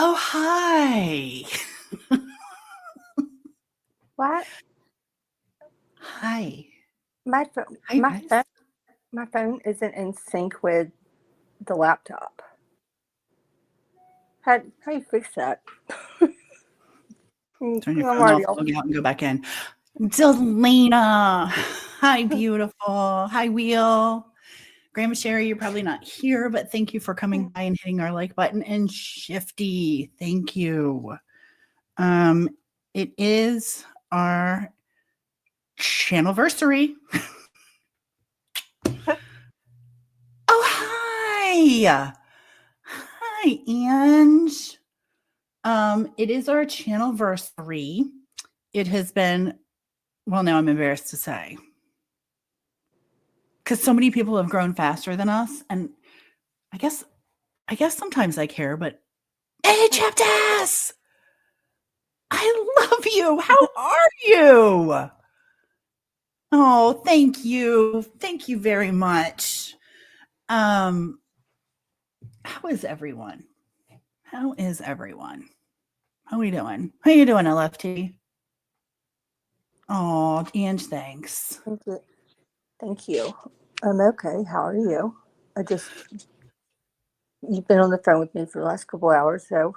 Oh, hi. What? Hi. My phone, Hi, Bess. my phone isn't in sync with the laptop. How do you fix that? Turn your I'm phone off, already off. log out, and go back in. Delana. Hi, beautiful. Hi, Wheel. Grandma Sherry, you're probably not here, but thank you for coming by and hitting our like button. And Shifty, thank you. It is our channelversary. Oh, hi. Hi, Ange. It is our channelversary. It has been, well, now I'm embarrassed to say, because so many people have grown faster than us, and I guess sometimes I care, but hey, Chaptas! I love you. How are you? Oh, thank you. Thank you very much. How is everyone? How is everyone? How are we doing? How you doing, LFT? Oh, Ange, thanks. Thank you. I'm okay. How are you? You've been on the phone with me for the last couple hours, so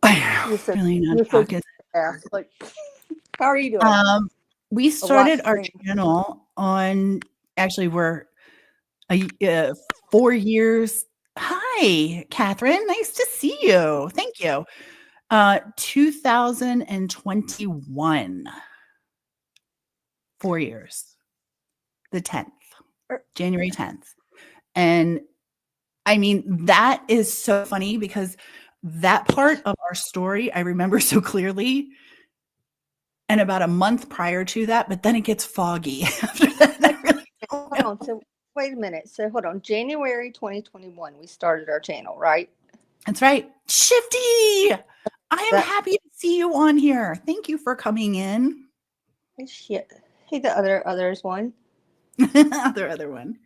I really not talking. Like, how are you doing? We started our channel on, actually, we're 4 years. Hi, Catherine. Nice to see you. Thank you. 2021. 4 years. The 10th. January 10th. And I mean, that is so funny because that part of our story I remember so clearly. And about a month prior to that, but then it gets foggy after that. I really don't know. Hold on. So wait a minute. So hold on. January 2021, we started our channel, right? That's right. Shifty! I am happy to see you on here. Thank you for coming in. Shit. Hey, the others one. other one.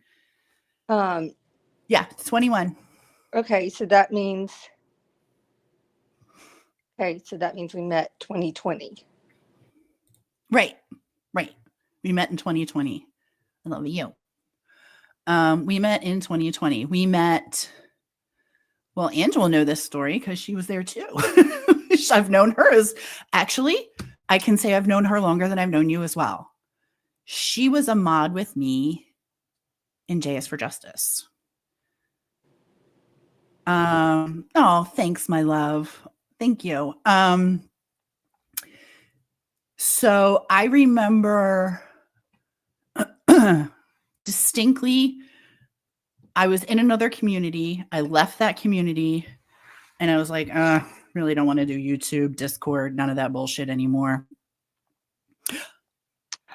Yeah, 21. Okay, so that means we met 2020. Right. We met in 2020. I love you. We met in 2020. We met, well, Angela will know this story because she was there too. I've known her actually, I can say I've known her longer than I've known you as well. She was a mod with me in JS for Justice. Oh, thanks, my love. Thank you. So I remember distinctly, I was in another community. I left that community and I was like, really don't want to do YouTube, Discord, none of that bullshit anymore.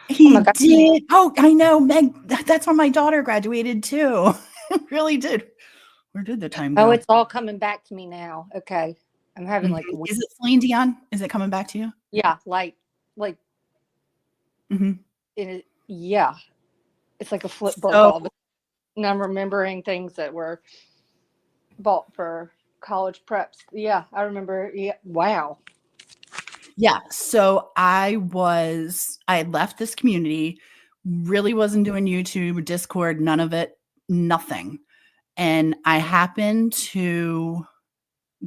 He did. Oh, I know, Meg. That's when my daughter graduated too. It really did. Where did the time go? Oh, it's all coming back to me now. Okay. I'm having like a week. Is it Celine Dion? Is it coming back to you? Yeah, like mm-hmm. Yeah. It's like a flip book So all of a and I'm remembering things that were bought for college preps. Yeah, I remember. Yeah, wow. yeah, so I had left this community, really wasn't doing YouTube, Discord, none of it, nothing. And I happened to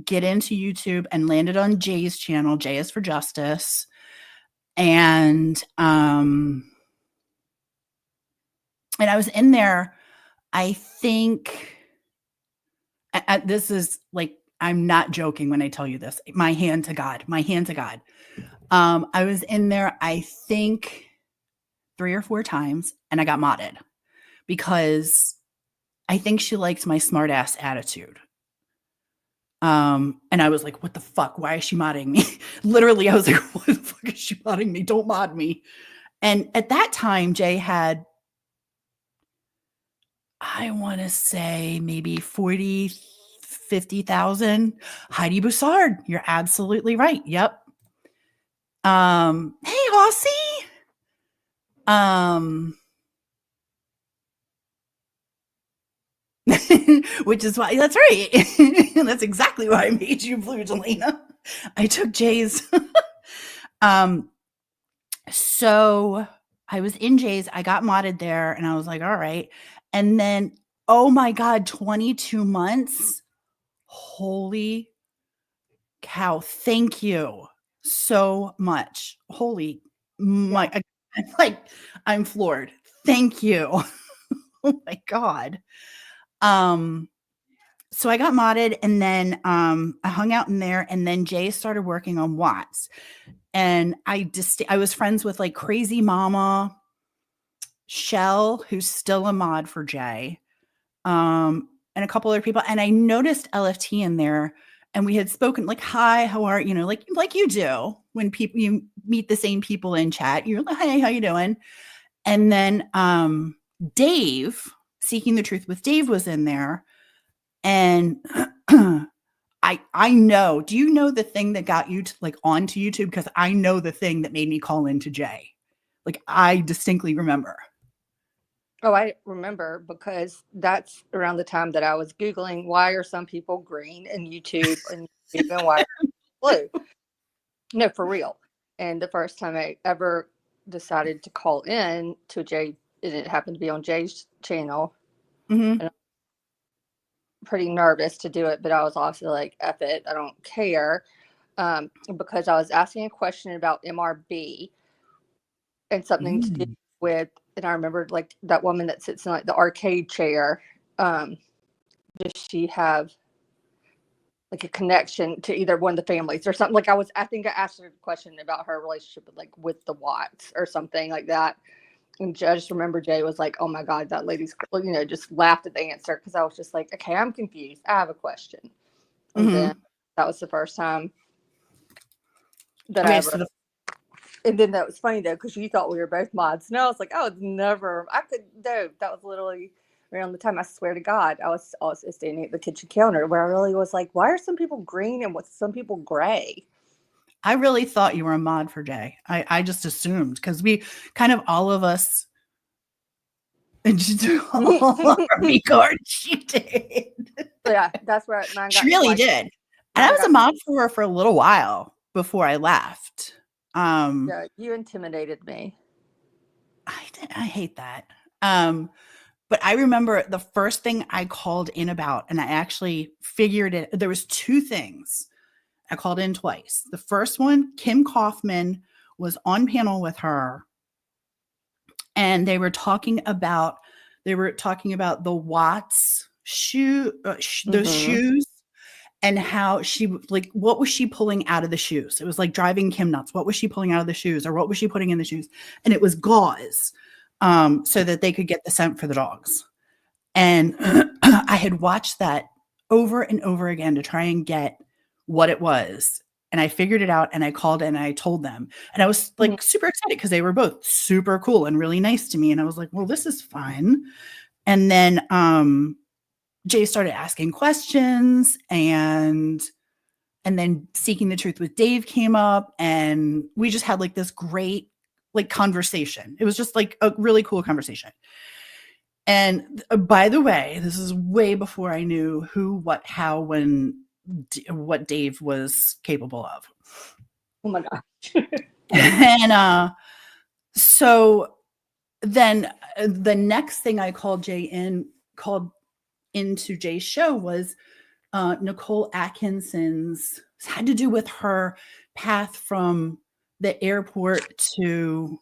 get into YouTube and landed on Jay's channel, J is for Justice. And I was in there, I think this is like, I'm not joking when I tell you this. My hand to God, my hand to God. I was in there, I think 3 or 4 times, and I got modded because I think she liked my smart ass attitude. And I was like, what the fuck? Why is she modding me? Literally, I was like, what the fuck is she modding me? Don't mod me. And at that time, Jay had, I want to say maybe 40, 50,000. Heidi Boussard, you're absolutely right. Yep. Hey, Hossie. Which is why, that's right. That's exactly why I made you blue, Jelena. I took Jay's. So I was in Jay's, I got modded there, and I was like, all right. And then, oh my God, 22 months. Holy cow. Thank you so much. Holy my, I'm like, I'm floored. Thank you. Oh my God. So I got modded, and then I hung out in there, and then Jay started working on Watts. And I was friends with like Crazy Mama, Shell, who's still a mod for Jay, and a couple other people. And I noticed LFT in there, and we had spoken like, "Hi, how are you?" Like you do when people you meet the same people in chat. You're like, "Hey, how you doing?" And then Dave, Seeking the Truth with Dave, was in there, and I know. Do you know the thing that got you to, like, onto YouTube? Because I know the thing that made me call into Jay. Like, I distinctly remember. Oh, I remember because that's around the time that I was Googling why are some people green in YouTube and why are blue. No, for real. And the first time I ever decided to call in to Jay, and it happened to be on Jay's channel. Mm-hmm. And I'm pretty nervous to do it, but I was also like, F it, I don't care. Because I was asking a question about MRB and something to do with, and I remember like that woman that sits in like the arcade chair. Does she have like a connection to either one of the families or something? Like I think I asked her a question about her relationship with the Watts or something like that. And I just remember Jay was like, "Oh my God, that lady's," just laughed at the answer because I was just like, "Okay, I'm confused. I have a question." And then that was the first time that I ever. And then that was funny though because you thought we were both mods. No, I was like, "I was never. I could no." That was literally around the time. I swear to God, I was also standing at the kitchen counter where I really was like, "Why are some people green and what's some people gray?" I really thought you were a mod for Jay. I just assumed because we kind of all of us. And she threw all our V cards. She did. Yeah, that's where mine got. She really did. And I was a mod for her for a little while before I left. Yeah, you intimidated me. I hate that. But I remember the first thing I called in about, and I actually figured it. There was 2 things. I called in twice. The first one, Kim Kaufman was on panel with her, and they were talking about the Watts those shoes, and how she, like, what was she pulling out of the shoes? It was like driving Kim nuts. What was she pulling out of the shoes, or what was she putting in the shoes? And it was gauze, so that they could get the scent for the dogs. And I had watched that over and over again to try and get what it was. And I figured it out, and I called and I told them. And I was like super excited because they were both super cool and really nice to me. And I was like, well, this is fun. And then Jay started asking questions, and then Seeking the Truth with Dave came up, and we just had like this great like conversation. It was just like a really cool conversation. And by the way, this is way before I knew who, what, how, when, what Dave was capable of. Oh my gosh. And so then the next thing I called into Jay's show was Nicole Atkinson's, had to do with her path from the airport to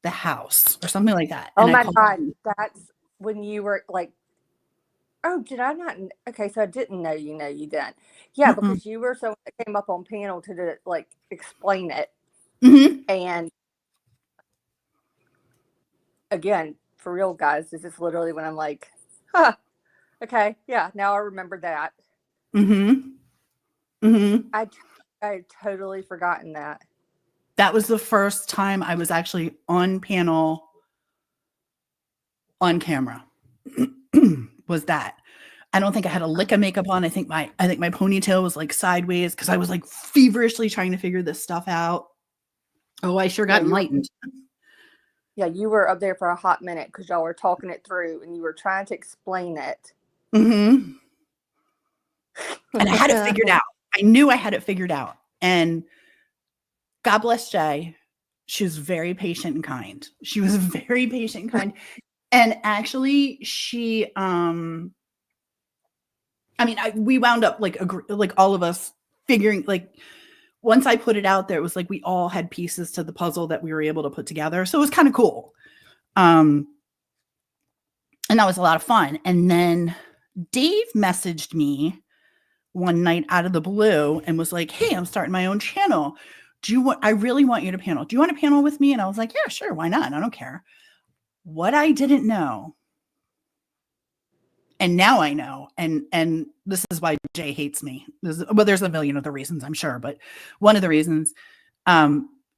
the house or something like that. Oh And I my called God. That's when you were like, oh, did I not? Okay, so I didn't know you then. Yeah, Mm-mm. because you were someone that came up on panel to like explain it. Mm-hmm. And again, for real, guys, this is literally when I'm like, huh, okay, yeah, now I remember that. Mm-hmm. Mm-hmm. I had totally forgotten that. That was the first time I was actually on panel on camera. Was that. I don't think I had a lick of makeup on. I think my ponytail was like sideways because I was like feverishly trying to figure this stuff out. Oh, I sure got enlightened. You were up there for a hot minute because y'all were talking it through and you were trying to explain it. Mm-hmm. And I had it figured out. I knew I had it figured out. And God bless Jay. She was very patient and kind. She was very patient and kind. And actually, she, we wound up like all of us figuring, like, once I put it out there, it was like we all had pieces to the puzzle that we were able to put together. So it was kind of cool. And that was a lot of fun. And then Dave messaged me one night out of the blue and was like, "Hey, I'm starting my own channel. I really want you to panel. Do you want to panel with me?" And I was like, "Yeah, sure. Why not? I don't care." What I didn't know, and now I know, and this is why Jay hates me. There's a million other reasons, I'm sure, but one of the reasons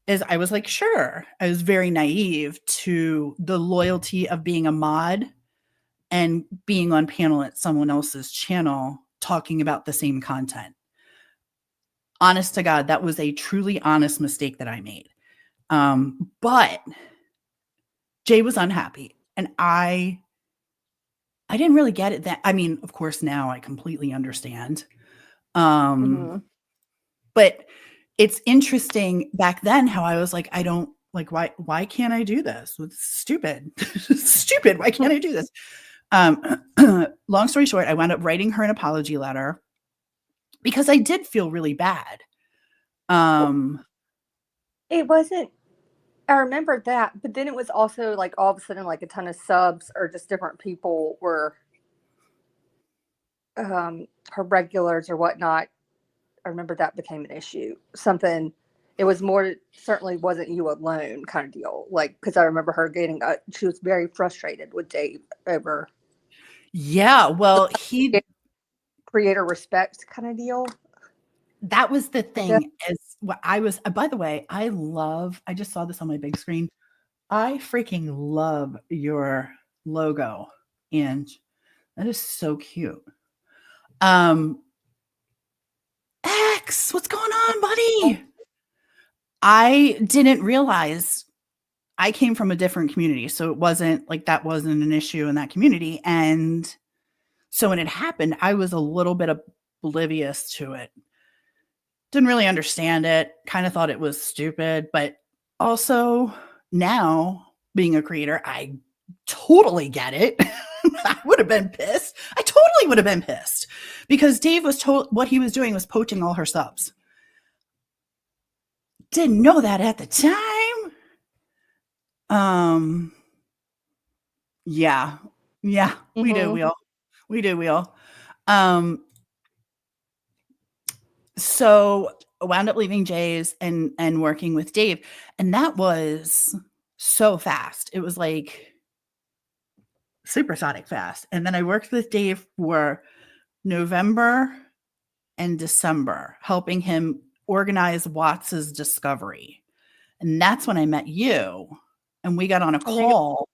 is I was like, sure. I was very naive to the loyalty of being a mod and being on panel at someone else's channel talking about the same content. Honest to God, that was a truly honest mistake that I made. But Jay was unhappy, and I didn't really get it. That, I mean, of course, now I completely understand. But it's interesting back then how I was like, I don't like, why can't I do this? It's stupid. Stupid. Why can't I do this? Long story short, I wound up writing her an apology letter because I did feel really bad. It wasn't, I remember that, but then it was also like all of a sudden, like a ton of subs or just different people were her regulars or whatnot. I remember that became an issue. Something, it was more, certainly wasn't you alone kind of deal. Like, because I remember her getting, she was very frustrated with Dave over. Yeah, well, creator respect kind of deal. That was the thing. Is what I was. By the way, I just saw this on my big screen. I freaking love your logo, and that is so cute. X, what's going on, buddy? I didn't realize I came from a different community, so it wasn't like that wasn't an issue in that community. And so when it happened, I was a little bit oblivious to it. Didn't really understand it, kind of thought it was stupid, but also now being a creator, I totally get it. I would have been pissed. I totally would have been pissed because Dave was told what he was doing was poaching all her subs. Didn't know that at the time. Yeah. We do. We all. So I wound up leaving Jay's and working with Dave, and that was so fast. It was like supersonic fast. And then I worked with Dave for November and December, helping him organize Watts's Discovery. And that's when I met you, and we got on a call.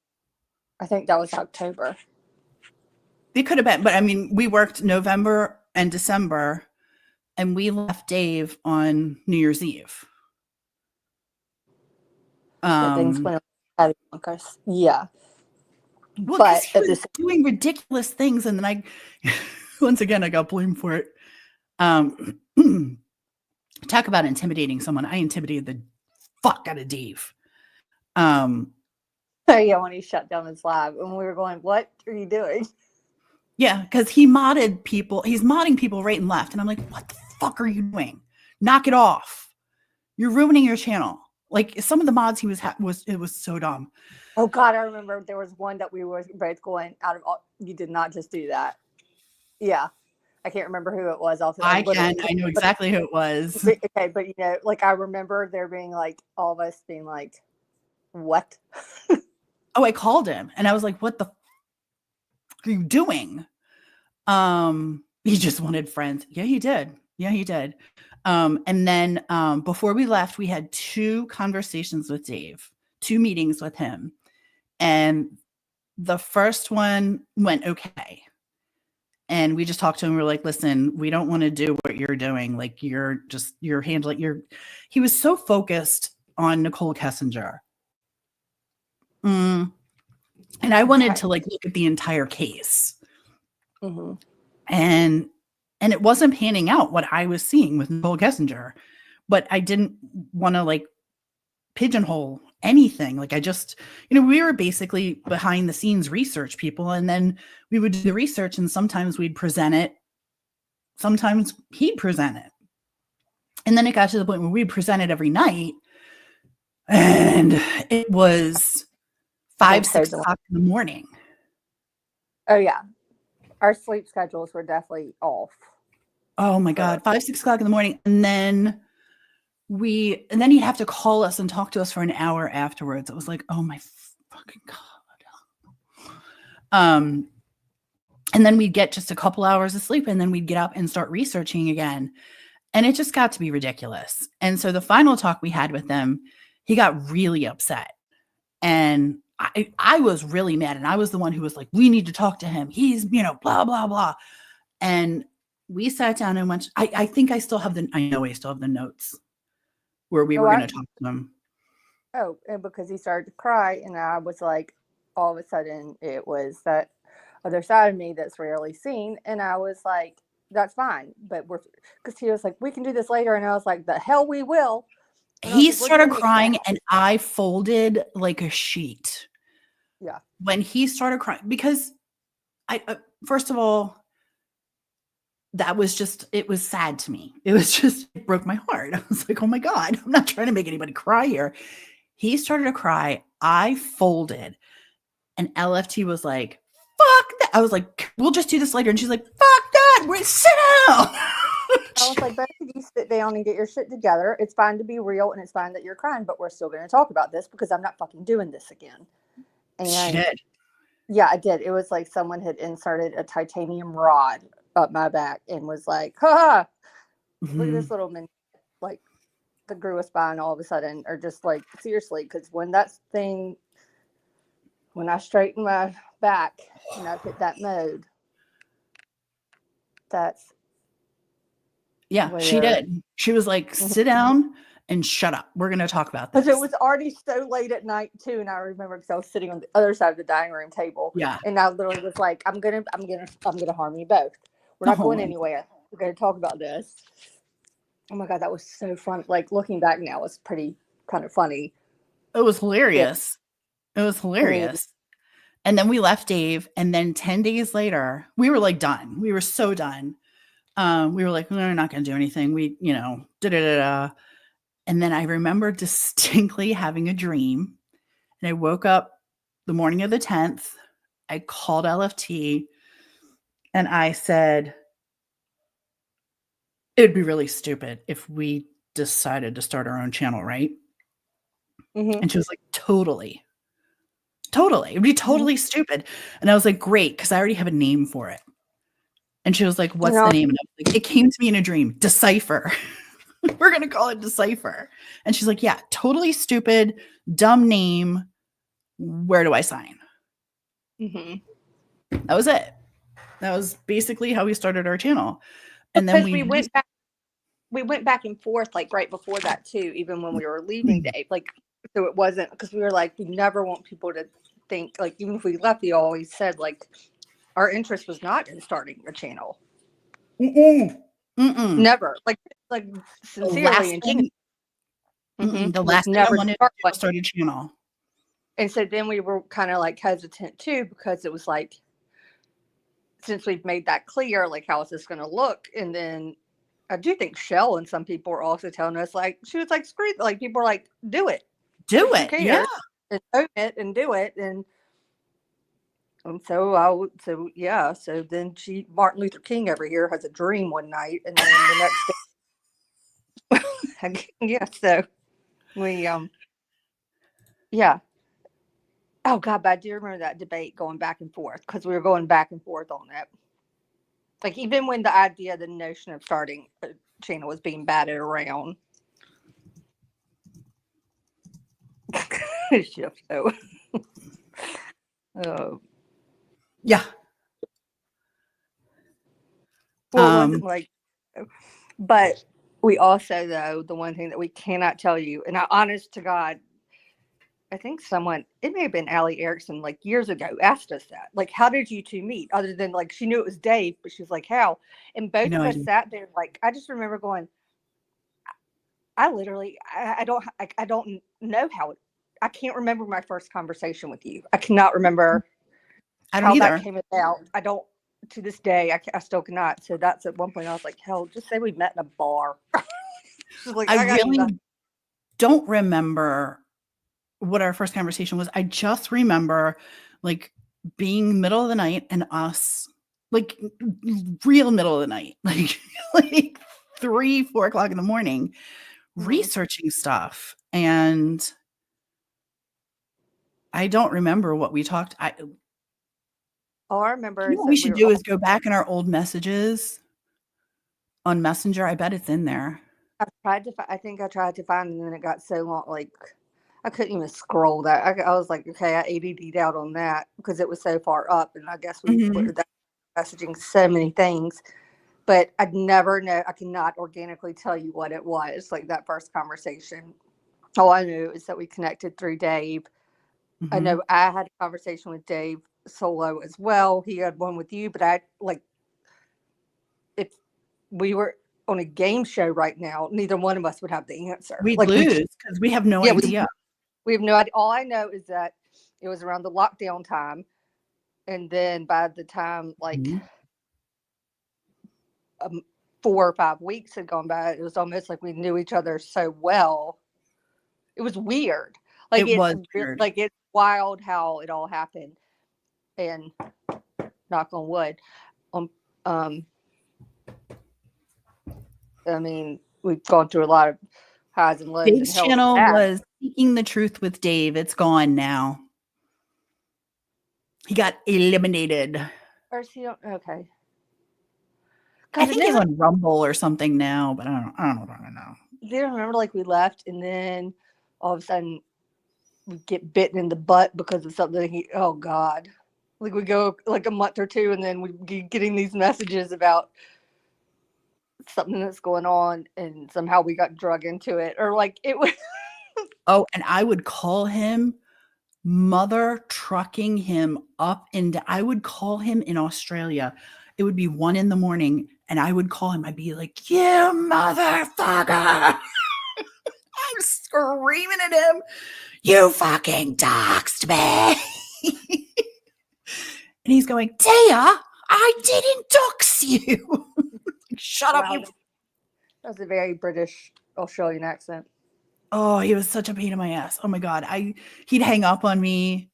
I think that was October. It could have been, but I mean, we worked November and December, and we left Dave on New Year's Eve. Things went yeah. Well, because But he at was this, doing ridiculous things, and then once again, I got blamed for it. Talk about intimidating someone. I intimidated the fuck out of Dave. yeah, when he shut down his live, and we were going, "What are you doing?" Yeah, because he modded people. He's modding people right and left, and I'm like, "What the fuck are you doing? Knock it off! You're ruining your channel." Like some of the mods he was it was so dumb. Oh God, I remember there was one that we were both going out of. You did not just do that. Yeah, I can't remember who it was. I know exactly who it was. Okay, but you know, like I remember there being like all of us being like, "What?" Oh, I called him, and I was like, "What the fuck are you doing?" He just wanted friends. Yeah, he did. Yeah, he did. And then before we left, we had 2 conversations with Dave, 2 meetings with him. And the first one went okay. And we just talked to him. We're like, listen, we don't want to do what you're doing. Like you're handling he was so focused on Nicole Kessinger. And I wanted to like look at the entire case. Mm-hmm. And it wasn't panning out what I was seeing with Nicole Kessinger, but I didn't want to like pigeonhole anything. Like I just, we were basically behind the scenes research people, and then we would do the research, and sometimes we'd present it, sometimes he'd present it. And then it got to the point where we'd present it every night, and it was 5, 6 o'clock in the morning. Oh yeah. Our sleep schedules were definitely off. Oh my God, 5, 6 o'clock in the morning. And then he'd have to call us and talk to us for an hour afterwards. It was like, oh my fucking God. And then we'd get just a couple hours of sleep, and then we'd get up and start researching again. And it just got to be ridiculous. And so the final talk we had with him, he got really upset. And I was really mad. And I was the one who was like, we need to talk to him. He's, blah, blah, blah. And we sat down and went, I think I still have the notes where we were going to talk to him. Oh, and because he started to cry, and I was like, all of a sudden it was that other side of me that's rarely seen. And I was like, that's fine. But because he was like, we can do this later. And I was like, the hell we will. And he started crying, and I folded like a sheet. Yeah. When he started crying, because first of all, that was just, it was sad to me. It broke my heart. I was like, oh my God, I'm not trying to make anybody cry here. He started to cry. I folded, and LFT was like, fuck that. I was like, we'll just do this later. And she's like, fuck that. Sit down. I was like, both of you sit down and get your shit together. It's fine to be real, and it's fine that you're crying, but we're still going to talk about this because I'm not fucking doing this again. And she did. Yeah, I did. It was like someone had inserted a titanium rod up my back and was like, ha, look at this little man, like that grew a spine all of a sudden, or just like, seriously, because when I straightened my back and I hit that mode, she did. She was like, sit down and shut up. We're going to talk about this. Because it was already so late at night too, and I remember because I was sitting on the other side of the dining room table. Yeah. And I literally was like, I'm gonna harm you both. We're not going anywhere. We're gonna talk about this. Oh my God, that was so fun. Like looking back now, it's pretty kind of funny. It was hilarious. Yeah. It was hilarious. And then we left Dave, and then 10 days later, we were like done. We were so done. We were like, we're not going to do anything. We, And then I remember distinctly having a dream, and I woke up the morning of the 10th. I called LFT, and I said, it would be really stupid if we decided to start our own channel, right? And she was like, totally. It'd be totally stupid. And I was like, great, because I already have a name for it. And she was like, what's the name? And I was like, it came to me in a dream, DecipHER. We're going to call it DecipHER. And she's like, yeah, totally stupid, dumb name. Where do I sign? That was it. That was basically how we started our channel. And then we went back and forth like right before that too, even when we were leaving Dave. Like, so it wasn't, because we were like, we never want people to think, like, even if we left, we always said, like, our interest was not in starting a channel. Never. Like The sincerely last and thing, the was last thing I never wanted to start do one. was start a channel. And so then we were kind of like hesitant too, because it was like, since we've made that clear, like, how is this going to look? And then I do think Shell and some people were also telling us, like, she was like, screw it. Like, people are like, do it. Do Like, who it. cares? Yeah. And own it and do it. And so so then Martin Luther King over here has a dream one night, and then the next day, yeah, so we, yeah. Oh God, but I do remember that debate going back and forth, because we were going back and forth on it. Like, even when the notion of starting a channel was being batted around. Shift, so. Yeah. Well, it wasn't like, but we also, though, the one thing that we cannot tell you, and I, honest to God, I think someone, it may have been Allie Erickson, like, years ago, asked us that. Like, how did you two meet? Other than, like, she knew it was Dave, but she was like, how? And both of us sat there, like, I just remember going, I literally, I don't know how, I can't remember my first conversation with you. I cannot remember how that came about. I don't, to this day, I still cannot. So that's, at one point I was like, hell, just say we met in a bar. Like, I really don't remember what our first conversation was. I just remember, like, being middle of the night and us, like, real middle of the night, like 3-4 o'clock in the morning, researching stuff. And I don't remember what we talked. All I remember You is know what that we should do is go back in our old messages on Messenger. I bet it's in there. I think I tried to find it, and then it got so long, like, I couldn't even scroll that. I was like, okay, I ADD'd out on that because it was so far up, and I guess we were messaging so many things. But I'd never know. I cannot organically tell you what it was, like, that first conversation. All I knew is that we connected through Dave. I know I had a conversation with Dave solo as well. He had one with you, but if we were on a game show right now, neither one of us would have the answer. We'd lose because we have no idea. We have no idea. All I know is that it was around the lockdown time. And then by the time, like, 4 or 5 weeks had gone by, it was almost like we knew each other so well. It was weird. Like, it was weird. Like, it's wild how it all happened. And knock on wood. I mean, we've gone through a lot of highs and lows. Dave's channel was Seeking the Truth with Dave. It's gone now. He got eliminated. Or is he okay? I think he's on Rumble or something now, but I don't know. Do you remember, like, we left and then all of a sudden we get bitten in the butt because of something? Oh God! Like, we go like a month or two, and then we get getting these messages about something that's going on, and somehow we got drug into it, or like it was. Oh, and I would call him, mother trucking him up, and I would call him in Australia. It would be 1 a.m, and I would call him. I'd be like, "You motherfucker!" I'm screaming at him. You fucking doxed me. And he's going, Tia, I didn't dox you. Shut up. You. That was a very British Australian accent. Oh, he was such a pain in my ass. Oh my God. He'd hang up on me,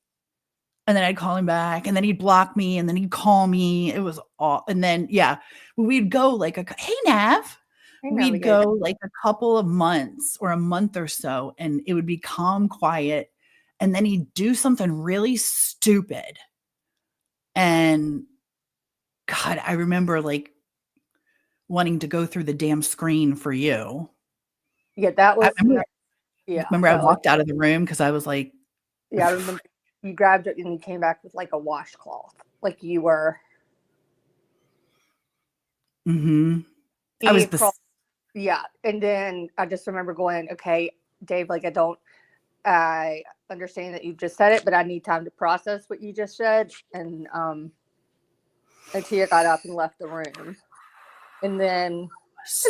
and then I'd call him back, and then he'd block me, and then he'd call me. It was all, and then, yeah, we'd go like hey, Nav. We'd go like a couple of months or a month or so, and it would be calm, quiet. And then he'd do something really stupid. And God, I remember, like, wanting to go through the damn screen for you. Yeah, that was. Remember I walked out of the room because I was like. Yeah, I remember you grabbed it and you came back with like a washcloth. Like you were. I was. Yeah. And then I just remember going, okay, Dave, like, I I understand that you've just said it, but I need time to process what you just said. And Tia got up and left the room. And then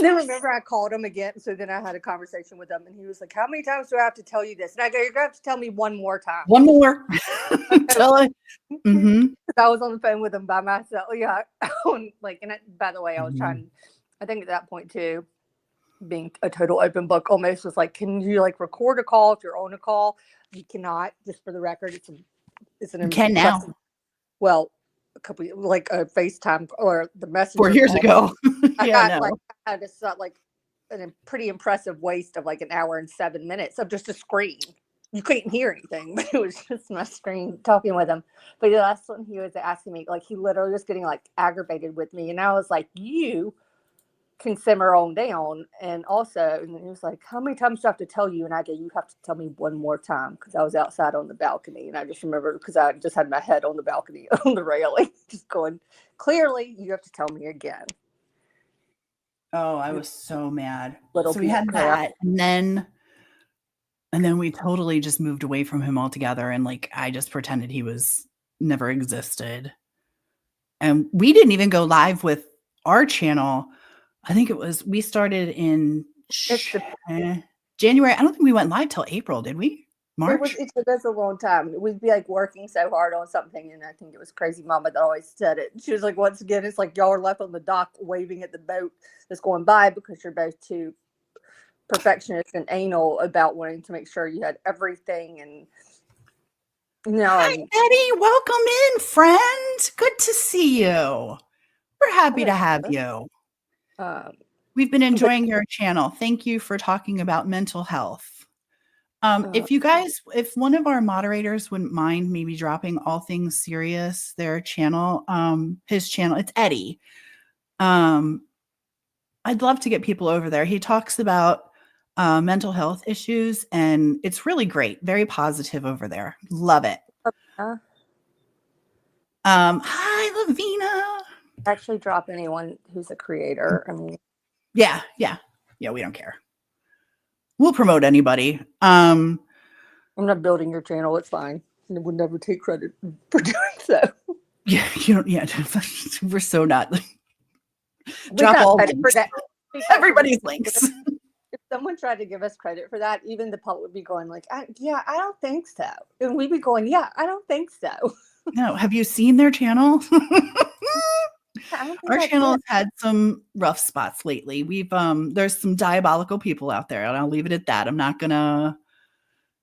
remember I called him again. So then I had a conversation with him, and he was like, "How many times do I have to tell you this?" And I go, "You're gonna have to tell me one more time." One more. Tell it. Mm-hmm. I was on the phone with him by myself. Yeah. Like, and by the way, I was trying, I think at that point too, being a total open book almost was like, can you like record a call if you're on a call? You cannot, just for the record. It's an You can now. Well, a couple like a FaceTime or the messenger 4 years ago. I had this like a pretty impressive waste of like an hour and 7 minutes of just a screen. You couldn't hear anything, but it was just my screen talking with him. But the last one, he was asking me, like, he literally was getting like aggravated with me, and I was like, "You can simmer on down." And also, and he was like, "How many times do I have to tell you?" And I go, "You have to tell me one more time," because I was outside on the balcony, and I just remember because I just had my head on the balcony on the railing, just going, "Clearly, you have to tell me again." Oh, I was so mad. So we had that, and then we totally just moved away from him altogether, and like I just pretended he was never existed. And we didn't even go live with our channel. I think we started in January. I don't think we went live till April, did we? March? It took us a long time. We'd be like working so hard on something, and I think it was Crazy Mama that always said it. She was like, once again, it's like y'all are left on the dock waving at the boat that's going by because you're both too perfectionist and anal about wanting to make sure you had everything. And Hi, Eddie, welcome in, friend. Good to see you. We're happy to have you. We've been enjoying your channel. Thank you for talking about mental health. If one of our moderators wouldn't mind maybe dropping All Things Serious, their channel, his channel, it's Eddie. I'd love to get people over there. He talks about mental health issues, and it's really great. Very positive over there. Love it. Hi, Lavina. Actually drop anyone who's a creator. I mean, yeah, we don't care. We'll promote anybody. I'm not building your channel. It's fine. I would never take credit for doing so. Yeah, you don't. Yeah, we're so not. Drop all links. Everybody's links. If someone tried to give us credit for that, even the public would be going like, I don't think so. And we'd be going, yeah, I don't think so. No, have you seen their channel? Our channel has had some rough spots lately. There's some diabolical people out there, and I'll leave it at that. I'm not gonna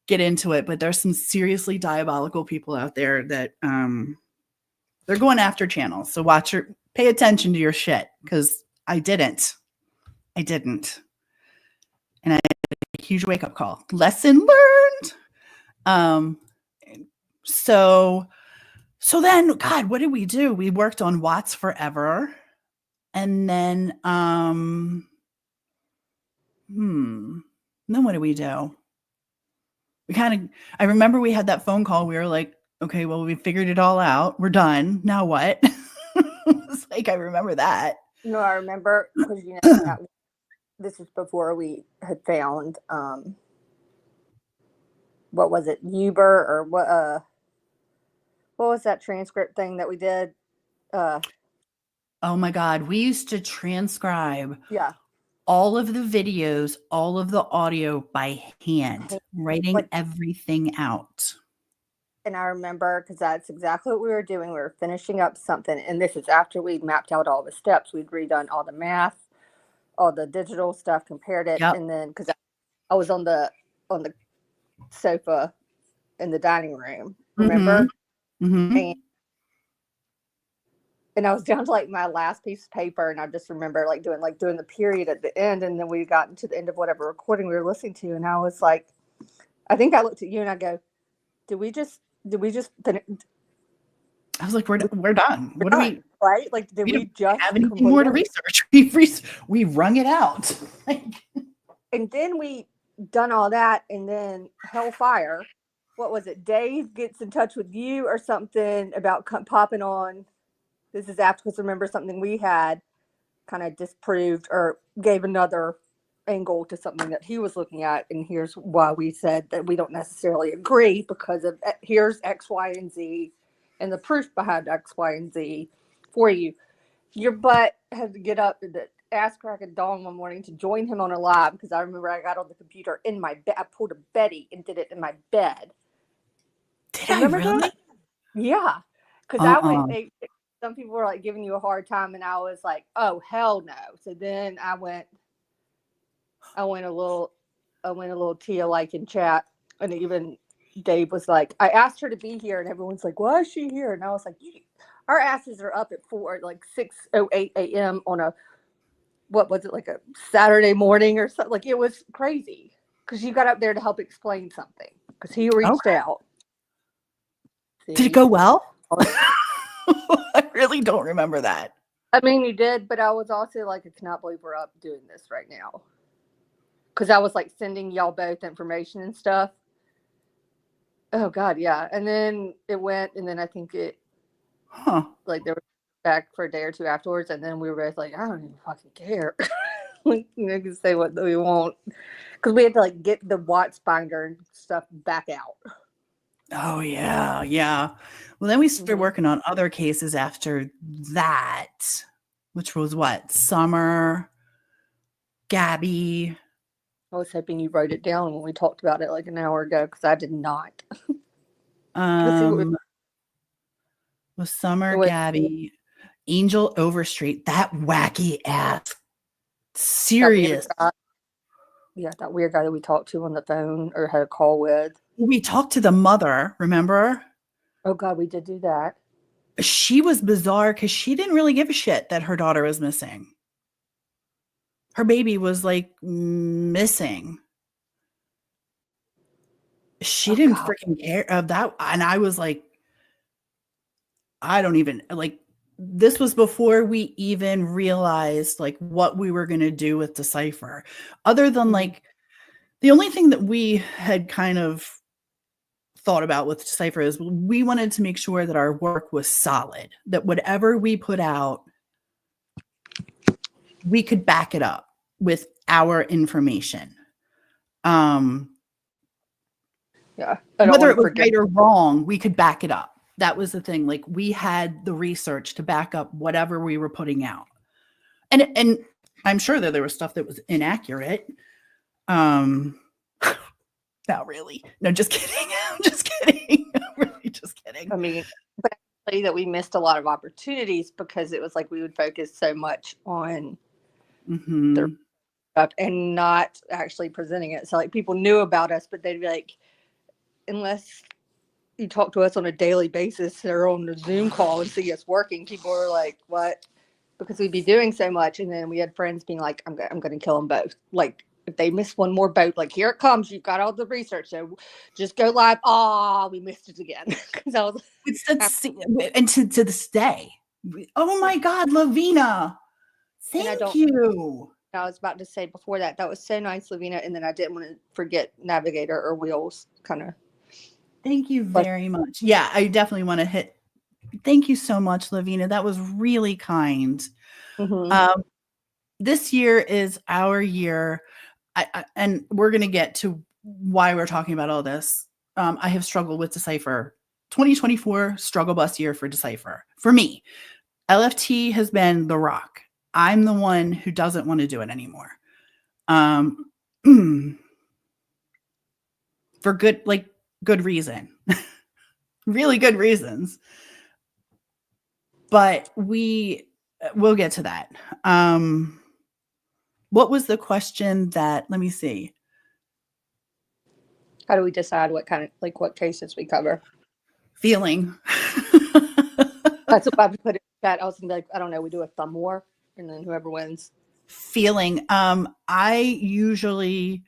get into it, but there's some seriously diabolical people out there that they're going after channels. So pay attention to your shit, because I didn't. And I had a huge wake-up call. Lesson learned. So then, God, what did we do? We worked on Watts Forever. And then, then what did we do? I remember we had that phone call. We were like, okay, well, we figured it all out. We're done. Now what? It's like, I remember that. No, I remember, because, this is before we had found, what was it? Uber, or what was that transcript thing that we did? Oh my God. We used to transcribe all of the videos, all of the audio by hand, writing everything out. And I remember, because that's exactly what we were doing. We were finishing up something, and this is after we'd mapped out all the steps. We'd redone all the math, all the digital stuff, compared it, and then because I was on the sofa in the dining room, remember? Mm-hmm. And I was down to like my last piece of paper, and I just remember doing the period at the end, and then we got into the end of whatever recording we were listening to, and I was like, I think I looked at you and I go, did we just finish? I was like, we're done. What do we right? Like, did we just have anything more to research? We wrung it out. And then we done all that, and then Hellfire. What was it? Dave gets in touch with you or something about popping on. This is after, because remember something we had kind of disproved or gave another angle to something that he was looking at, and here's why we said that we don't necessarily agree because of here's X, Y, and Z, and the proof behind X, Y, and Z for you. Your butt had to get up at the ass crack of dawn one morning to join him on a live because I remember I got on the computer in my bed. I pulled a Betty and did it in my bed. Did Remember I really? that? Yeah, because I went. Some people were like giving you a hard time, and I was like, "Oh hell no!" So then I went a little Tia like in chat, and even Dave was like, "I asked her to be here," and everyone's like, "Why is she here?" And I was like, "Our asses are up at 6:08 a.m. on a what was it like a Saturday morning or something? Like it was crazy because you got up there to help explain something because he reached out." Did it See? go well? I really don't remember that. I mean, you did, but I was also like, I cannot believe we're up doing this right now. Because I was like sending y'all both information and stuff. Oh, God, yeah. And then it went, and then I think like they were back for a day or two afterwards, and then we were both like, I don't even fucking care. Like, you can say what we want. Because we had to like get the Watts binder and stuff back out. Oh, yeah. Yeah. Well, then we started working on other cases after that, which was what? Summer, Gabby. I was hoping you wrote it down when we talked about it like an hour ago because I did not. Was Summer, Gabby, Angel Overstreet, that wacky ass. Serious. That weird guy that we talked to on the phone or had a call with. We talked to the mother, remember? Oh, God, we did do that. She was bizarre because she didn't really give a shit that her daughter was missing. Her baby was like missing. She didn't freaking care of that. And I was like, I don't even like, this was before we even realized like what we were going to do with DecipHER. Other than like, the only thing that we had kind of thought about with DecipHER is we wanted to make sure that our work was solid, that whatever we put out, we could back it up with our information. Yeah. Whether it was right or wrong, we could back it up. That was the thing. Like we had the research to back up whatever we were putting out. And I'm sure that there was stuff that was inaccurate. Not really. No, just kidding. I'm just kidding. Really just kidding. I mean, but I tell you that we missed a lot of opportunities because it was like we would focus so much on their stuff and not actually presenting it. So like people knew about us, but they'd be like, unless you talk to us on a daily basis or on the Zoom call and see us working, people were like, what? Because we'd be doing so much. And then we had friends being like, I'm going to kill them both. Like, if they miss one more boat, like, here it comes. You've got all the research. So just go live. Oh, we missed it again. Because I was and to this day. Oh my God, Lavina. Thank you. I was about to say before that was so nice, Lavina. And then I didn't want to forget Navigator or Wheels kind of. Thank you very much. Yeah, I definitely want to hit. Thank you so much, Lavina. That was really kind. This year is our year. And we're going to get to why we're talking about all this. I have struggled with DecipHER. 2024 struggle bus year for DecipHER. For me, LFT has been the rock. I'm the one who doesn't want to do it anymore. For good reason. Really good reasons. But we'll get to that. What was the question that, let me see. How do we decide what what cases we cover? Feeling. That's what I would put in chat. I was like, I don't know, we do a thumb war and then whoever wins. Feeling. I usually,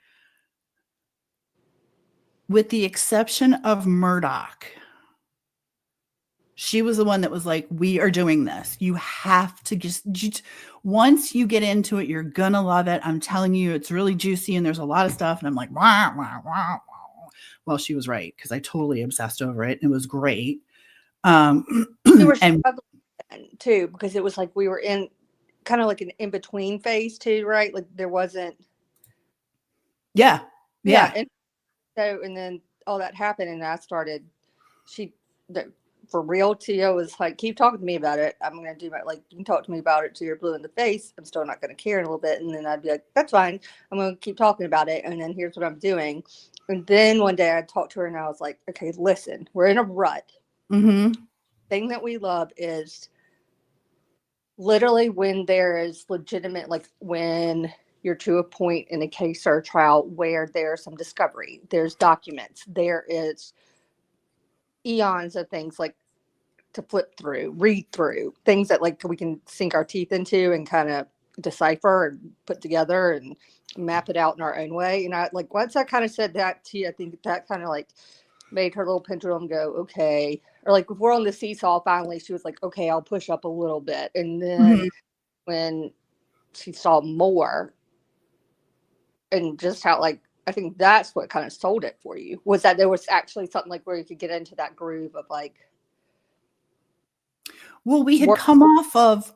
with the exception of Murdoch, she was the one that was like, we are doing this. You have to just once you get into it, you're going to love it. I'm telling you, it's really juicy and there's a lot of stuff. And I'm like, wah, wah, wah, wah. Well, she was right because I totally obsessed over it. It was great. We were struggling too because it was like we were in kind of like an in-between phase too, right? Like there wasn't Yeah. Yeah. Yeah. And so, and then all that happened, and I started, she, the, for real, Tia was like, keep talking to me about it. I'm going to do my, like, you can talk to me about it till you're blue in the face. I'm still not going to care in a little bit. And then I'd be like, that's fine. I'm going to keep talking about it. And then here's what I'm doing. And then one day I talked to her and I was like, okay, listen, we're in a rut. Mm-hmm. Thing that we love is literally when there is legitimate, like when you're to a point in a case or a trial where there's some discovery, there's documents, there is eons of things like to flip through, read through, things that like we can sink our teeth into and kind of decipher and put together and map it out in our own way. And I like once I kind of said that to you, I think that kind of like made her little pendulum go, okay. Or like if we're on the seesaw, finally she was like, okay, I'll push up a little bit. And then Mm-hmm. when she saw more and just how like I think that's what kind of sold it for you, was that there was actually something like where you could get into that groove of like Well, we had work. come off of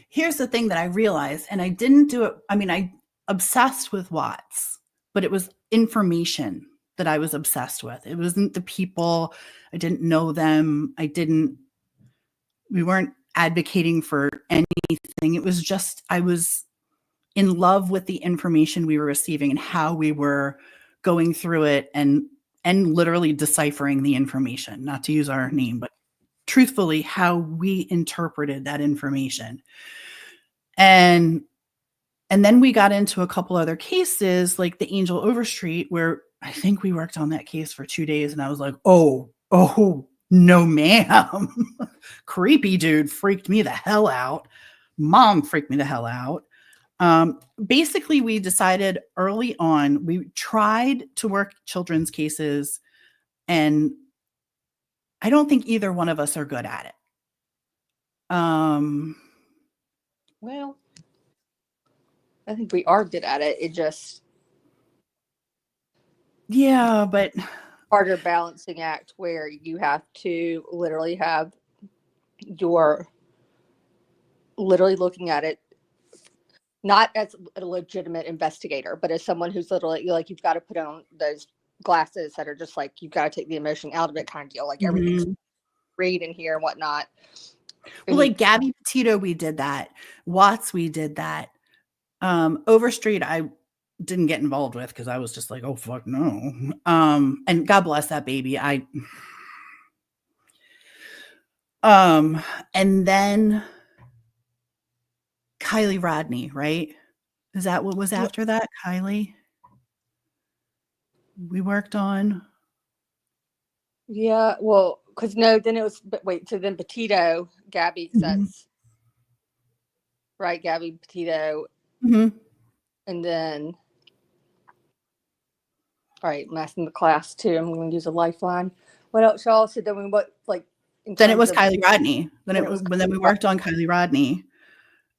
here's the thing that I realized, and I didn't do it. I mean, I obsessed with Watts, but it was information that I was obsessed with. It wasn't the people. I didn't know them. We weren't advocating for anything. It was just, I was in love with the information we were receiving and how we were going through it and literally deciphering the information, not to use our name, but truthfully how we interpreted that information. And then we got into a couple other cases like the Angel Overstreet, where I think we worked on that case for 2 days and I was like, oh no ma'am. Creepy dude freaked me the hell out. Mom freaked me the hell out. Basically, we decided early on, we tried to work children's cases, and I don't think either one of us are good at it. Well, I think we are good at it. It just Yeah, but harder balancing act where you have to literally have your literally looking at it not as a legitimate investigator, but as someone who's literally like you've got to put on those glasses that are just like you've got to take the emotion out of it kind of deal. Like everything's read in here and whatnot. Well, And you, like Gabby Petito, we did that. Watts, we did that. Overstreet, I didn't get involved with because I was just like, oh fuck no. And God bless that baby. And then Kylie Rodney, right? Is that what was after that? Kylie? We worked on. yeah, well, because no, then it was, but wait, so then Petito, Gabby Mm-hmm. says, right, Gabby Petito, Mm-hmm. and then, all right, I'm asking the class too. I'm going to use a lifeline. What else, y'all? So then we what, like, in Then it terms was of, Kylie Rodney. then it was, Then we worked on Kylie Rodney.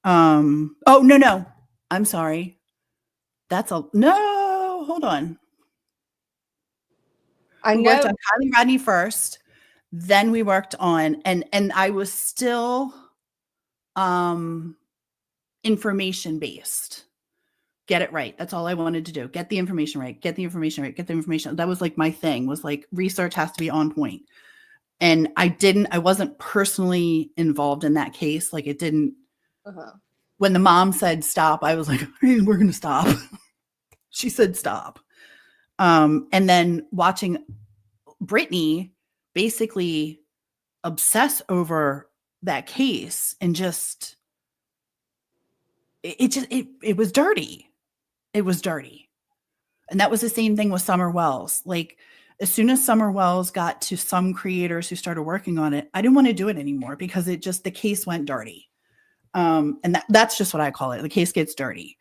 Oh no. I'm sorry. No, hold on. I We worked know, on Kylie Rodney first. Then we worked on and I was still information based. Get it right. That's all I wanted to do. Get the information right. Get the information right. Get the information. That was like my thing, was like research has to be on point. And I wasn't personally involved in that case. Like it didn't, when the mom said stop, I was like, hey, we're going to stop. She said stop. And then watching Brittany basically obsess over that case and just, it was dirty. It was dirty. And that was the same thing with Summer Wells. Like as soon as Summer Wells got to some creators who started working on it, I didn't want to do it anymore because the case went dirty. And that's just what I call it. The case gets dirty.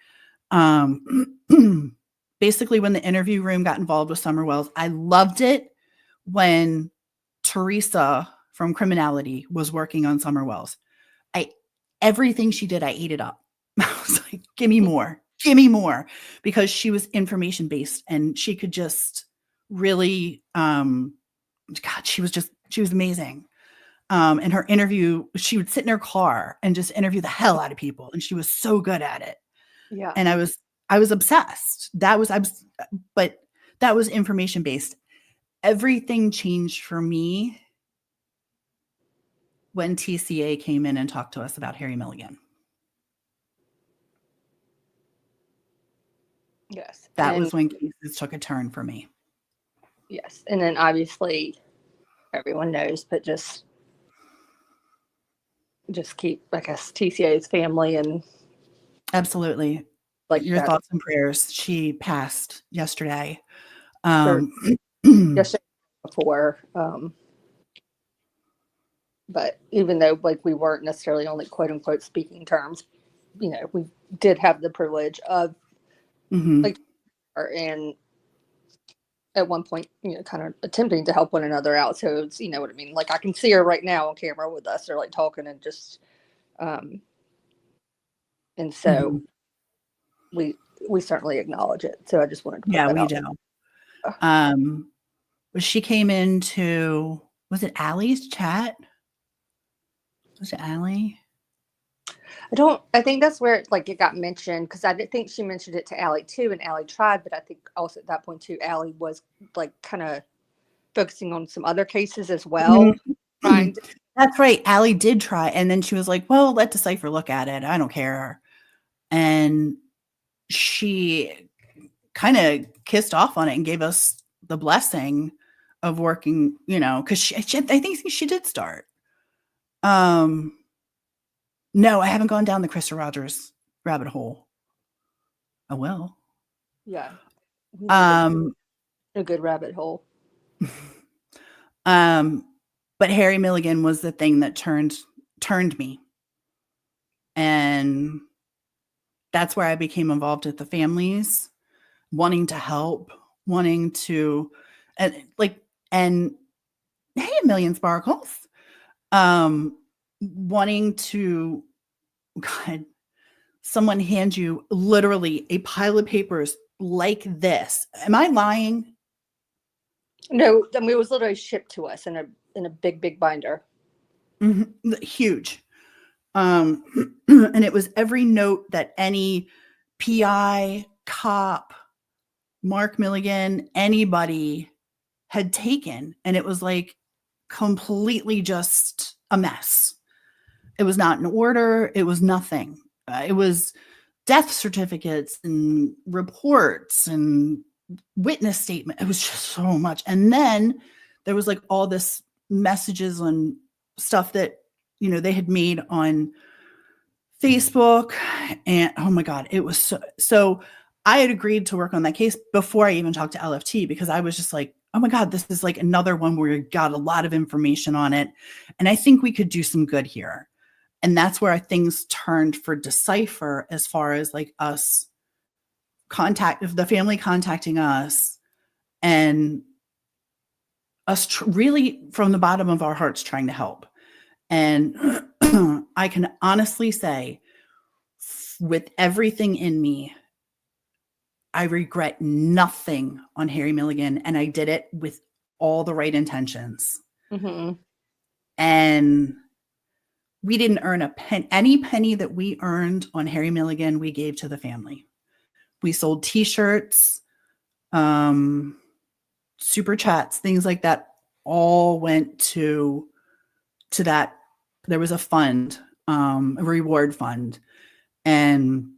Basically, when the interview room got involved with Summer Wells, I loved it when Teresa from Criminality was working on Summer Wells. Everything she did, I ate it up. I was like, give me more, because she was information based and she could just really, God, she was amazing. In her interview, she would sit in her car and just interview the hell out of people, and she was so good at it. yeah. And I was obsessed. But that was information based. Everything changed for me when TCA came in and talked to us about Harry Milligan. Yes. That was when cases took a turn for me. Yes. And then obviously everyone knows, but just keep, I guess, TCA's family and absolutely like your thoughts and prayers. She passed yesterday. Yesterday before. But even though like we weren't necessarily on like quote unquote speaking terms, you know, we did have the privilege of like and at one point, you know, kind of attempting to help one another out. So it's, you know what I mean? Like I can see her right now on camera with us. They're like talking and just and so we certainly acknowledge it. So I just wanted to put that we out. do. She came into, was it Allie's chat? Was it Allie? I think that's where like it got mentioned because I didn't think she mentioned it to Allie too, and Allie tried, but I think also at that point too, Allie was like kind of focusing on some other cases as well. That's right. Allie did try, and then she was like, "Well, let DecipHER look at it. I don't care." And she kind of kissed off on it and gave us the blessing of working, you know, because I think she did start. No, I haven't gone down the Krista Rogers rabbit hole. I will. Yeah. A good rabbit hole. But Harry Milligan was the thing that turned me. And that's where I became involved with the families, wanting to help, wanting to, and hey, a million sparkles. Wanting to, God, someone hand you literally a pile of papers like this. Am I lying? No, I mean, it was literally shipped to us in a big binder. Huge. And it was every note that any PI, cop, Mark Milligan, anybody had taken. And it was like completely just a mess. It was not in order. It was nothing. It was death certificates and reports and witness statement. It was just so much. And then there was like all this messages and stuff that, you know, they had made on Facebook, and oh my God, it was so I had agreed to work on that case before I even talked to LFT because I was just like, oh my God, this is like another one where you got a lot of information on it. And I think we could do some good here. And that's where things turned for DecipHER as far as like us the family contacting us and us really from the bottom of our hearts trying to help. And I can honestly say with everything in me, I regret nothing on Harry Milligan, and I did it with all the right intentions. And we didn't earn any penny that we earned on Harry Milligan, we gave to the family. We sold t-shirts, super chats, things like that, all went to that. There was a fund, a reward fund. And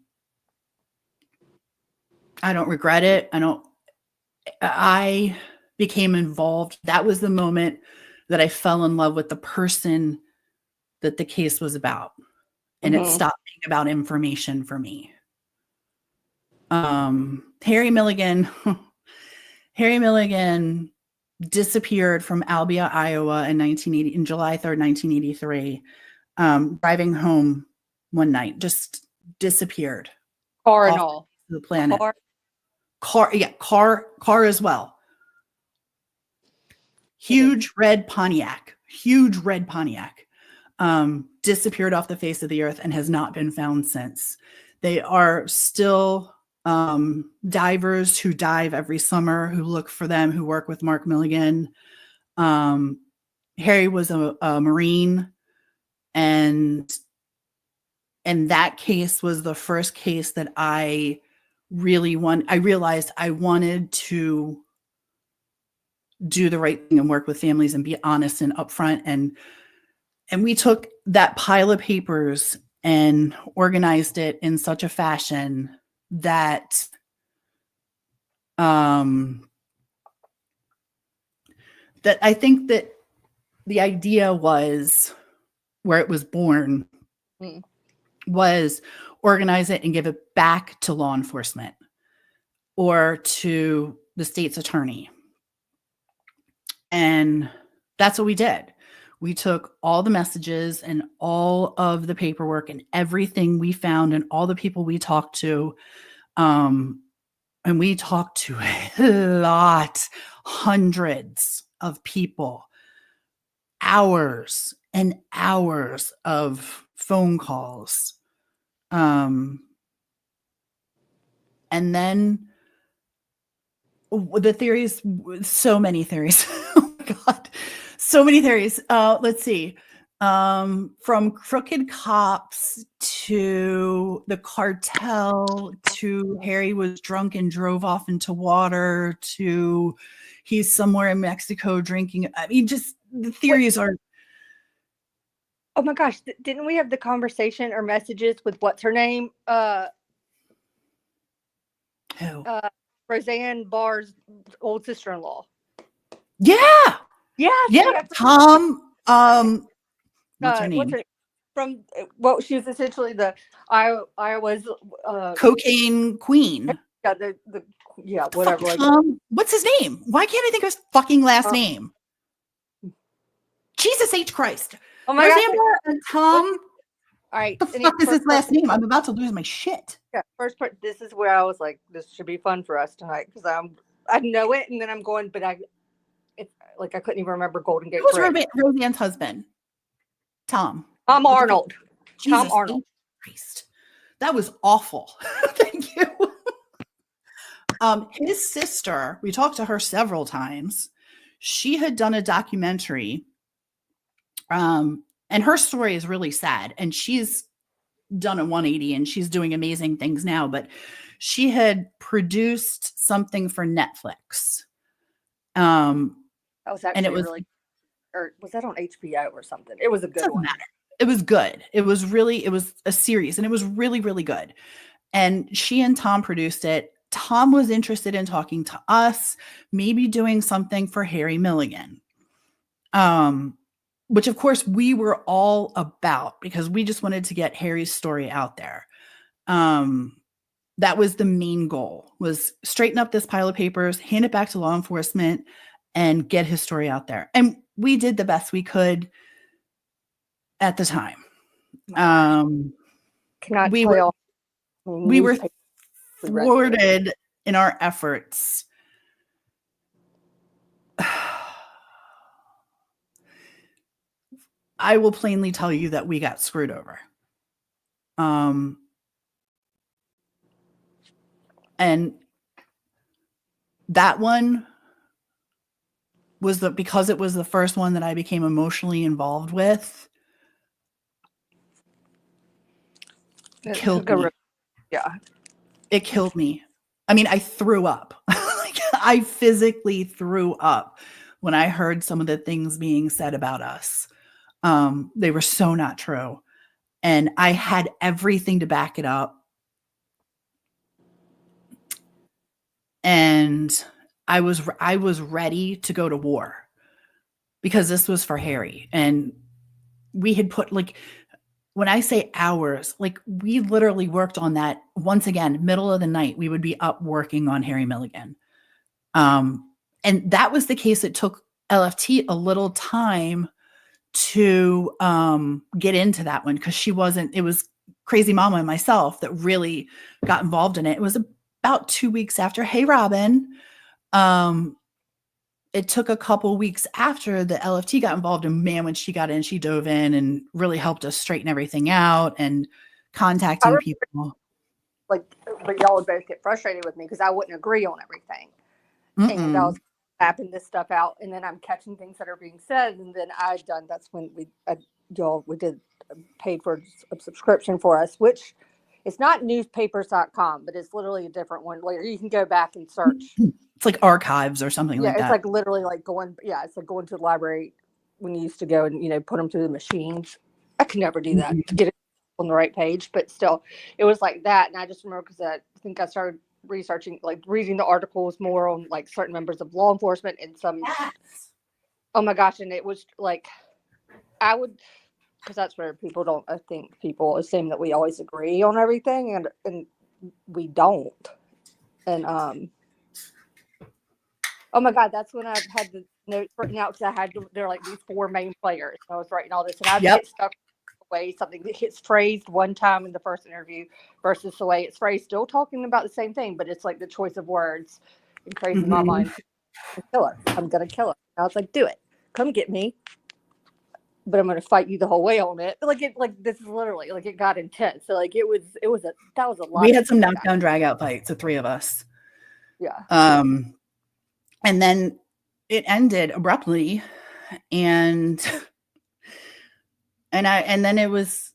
I don't regret it. I became involved. That was the moment that I fell in love with the person that the case was about. And it stopped being about information for me. Harry Milligan disappeared from Albia, Iowa in July 3rd, 1983, driving home one night, just disappeared. Car and all. The planet. Car as well. Huge red Pontiac. Disappeared off the face of the earth and has not been found since. They are still divers who dive every summer, who look for them, who work with Mark Milligan. Harry was a Marine, and that case was the first case that I I realized I wanted to do the right thing and work with families and be honest and upfront. And we took that pile of papers and organized it in such a fashion that that I think that the idea was, where it was born, was organize it and give it back to law enforcement or to the state's attorney. And that's what we did. We took all the messages and all of the paperwork and everything we found and all the people we talked to. And we talked to a lot, hundreds of people, hours and hours of phone calls. And then the theories, so many theories. Oh my God. So many theories. Let's see. From crooked cops to the cartel to Harry was drunk and drove off into water to he's somewhere in Mexico drinking. I mean, just the theories are. Oh my gosh. Didn't we have the conversation or messages with what's her name? Who? Roseanne Barr's old sister-in-law. Yeah. Yeah. Tom. What's her name? From she was essentially the Iowa's cocaine queen. Yeah, whatever. Tom, what's his name? Why can't I think of his fucking last name? Jesus H. Christ. Oh my God. And Tom. All right. What the fuck is his last name? I'm about to lose my shit. Yeah, first part. This is where I was like, this should be fun for us tonight because I know it, and then I'm going, but I couldn't even remember Golden Gate. Who was Roseanne's husband? Tom. Arnold. Jesus Tom Arnold. Christ. That was awful. Thank you. His sister, we talked to her several times. She had done a documentary. And her story is really sad. And she's done a 180 and she's doing amazing things now. But she had produced something for Netflix. That was actually and it was really, or was that on HBO or something? It was a good one. Matter. It was good. It was a series and it was really, really good. And she and Tom produced it. Tom was interested in talking to us, maybe doing something for Harry Milligan. Which of course we were all about because we just wanted to get Harry's story out there. That was the main goal, was straighten up this pile of papers, hand it back to law enforcement and get his story out there. And we did the best we could at the time. We were thwarted in our efforts. I will plainly tell you that we got screwed over. And that one was because it was the first one that I became emotionally involved with. It killed me. Yeah. It killed me. I mean, I threw up. I physically threw up when I heard some of the things being said about us. They were so not true. And I had everything to back it up. And I was ready to go to war because this was for Harry. And we had put, like, when I say hours, like, we literally worked on that once again, middle of the night. We would be up working on Harry Milligan. And that was the case. It took LFT a little time to get into that one because it was Crazy Mama and myself that really got involved in it. It was about 2 weeks after Hey Robin. It took a couple weeks after the LFT got involved, and man, when she got in, she dove in and really helped us straighten everything out and contacting people. But y'all would both get frustrated with me because I wouldn't agree on everything. And I was mapping this stuff out, and then I'm catching things that are being said, and then that's when we did paid for a subscription for us, which It's not newspapers.com, but it's literally a different one where you can go back and search. It's like archives or something Yeah, like it's that. like literally like going. Yeah, it's like going to the library when you used to go and put them through the machines. I could never do that to get it on the right page, but still, it was like that. And I just remember because I think I started researching, like reading the articles more on like certain members of law enforcement and some. Yes. Oh my gosh! And it was like I would, because that's where people don't. I think people assume that we always agree on everything, and we don't. And oh my God, that's when I had the notes written out because they're like these four main players. I was writing all this, and I'd Yep. get stuck the way something that gets phrased one time in the first interview versus the way it's phrased, still talking about the same thing, but it's like the choice of words and crazy my mind. Kill her. I'm gonna kill her. And I was like, do it. Come get me. But I'm gonna fight you the whole way on it. Like this is literally like it got intense. So like that was a lot. We had some knockdown drag out fights, the three of us. Yeah. And then it ended abruptly, and then it was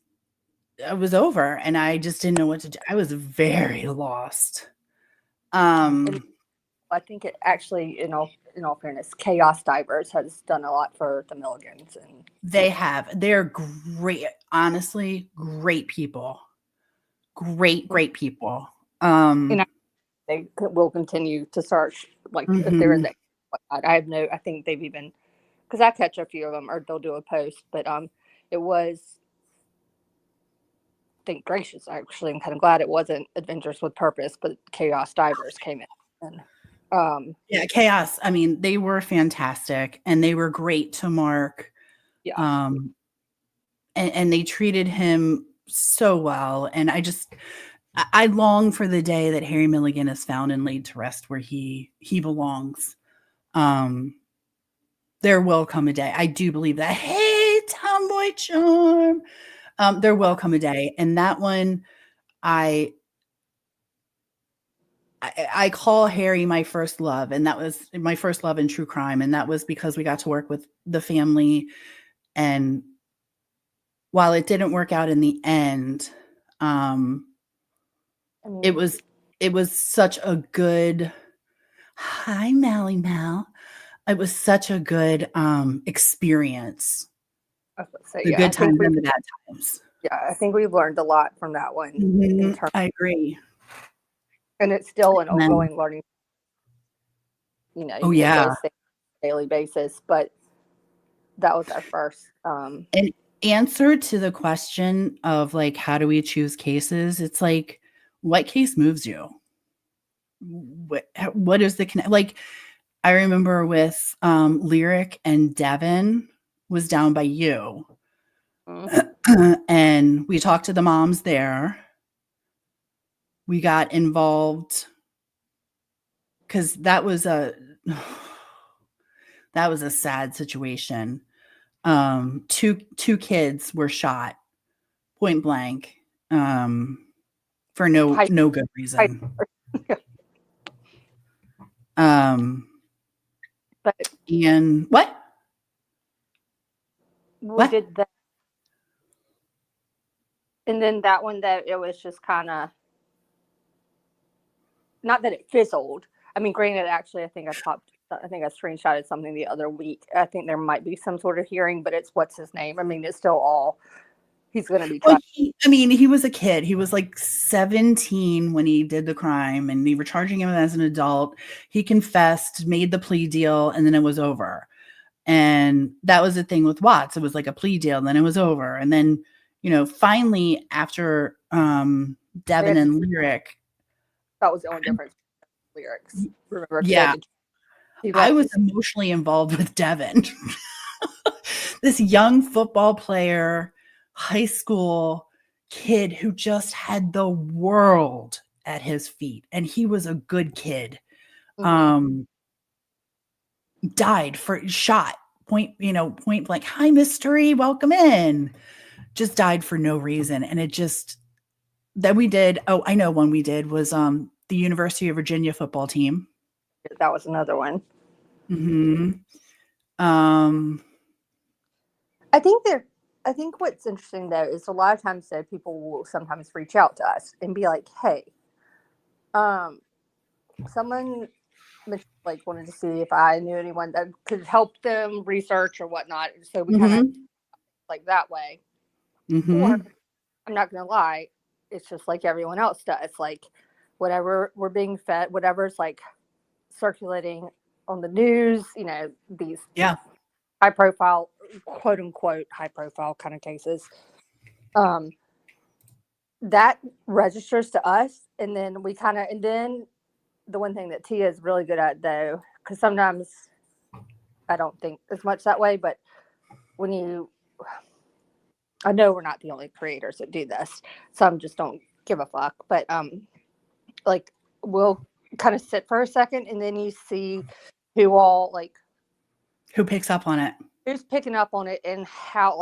over, and I just didn't know what to do. I was very lost. I think it actually, in all fairness, Chaos Divers has done a lot for the Milligans, and they have. They're great, honestly, great people. Great people. and they will continue to search, like if they're in the. I think they've even, because I catch a few of them, or they'll do a post, but it was. Thank gracious, actually, I'm kind of glad it wasn't Adventures with Purpose, but Chaos Divers came in. And, yeah, Chaos. I mean, they were fantastic, and they were great to Mark. Yeah. And they treated him so well, and I long for the day that Harry Milligan is found and laid to rest where he belongs. There will come a day. I do believe that. Hey, Tomboy Charm. There will come a day, and that one, I call Harry my first love, and that was my first love in true crime, and that was because we got to work with the family, and while it didn't work out in the end, it was such a good. Hi, Mally Mal. It was such a good experience. I was say, The good times and the bad times. Yeah, I think we've learned a lot from that one. I agree. And it's still an ongoing learning. Oh yeah. Daily basis, but that was our first. An answer to the question of like, how do we choose cases? It's like, what case moves you? What is the connect? Like, I remember with Lyric and Devin was down by you. And we talked to the moms there. We got involved because that was a sad situation. Two kids were shot point blank for no good reason. But and what? We did that. And then that one that it was just kind of, not that it fizzled. I mean, granted, actually, I think I screenshotted something the other week. I think there might be some sort of hearing, but it's what's his name? I mean, it's still all, he's going to be tried. He was a kid. He was like 17 when he did the crime, and they were charging him as an adult. He confessed, made the plea deal, and then it was over. And that was the thing with Watts. It was like a plea deal, and then it was over. And then, finally, after Devin and Lyric. That was the only difference. Lyrics. Remember? Yeah. I was emotionally involved with Devin. This young football player, high school kid who just had the world at his feet, and he was a good kid. Died shot point blank. Hi, mystery, welcome in. Just died for no reason, and it just then we did. Oh, I know one we did was the University of Virginia football team. That was another one. I I think what's interesting though is a lot of times though people will sometimes reach out to us and be like, "Hey, someone like wanted to see if I knew anyone that could help them research or whatnot." So we kind of like that way. Or I'm not gonna lie, it's just like everyone else does. Like whatever we're being fed, whatever's like circulating on the news, these high profile, quote unquote, high profile kind of cases. That registers to us, and then and then the one thing that Tia is really good at though, because sometimes I don't think as much that way, but I know we're not the only creators that do this. Some just don't give a fuck. But like we'll kind of sit for a second, and then you see who picks up on it, who's picking up on it, and how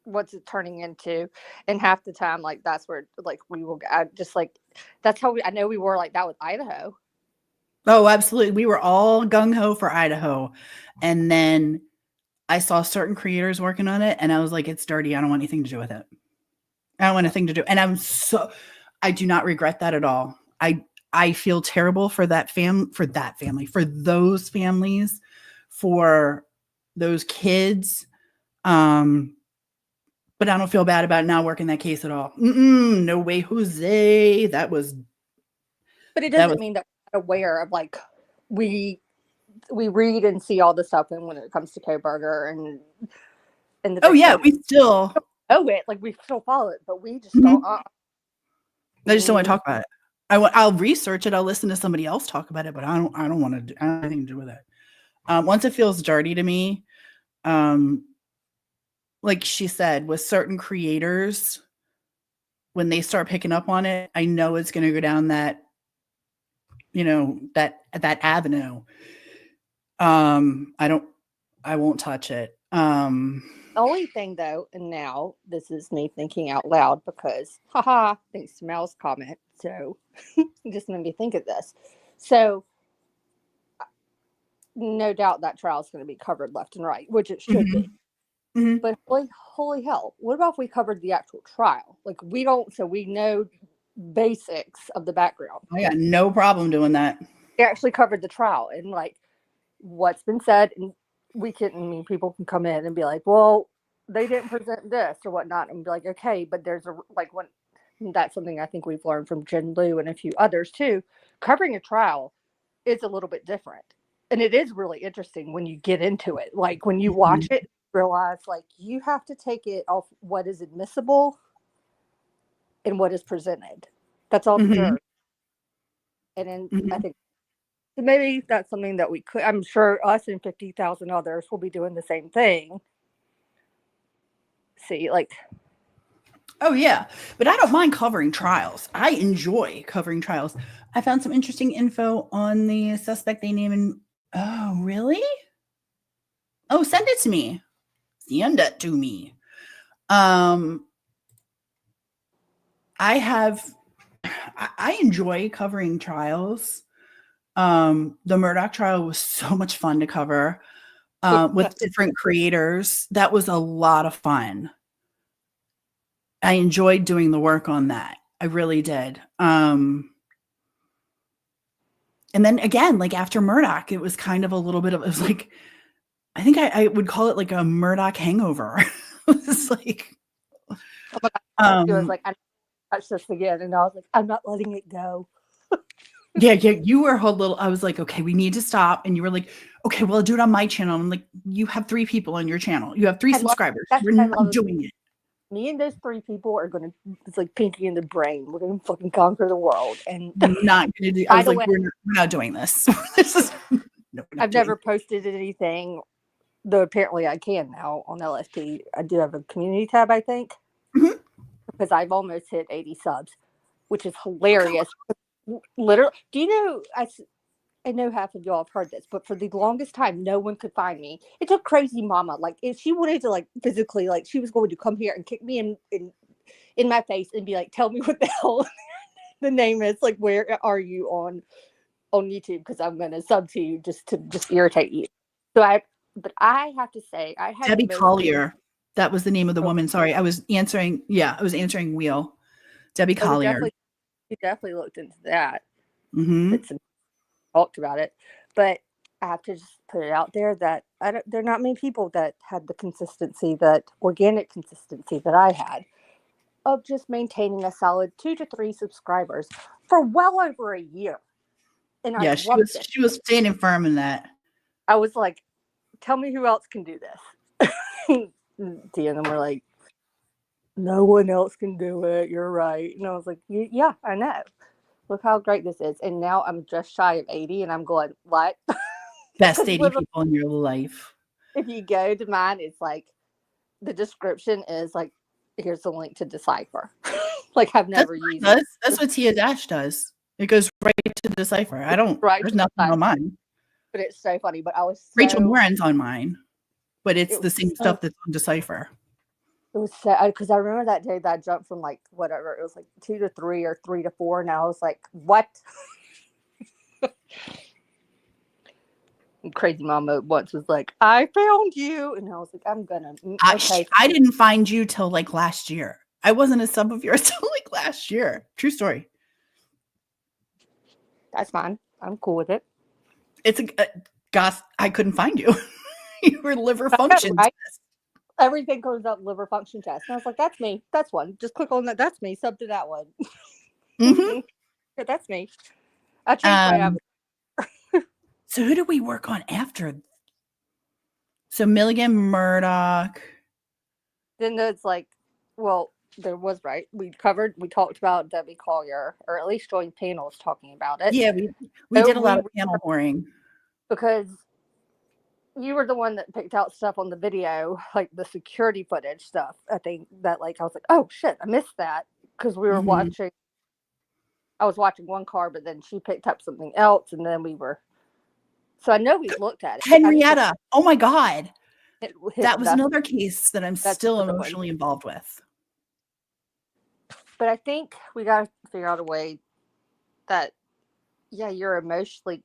what's it turning into. And half the time, like that's where we will just that's how I know we were like that with Idaho. Oh, absolutely. We were all gung-ho for Idaho, and then I saw certain creators working on it, and I was like, it's dirty. I don't want anything to do with it. I don't want anything to do. And I do not regret that at all. I feel terrible for that family, for those families, for those kids. But I don't feel bad about not working that case at all. No way, Jose. But it doesn't mean that we're aware of we read and see all the stuff, and when it comes to Kohberger and the we still know it, we still follow it, but we just don't. I just don't want to talk about it. I'll research it. I'll listen to somebody else talk about it, but I don't want to do anything to do with it. Once it feels dirty to me, like she said, with certain creators, when they start picking up on it, I know it's going to go down that avenue. I won't touch it. The only thing though, and now this is me thinking out loud because thanks to Mel's comment, so it just made me think of this. So no doubt that trial is going to be covered left and right, which it should be. But holy hell, what about if we covered the actual trial? We know basics of the background. I got no problem doing that. They actually covered the trial and what's been said, and people can come in and be like, well, they didn't present this or whatnot, and be like, okay, but there's that's something I think we've learned from Jen Liu and a few others too. Covering a trial is a little bit different, and it is really interesting when you get into it. When you watch it, realize you have to take it off what is admissible and what is presented. That's all the jurors. And then I think maybe that's something that we could, I'm sure us and 50,000 others will be doing the same thing. See, oh yeah, but I don't mind covering trials. I enjoy covering trials. I found some interesting info on the suspect they named. Oh, really? Oh, send it to me. Send it to me. I enjoy covering trials. The Murdaugh trial was so much fun to cover with different creators. That was a lot of fun. I enjoyed doing the work on that. I really did. And then again, after Murdaugh, it was kind of a little bit of, it was I think I would call it a Murdaugh hangover. It was I touch this again, and I was like, I'm not letting it go. Yeah, you were a little. I was like, okay, we need to stop, and you were like, okay, well, I'll do it on my channel. I'm like, you have 3 people on your channel. You have 3 subscribers. We're not doing it. Me and those 3 people are gonna. It's like Pinky in the Brain. We're gonna fucking conquer the world, and we're not gonna do. I was like, we're not doing this. This is. No, I've never posted anything. Though apparently I can now on LSP. I do have a community tab, I think, because I've almost hit 80 subs, which is hilarious. Literally, do you know? I know half of y'all have heard this, but for the longest time, no one could find me. It took Crazy Mama. If she wanted to, physically, she was going to come here and kick me in my face and be like, "Tell me what the hell the name is. Where are you on YouTube? Because I'm going to sub to you just to irritate you." But I have to say, I had Debbie Collier. That was the name of the Oh, woman. Sorry, I was answering. Yeah, I was answering Wheel. Debbie oh, Collier. we definitely looked into that. Mm-hmm. It's talked about it, but I have to just put it out there that there are not many people that had the consistency, that organic consistency that I had, of just maintaining a solid 2 to 3 subscribers for well over a year, and I Yeah, loved it. she was standing firm in that. I was like, "Tell me who else can do this." Tia and them were like, "No one else can do it. You're right." And I was like, "Yeah, I know. Look how great this is." And now I'm just shy of 80, and I'm going, "What?" Best Because 80 people in your life. if you go to mine, it's like the description is like, "Here's the link to DecipHER." Like, I've never used it. That's what Tia Dash does. It goes right to DecipHER. Right, There's nothing on mine. but it's so funny. But I was Rachel so Morin's on mine, but it's it the was same so stuff that's on DecipHER. it was so because I remember that day that I jumped from like whatever it was, like 2 to 3 or 3 to 4, and I was like, "What?" And Crazy Mama once was like, "I found you," and I was like, "I'm gonna okay." I didn't find you till like last year. I wasn't a sub of yours till like last year. True story. That's fine. I'm cool with it. It's gosh, I couldn't find you. You were liver function Right? test. Everything comes up liver function test, and I was like, "That's me. That's one. Just click on that. That's me. Sub to that one." Mm-hmm. Yeah, that's me. I changed my avatar. So who did we work on after? So Milligan Murdoch. Then it's like, well, there was right. We talked about Debbie Collier, or at least joined panels talking about it. Yeah, we did a lot of panel whoring. Because you were the one that picked out stuff on the video, like the security footage stuff. I think that, like, I was like, oh shit, I missed that, because we were watching. I was watching one car, but then she picked up something else, and then we were. So I know we looked at it. Henrietta. Oh my God. That was that's another case that I'm still emotionally involved with. But I think we got to figure out a way that, yeah, you're emotionally.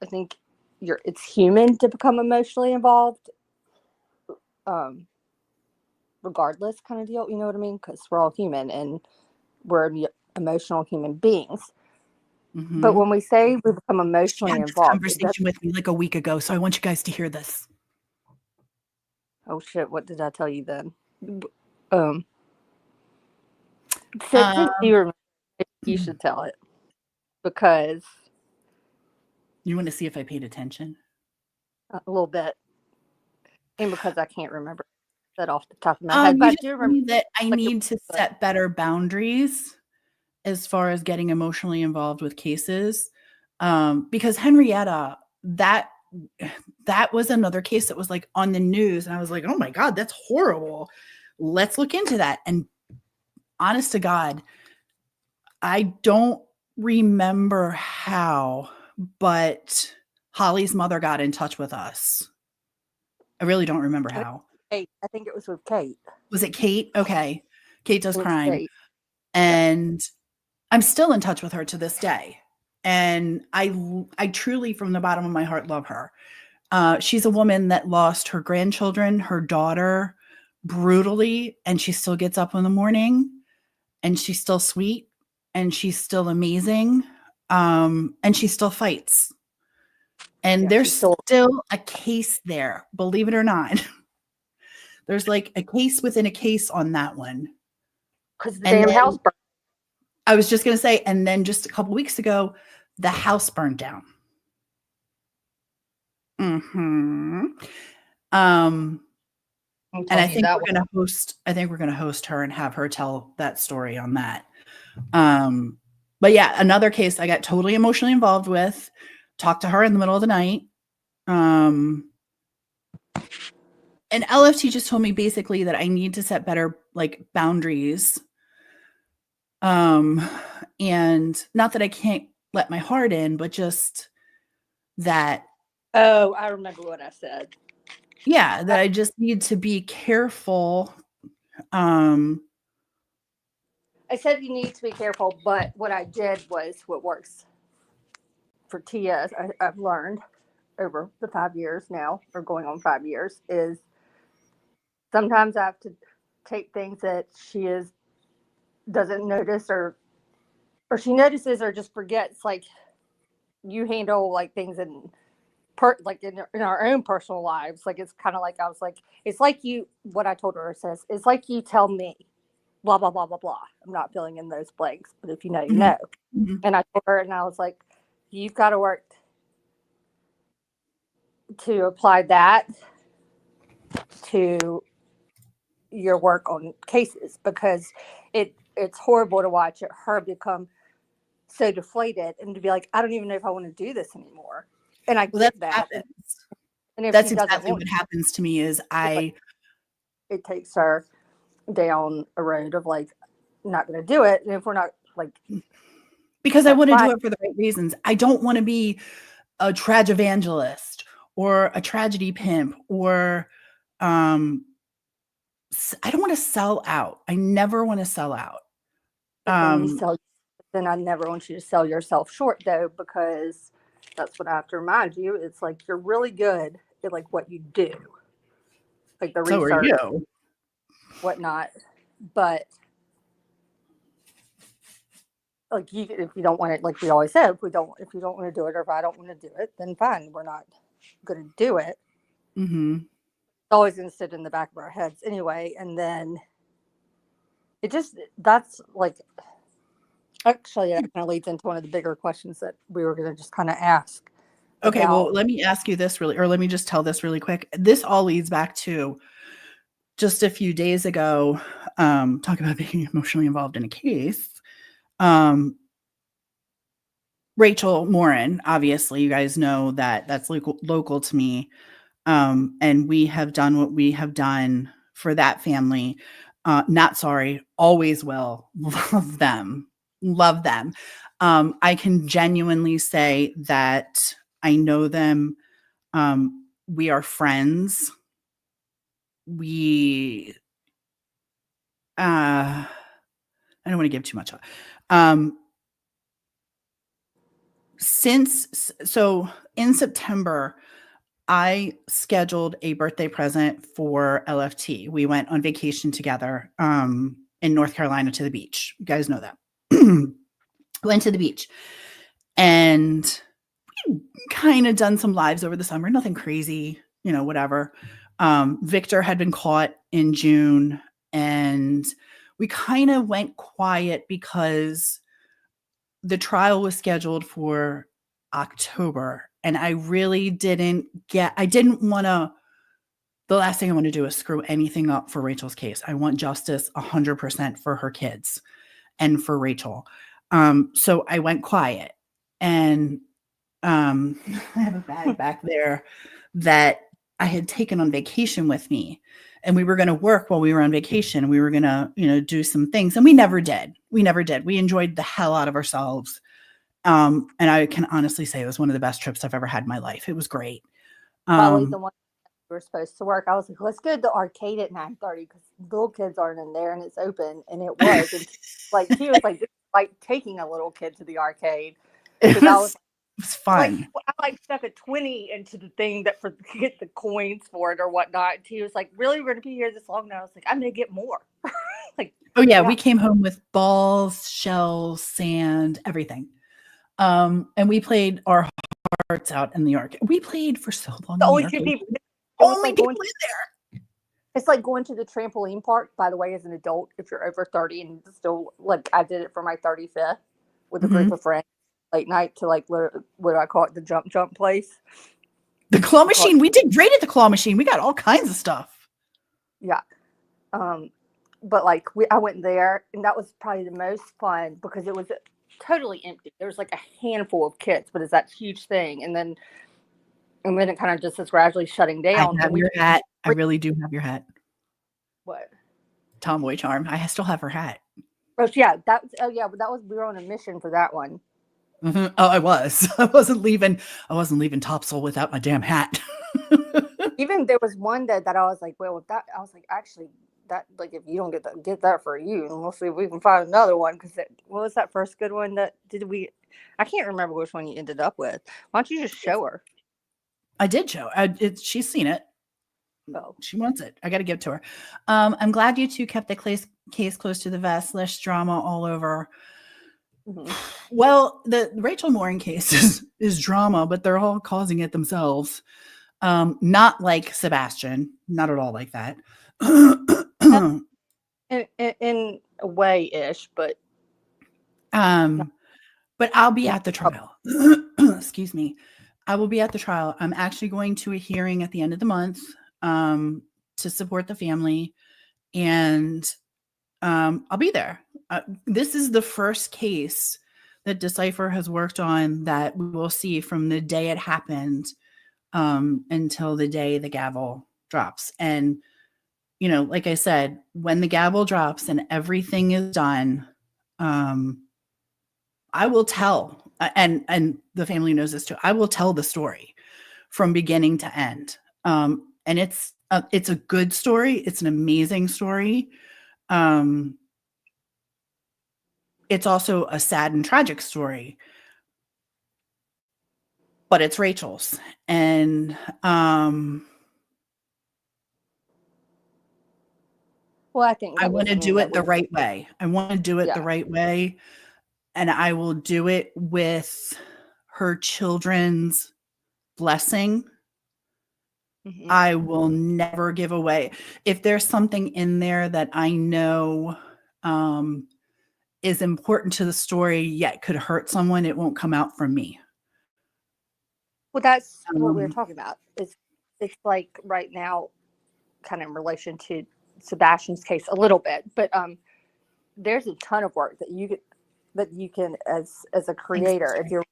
I think it's human to become emotionally involved, regardless, kind of deal. You know what I mean? Because we're all human and we're emotional human beings. Mm-hmm. But when we say we become emotionally involved, this conversation with me like a week ago, so I want you guys to hear this. Oh shit! What did I tell you then? Since you remember, you should tell it, because you want to see if I paid attention a little bit, and because I can't remember that off the top of my head. You But I just do remember that I need to set better boundaries as far as getting emotionally involved with cases, because Henrietta, that was another case that was like on the news, and I was like, oh my God, that's horrible. Let's look into that. And honest to God, I don't remember how, but Holly's mother got in touch with us. I really don't remember how. Kate. I think it was with Kate. Was it Kate? Okay. Kate Does Crime. Kate. And I'm still in touch with her to this day. And I truly, from the bottom of my heart, love her. She's a woman that lost her grandchildren, her daughter, brutally, and she still gets up in the morning, and she's still sweet, and she's still amazing, and she still fights. And there's still a case there, believe it or not. There's like a case within a case on that one. Because the damn house burned. I was just going to say, and then just a couple weeks ago, the house burned down. Mm-hmm. And I think we're going to host her and have her tell that story on that. But yeah, another case I got totally emotionally involved with. Talked to her in the middle of the night. And LFT just told me basically that I need to set better like boundaries. And not that I can't let my heart in, but just that. Oh, I remember what I said. Yeah, that I just need to be careful. I said you need to be careful, but what I did was what works for Tia, I've learned over the 5 years now, or going on 5 years, is sometimes I have to take things that doesn't notice, or she notices or just forgets. Like, you handle like things like in our own personal lives. Like, it's kind of like, I was like, it's like you, what I told her says, it's like you tell me, blah, blah, blah, blah, blah. I'm not filling in those blanks, but if you know, you know. Mm-hmm. And I told her, and I was like, you've got to work to apply that to your work on cases, because it's horrible to watch her become so deflated and to be like, I don't even know if I want to do this anymore. And I Well, get that. And if that's she doesn't exactly want what happens to me is it takes her down a road of like, not going to do it. And if we're not like, because I want to do it for the right reasons. I don't want to be a tragivangelist or a tragedy pimp, or I don't want to sell out. I never want to sell out. Then I never want you to sell yourself short, though, because that's what I have to remind you. It's like, you're really good at like what you do, like the So research, are you. whatnot. But like, if you don't want it, like we always said, if you don't want to do it, or if I don't want to do it, then fine, we're not going to do it. Mm-hmm. It's always going to sit in the back of our heads anyway. And then that's like, actually, that kind of leads into one of the bigger questions that we were going to just kind of ask. Okay, well, let me ask you this let me just tell this really quick. This all leads back to just a few days ago, talk about being emotionally involved in a case. Rachel Morin, obviously, you guys know that that's local to me. And we have done what we have done for that family. Not sorry, always will. Love them. Love them. I can genuinely say that I know them. We are friends. I don't want to give too much. So in September, I scheduled a birthday present for LFT. We went on vacation together in North Carolina to the beach. You guys know that. Went to the beach, and we kind of done some lives over the summer. Nothing crazy, whatever. Victor had been caught in June, and we kind of went quiet because the trial was scheduled for October, and I really didn't want to, the last thing I want to do is screw anything up for Rachel's case. I want justice 100% for her kids and for Rachel. So I went quiet, and I have a bag back there that I had taken on vacation with me, and we were going to work while we were on vacation. We were going to, do some things, and we never did. We enjoyed the hell out of ourselves. And I can honestly say it was one of the best trips I've ever had in my life. It was great. Probably the one we were supposed to work. I was like, let's go to the arcade at 9:30 because little kids aren't in there and it's open. And it was. And like, he was like, this is like taking a little kid to the arcade. It was fun. I like stuck a 20 into the thing to get the coins for it or whatnot. And he was like, really, we're going to be here this long? And I was like, I'm going to get more. Like, oh yeah, we came home with balls, shells, sand, everything. And we played our hearts out in the arcade. We played for so long. The only two people. Only people in there. It's like going to the trampoline park, by the way, as an adult, if you're over 30 and still, like, I did it for my 35th with a group of friends, late night to, like, what do I call it? The jump place. The claw machine. We did great at the claw machine. We got all kinds of stuff. Yeah. But like, I went there, and that was probably the most fun because it was totally empty. There was like a handful of kids, but it's that huge thing. And then it kind of just is gradually shutting down. I have your hat. I really do have your hat. What? Tomboy charm. I still have her hat. Oh yeah, but we were on a mission for that one. Mm-hmm. Oh, I was. I wasn't leaving Topsail without my damn hat. Even there was one that I was like, well, that I was like, actually, that, like, if you don't get that for you, and we'll see if we can find another one. Because what was that first good one that I can't remember which one you ended up with. Why don't you just show her? I did show. She's seen it. Oh. She wants it. I got to give it to her. I'm glad you two kept the case close to the vest. Less drama all over. Mhm. Well, the Rachel Morin case is drama, but they're all causing it themselves. Not like Sebastian, not at all like that. In a way ish, but But I'll be at the trial. Excuse me. I will be at the trial. I'm actually going to a hearing at the end of the month to support the family, and I'll be there. This is the first case that DecipHER has worked on that we will see from the day it happened until the day the gavel drops. And, you know, like I said, when the gavel drops and everything is done, I will tell, and the family knows this too. I will tell the story from beginning to end, and it's a good story. It's an amazing story. It's also a sad and tragic story, but it's Rachel's, and well, I think I that was want to something do that it the we, right way. I want to do it the yeah. right way, and I will do it with her children's blessing. Mhm. I will never give away. If there's something in there that I know is important to the story, yet could hurt someone, it won't come out from me. Well, that's what we were Um, talking about. It's like right now, kind of in relation to Sebastian's case a little bit, but there's a ton of work that you can as a creator, if exactly. you're,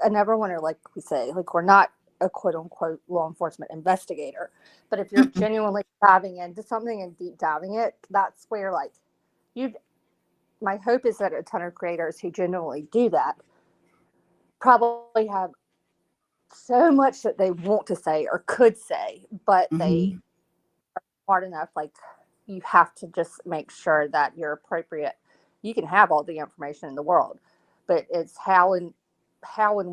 I never want to, like we say, like we're not a quote unquote law enforcement investigator, but if you're Mm-mm. genuinely diving into something and deep diving it, that's where like you, my hope is that a ton of creators who genuinely do that probably have so much that they want to say or could say, but they Mhm. are smart enough. Like you have to just make sure that you're appropriate. You can have all the information in the world, but it's how and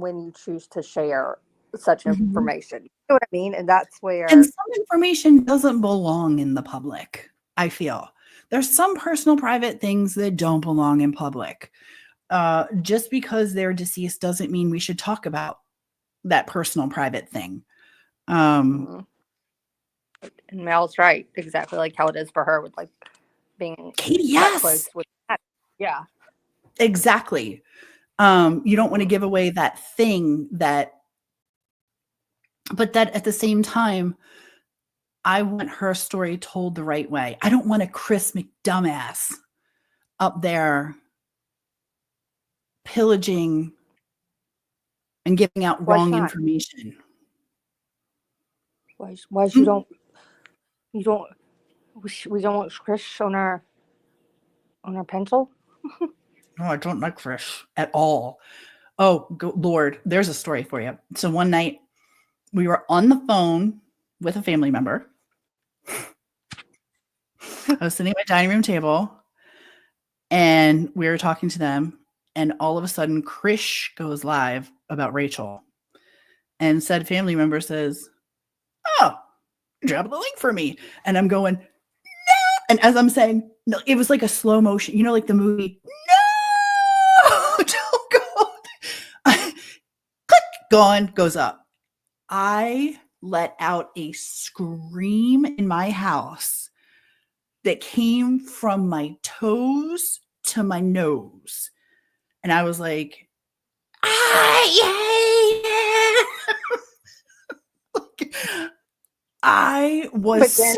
when you choose to share such Mhm. information. You know what I mean? And that's And where, some information doesn't belong in the public, I feel. There's some personal private things that don't belong in public. Just because they're deceased doesn't mean we should talk about that personal private thing. Um, and Mel's right, exactly like how it is for her with like being Katie, that yes, close with that. Yeah. exactly. You don't want to Mhm. give away that thing that, but that at the same time, I want her story told the right way. I don't want a Chris McDumbass up there pillaging and giving out Why wrong not? information. Why Mm. you don't we don't want Chris on our pencil? No, I don't like Chris at all. Oh, Lord, there's a story for you. So one night we were on the phone with a family member. I was sitting at my dining room table and we were talking to them. And all of a sudden, Krish goes live about Rachel. And said family member says, "Oh, drop the link for me." And I'm going, "No." And as I'm saying, no, it was like a slow motion, you know, like the movie, "No, don't go." Click, gone, goes up. I let out a scream in my house that came from my toes to my nose. And I was like, I hate it. I was But then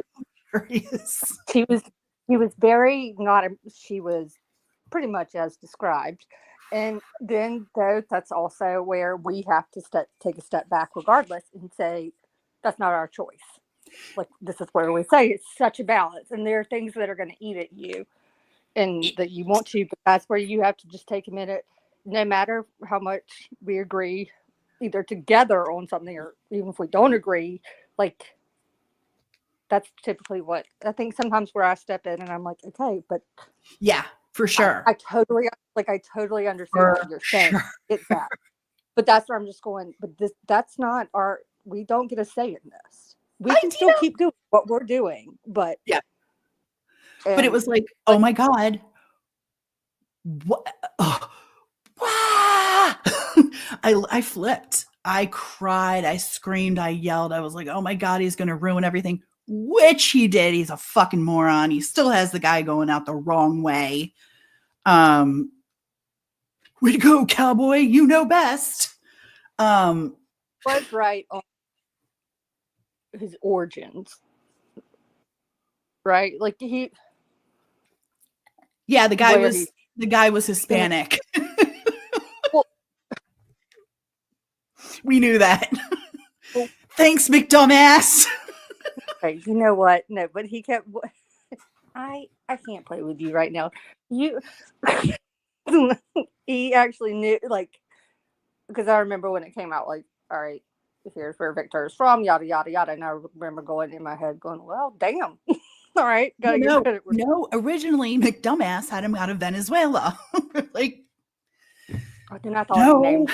so furious. she was she was very not a, she was pretty much as described. And then though that's also where we have to take a step back regardless and say that's not our choice. Like this is where we say it's such a balance and there are things that are going to eat at you and that you want to, but that's where you have to just take a minute, no matter how much we agree either together on something or even if we don't agree, like that's typically what I think sometimes where I step in and I'm like, okay, but Yeah, for sure. I totally like I totally understand what For you're saying. sure. It's that. But that's where I'm just going, but that's not our we don't get a say in this. We I can you still know, keep doing what we're doing, but Yeah. But it was like, oh my God. What? Oh, I flipped. I cried. I screamed. I yelled. I was like, oh my God, he's going to ruin everything, which he did. He's a fucking moron. He still has the guy going out the wrong way. Way to go, cowboy. You know best. was right on his origins, right? Like yeah, the guy was Hispanic. Well, we knew that. Well, thanks, McDumbass. Okay, you know what? No, but he kept. I can't play with you right now. You, he actually knew, like, because I remember when it came out, like, all right, here's where Victor is from, yada yada yada, and I remember going in my head, going, well, damn, all right, gotta get credit. No, originally McDumbass had him out of Venezuela. Like, then I thought, no,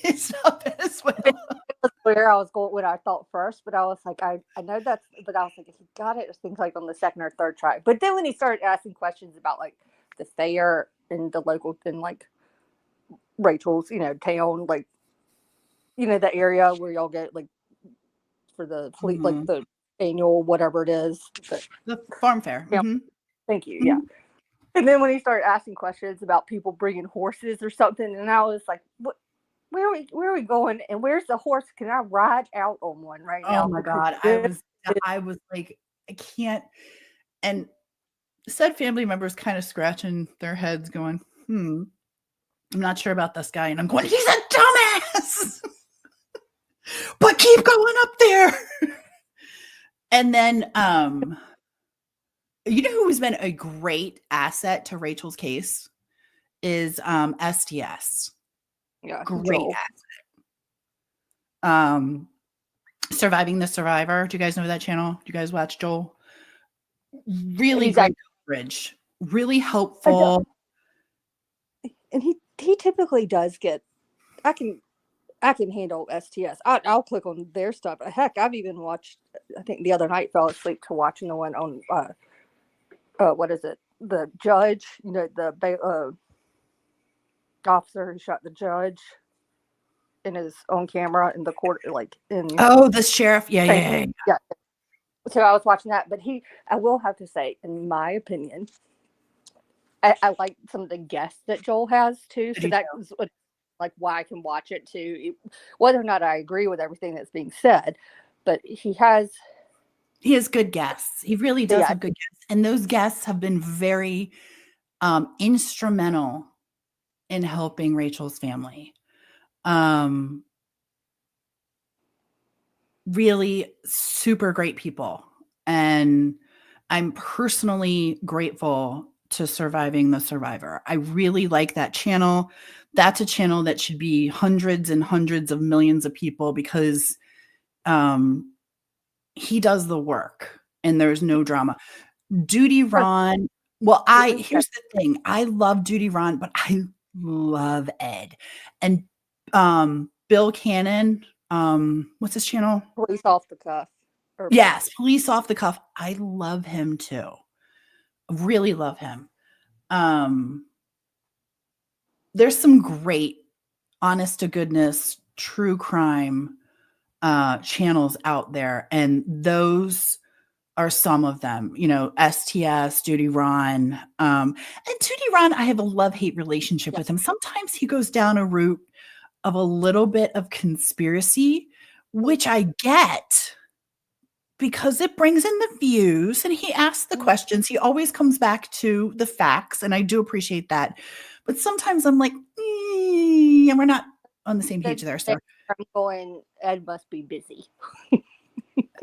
it's not Venezuela. That's where I was going, what I thought first, but I was like, I know that's, but I was like, he got it, I think, like on the second or third try. But then when he started asking questions about like the fair and the local and like Rachel's, town, like, the area where y'all get like for the fleet, like the annual whatever it is, the farm fair. Yeah. Mm-hmm. Thank you. Yeah. And then when he started asking questions about people bringing horses or something, and I was like, what? Where are we going? And where's the horse? Can I ride out on one right now? Oh my God. I was like, I can't. And said family members kind of scratching their heads going, I'm not sure about this guy. And I'm going, he's a dumbass. But keep going up there. And then, you know who's been a great asset to Rachel's case is STS. Yeah, great asset. Surviving the Survivor. Do you guys know that channel? Do you guys watch Joel? Really great coverage. Really helpful. And he typically does get. I can handle STS. I'll click on their stuff. Heck, I've even watched. I think the other night fell asleep to watching the one on. What is it? The judge. The officer who shot the judge in his own camera in the court, like in. Oh, the sheriff. Yeah. So I was watching that, but I will have to say, in my opinion, I like some of the guests that Joel has too. So that was like why I can watch it too, whether or not I agree with everything that's being said. But he has good guests. He really does have good guests, and those guests have been very instrumental in helping Rachel's family. Really super great people. And I'm personally grateful to Surviving the Survivor. I really like that channel. That's a channel that should be hundreds and hundreds of millions of people because he does the work and there's no drama. Duty Ron. Well, here's the thing. I love Duty Ron, but I love Ed. And Bill Cannon, what's his channel? Police Off the Cuff. Yes, Police Off the Cuff. I love him too. Really love him. There's some great, honest to goodness, true crime channels out there, and those are some of them. STS, Duty Ron, and Duty Ron. I have a love-hate relationship with him. Sometimes he goes down a route of a little bit of conspiracy, which I get because it brings in the views and he asks the questions. He always comes back to the facts, and I do appreciate that. But sometimes I'm like, and we're not on the same page there, sir. I'm going, Ed must be busy.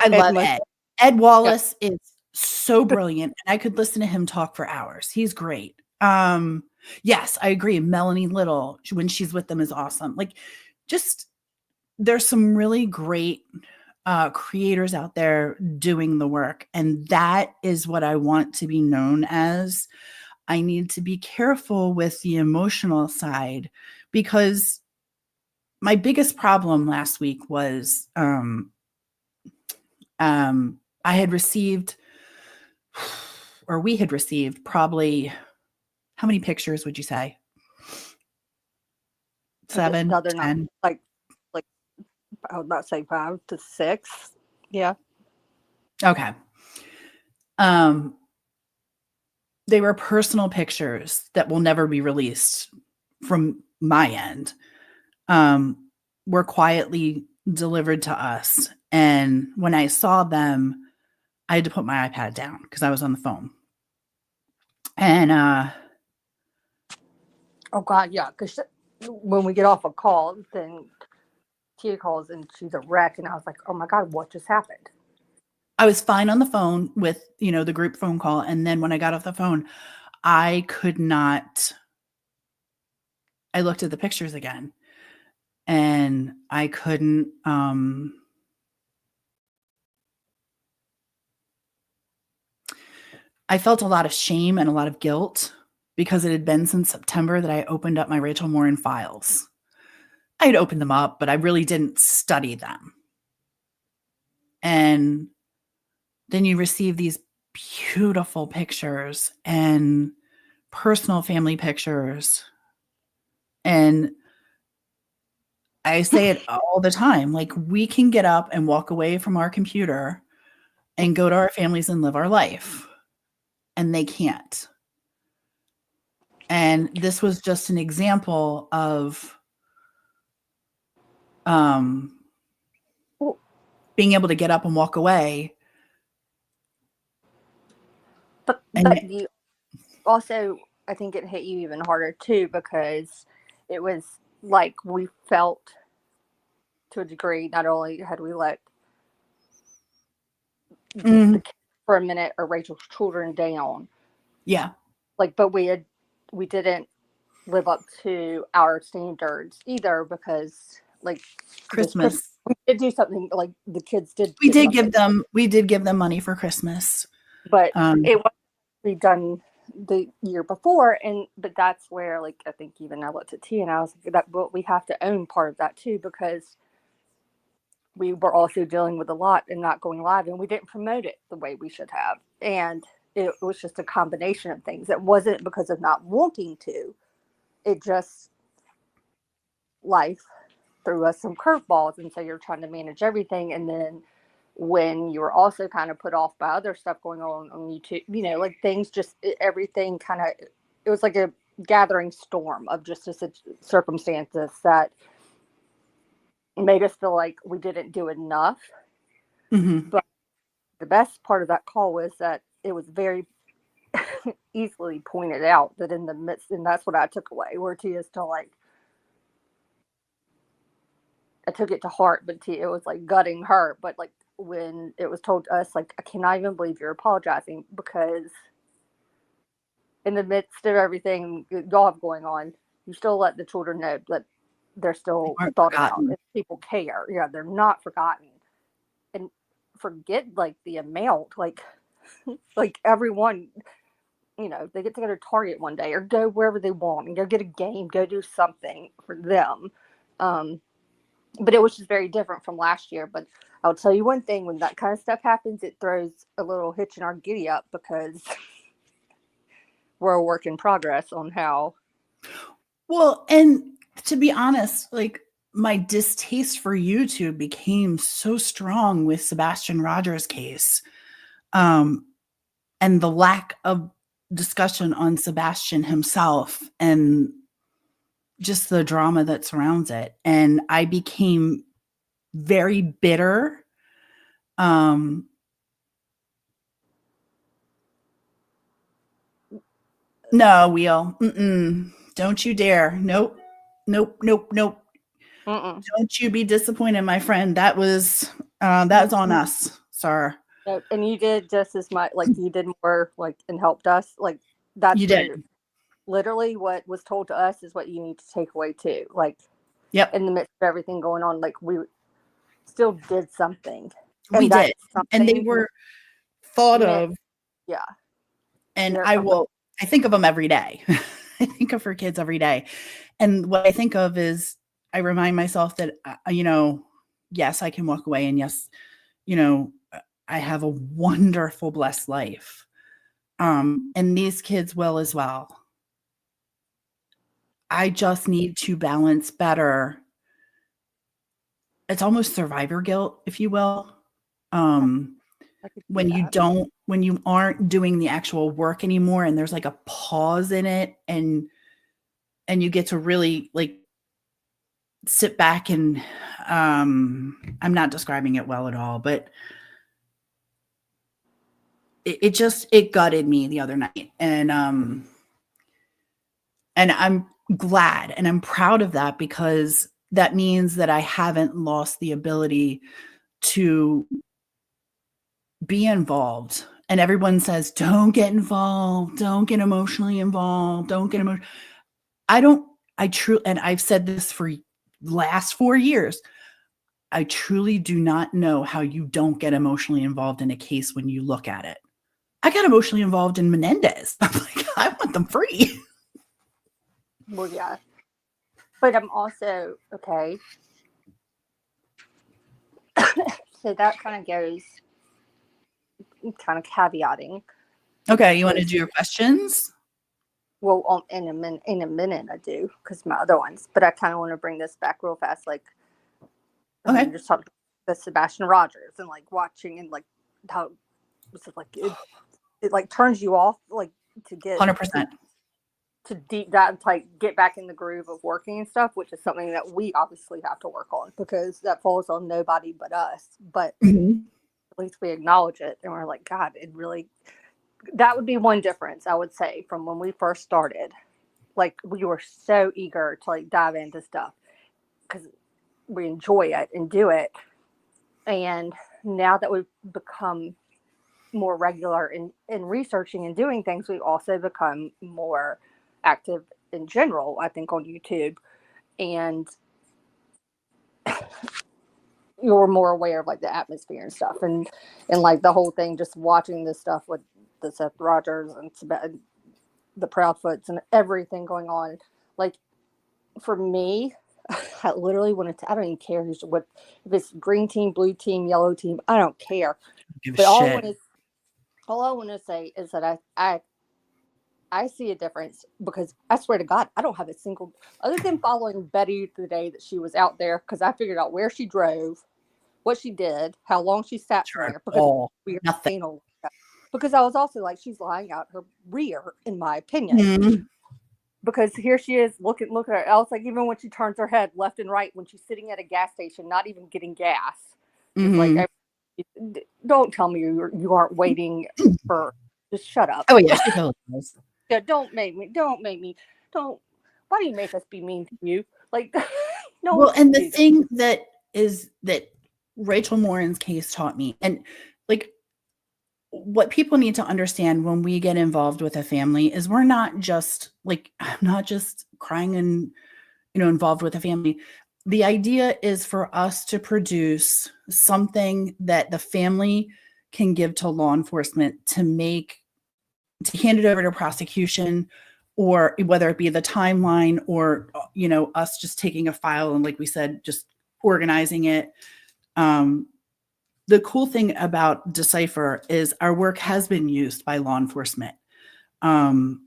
I love Ed. Ed Wallace is so brilliant, and I could listen to him talk for hours. He's great. Yes, I agree. Melanie Little, when she's with them, is awesome. Like, just there's some really great creators out there doing the work, and that is what I want to be known as. I need to be careful with the emotional side because my biggest problem last week was I had received, or we had received probably, how many pictures would you say? Is it 7, another not 10? like I was about to say 5 to 6? Yeah. Okay. Um, they were personal pictures that will never be released from my end. Were quietly delivered to us. And when I saw them, I had to put my iPad down because I was on the phone. And Oh God, yeah. Because when we get off a call, then Tia calls and she's a wreck, and I was like, oh my God, what just happened? I was fine on the phone with, the group phone call. And then when I got off the phone, I could not, I looked at the pictures again and I couldn't, I felt a lot of shame and a lot of guilt because it had been since September that I opened up my Rachel Morin files. I had opened them up, but I really didn't study them. And then you receive these beautiful pictures and personal family pictures. And I say it all the time, like, we can get up and walk away from our computer and go to our families and live our life, and they can't. And this was just an example of being able to get up and walk away. But you also, I think it hit you even harder too, because it was like we felt, to a degree, not only had we let the kids for a minute or Rachel's children down, yeah, but we didn't live up to our standards either, because Christmas. we did do something, like the kids did. We did give them money for Christmas, but it wasn't done the year before, but that's where, I think even I looked at T and I was like, but we have to own part of that too, because we were also dealing with a lot and not going live, and we didn't promote it the way we should have, and it was just a combination of things. It wasn't because of not wanting to. It just, life threw us some curveballs, and so you're trying to manage everything. And then when you were also kind of put off by other stuff going on YouTube, things just, everything kind of, it was like a gathering storm of just circumstances that made us feel like we didn't do enough. Mm-hmm. But the best part of that call was that it was very easily pointed out that in the midst, and that's what I took away, where Tia's still like, I took it to heart, but it was like gutting her. But when it was told to us, I cannot even believe you're apologizing, because in the midst of everything y'all have going on, you still let the children know that they're still thought about, and people care. Yeah, they're not forgotten. And forget the amount, everyone, they get to go to Target one day or go wherever they want and go get a game, go do something for them. But it was just very different from last year. But I'll tell you one thing, when that kind of stuff happens, it throws a little hitch in our giddy up, because we're a work in progress on how. Well, and to be honest, my distaste for YouTube became so strong with Sebastian Rogers' case. And the lack of discussion on Sebastian himself and just the drama that surrounds it. And I became very bitter. No, Wheel. Don't you dare. Nope. Mm-mm. Don't you be disappointed, my friend. That's on us, sir. And you did just as much, you did more, and helped us. That's you did. Literally what was told to us is what you need to take away too. Yep. In the midst of everything going on, we still did something. We did. And they were thought of. Yeah. And I think of them every day. I think of her kids every day. And what I think of is, I remind myself that, yes, I can walk away. And yes, I have a wonderful, blessed life. And these kids will as well. I just need to balance better. It's almost survivor guilt, if you will. I could see that. When you aren't doing the actual work anymore and there's like a pause in it and you get to really like sit back and I'm not describing it well at all, but it gutted me the other night. And I'm glad and I'm proud of that because that means that I haven't lost the ability to be involved. And everyone says, don't get involved, don't get emotionally involved, don't get emotional. And I've said this for last 4 years. I truly do not know how you don't get emotionally involved in a case when you look at it. I got emotionally involved in Menendez. I'm like, I want them free. Well, yeah. But I'm also, okay. So that kind of goes, kind of caveating. Okay, you want to do your questions? Well, in a minute I do, because my other ones. But I kind of want to bring this back real fast. Like, Okay. just talking about the Sebastian Rogers and like watching and like how it's like it like turns you off, like to get 100%. to deep dive, to like get back in the groove of working and stuff, which is something that we obviously have to work on because that falls on nobody but us. But at least we acknowledge it and we're like, God, it really, that would be one difference I would say from when we first started. Like we were so eager to like dive into stuff because we enjoy it and do it. And now that we've become more regular in researching and doing things, we've also become more active in general, I think, on YouTube. And you're more aware of like the atmosphere and stuff. And like the whole thing, just watching this stuff with the Seth Rogers and the Proudfoots and everything going on. Like for me, I literally wanted to, I don't even care who's what, if it's green team, blue team, yellow team, I don't care. Give a But shit. all I want to say is that I see a difference because I swear to God, I don't have a single, other than following Betty the day that she was out there, because I figured out where she drove, what she did, how long she sat there, because Nothing. anal. Because I was also like, she's lying out her rear, in my opinion. Mm-hmm. Because here she is, look at her. I was like, even when she turns her head left and right, when she's sitting at a gas station, not even getting gas, it's like, don't tell me you aren't waiting for. Just shut up. Oh yeah, she totally knows. Yeah, don't make me. Why do you make us be mean to you? Like, no. Well, and the thing that Rachel Morin's case taught me, and like what people need to understand when we get involved with a family is we're not just like, I'm not just crying and, involved with a family. The idea is for us to produce something that the family can give to law enforcement to hand it over to prosecution, or whether it be the timeline or, us just taking a file and, like we said, just organizing it. The cool thing about DecipHER is our work has been used by law enforcement. And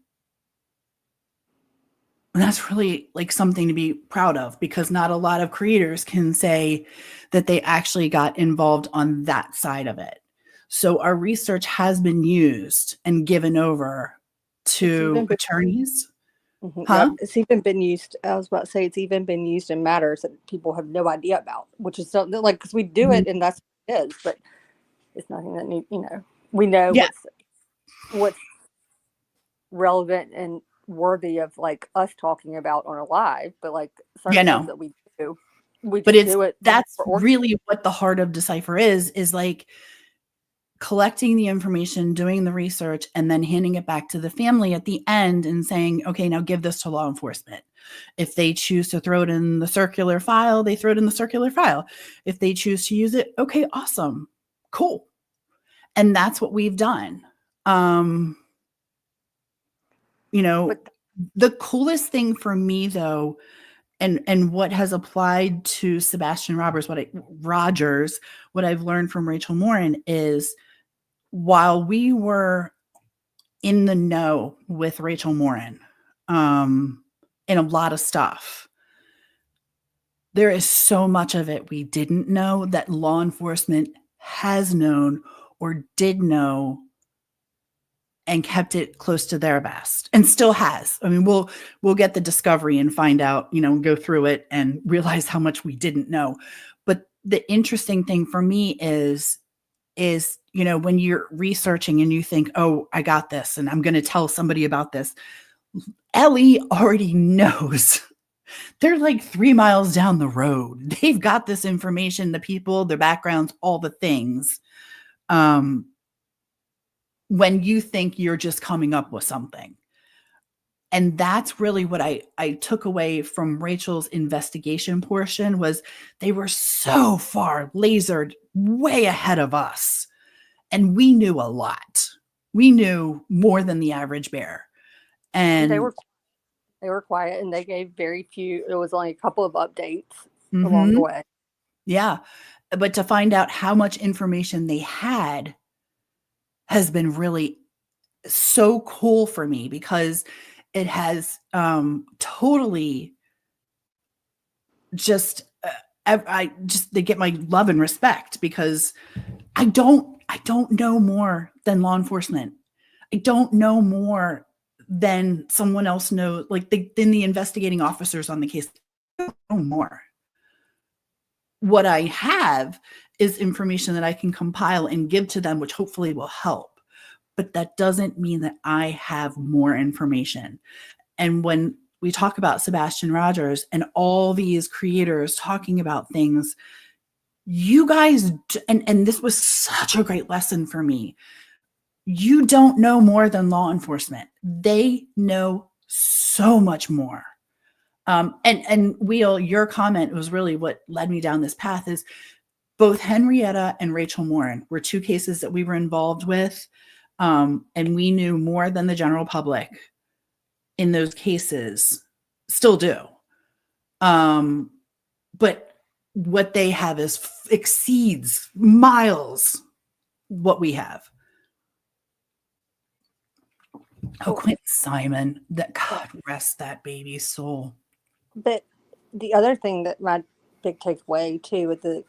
that's really like something to be proud of, because not a lot of creators can say that they actually got involved on that side of it. So our research has been used and given over to attorneys. Mm-hmm. Huh? Yep. It's even been used. I was about to say it's even been used in matters that people have no idea about, which is something like, because we do it and that's what it is, but it's nothing that we know what's relevant and worthy of like us talking about on a live, but like certain things that we do, do it. That's really what the heart of DecipHER is like collecting the information, doing the research, and then handing it back to the family at the end and saying, okay, now give this to law enforcement. If they choose to throw it in the circular file, they throw it in the circular file. If they choose to use it, okay, awesome, cool. And that's what we've done. But the coolest thing for me, though, and what has applied to Sebastian Rogers, what I've learned from Rachel Morin is, while we were in the know with Rachel Morin in a lot of stuff, there is so much of it we didn't know that law enforcement has known or did know and kept it close to their vest and still has. I mean, we'll get the discovery and find out, go through it and realize how much we didn't know. But the interesting thing for me is, when you're researching and you think, oh, I got this and I'm going to tell somebody about this, Ellie already knows. They're like 3 miles down the road. They've got this information, the people, their backgrounds, all the things. When you think you're just coming up with something. And that's really what I took away from Rachel's investigation portion, was they were so far lasered way ahead of us. And we knew a lot. We knew more than the average bear. And they were quiet, and they gave very few. It was only a couple of updates along the way. Yeah. But to find out how much information they had has been really so cool for me, because it has totally just they get my love and respect, because I don't know more than law enforcement. I don't know more than someone else knows, than the investigating officers on the case. I don't know more. What I have is information that I can compile and give to them, which hopefully will help. But that doesn't mean that I have more information. And when we talk about Sebastian Rogers and all these creators talking about things, you guys, and this was such a great lesson for me, you don't know more than law enforcement. They know so much more. And Wheel, your comment was really what led me down this path. Is both Henrietta and Rachel Morin were two cases that we were involved with. And we knew more than the general public in those cases, still do. But what they have exceeds miles what we have. Oh, Quentin Simon, that God rest that baby's soul. But the other thing that my big takeaway too with the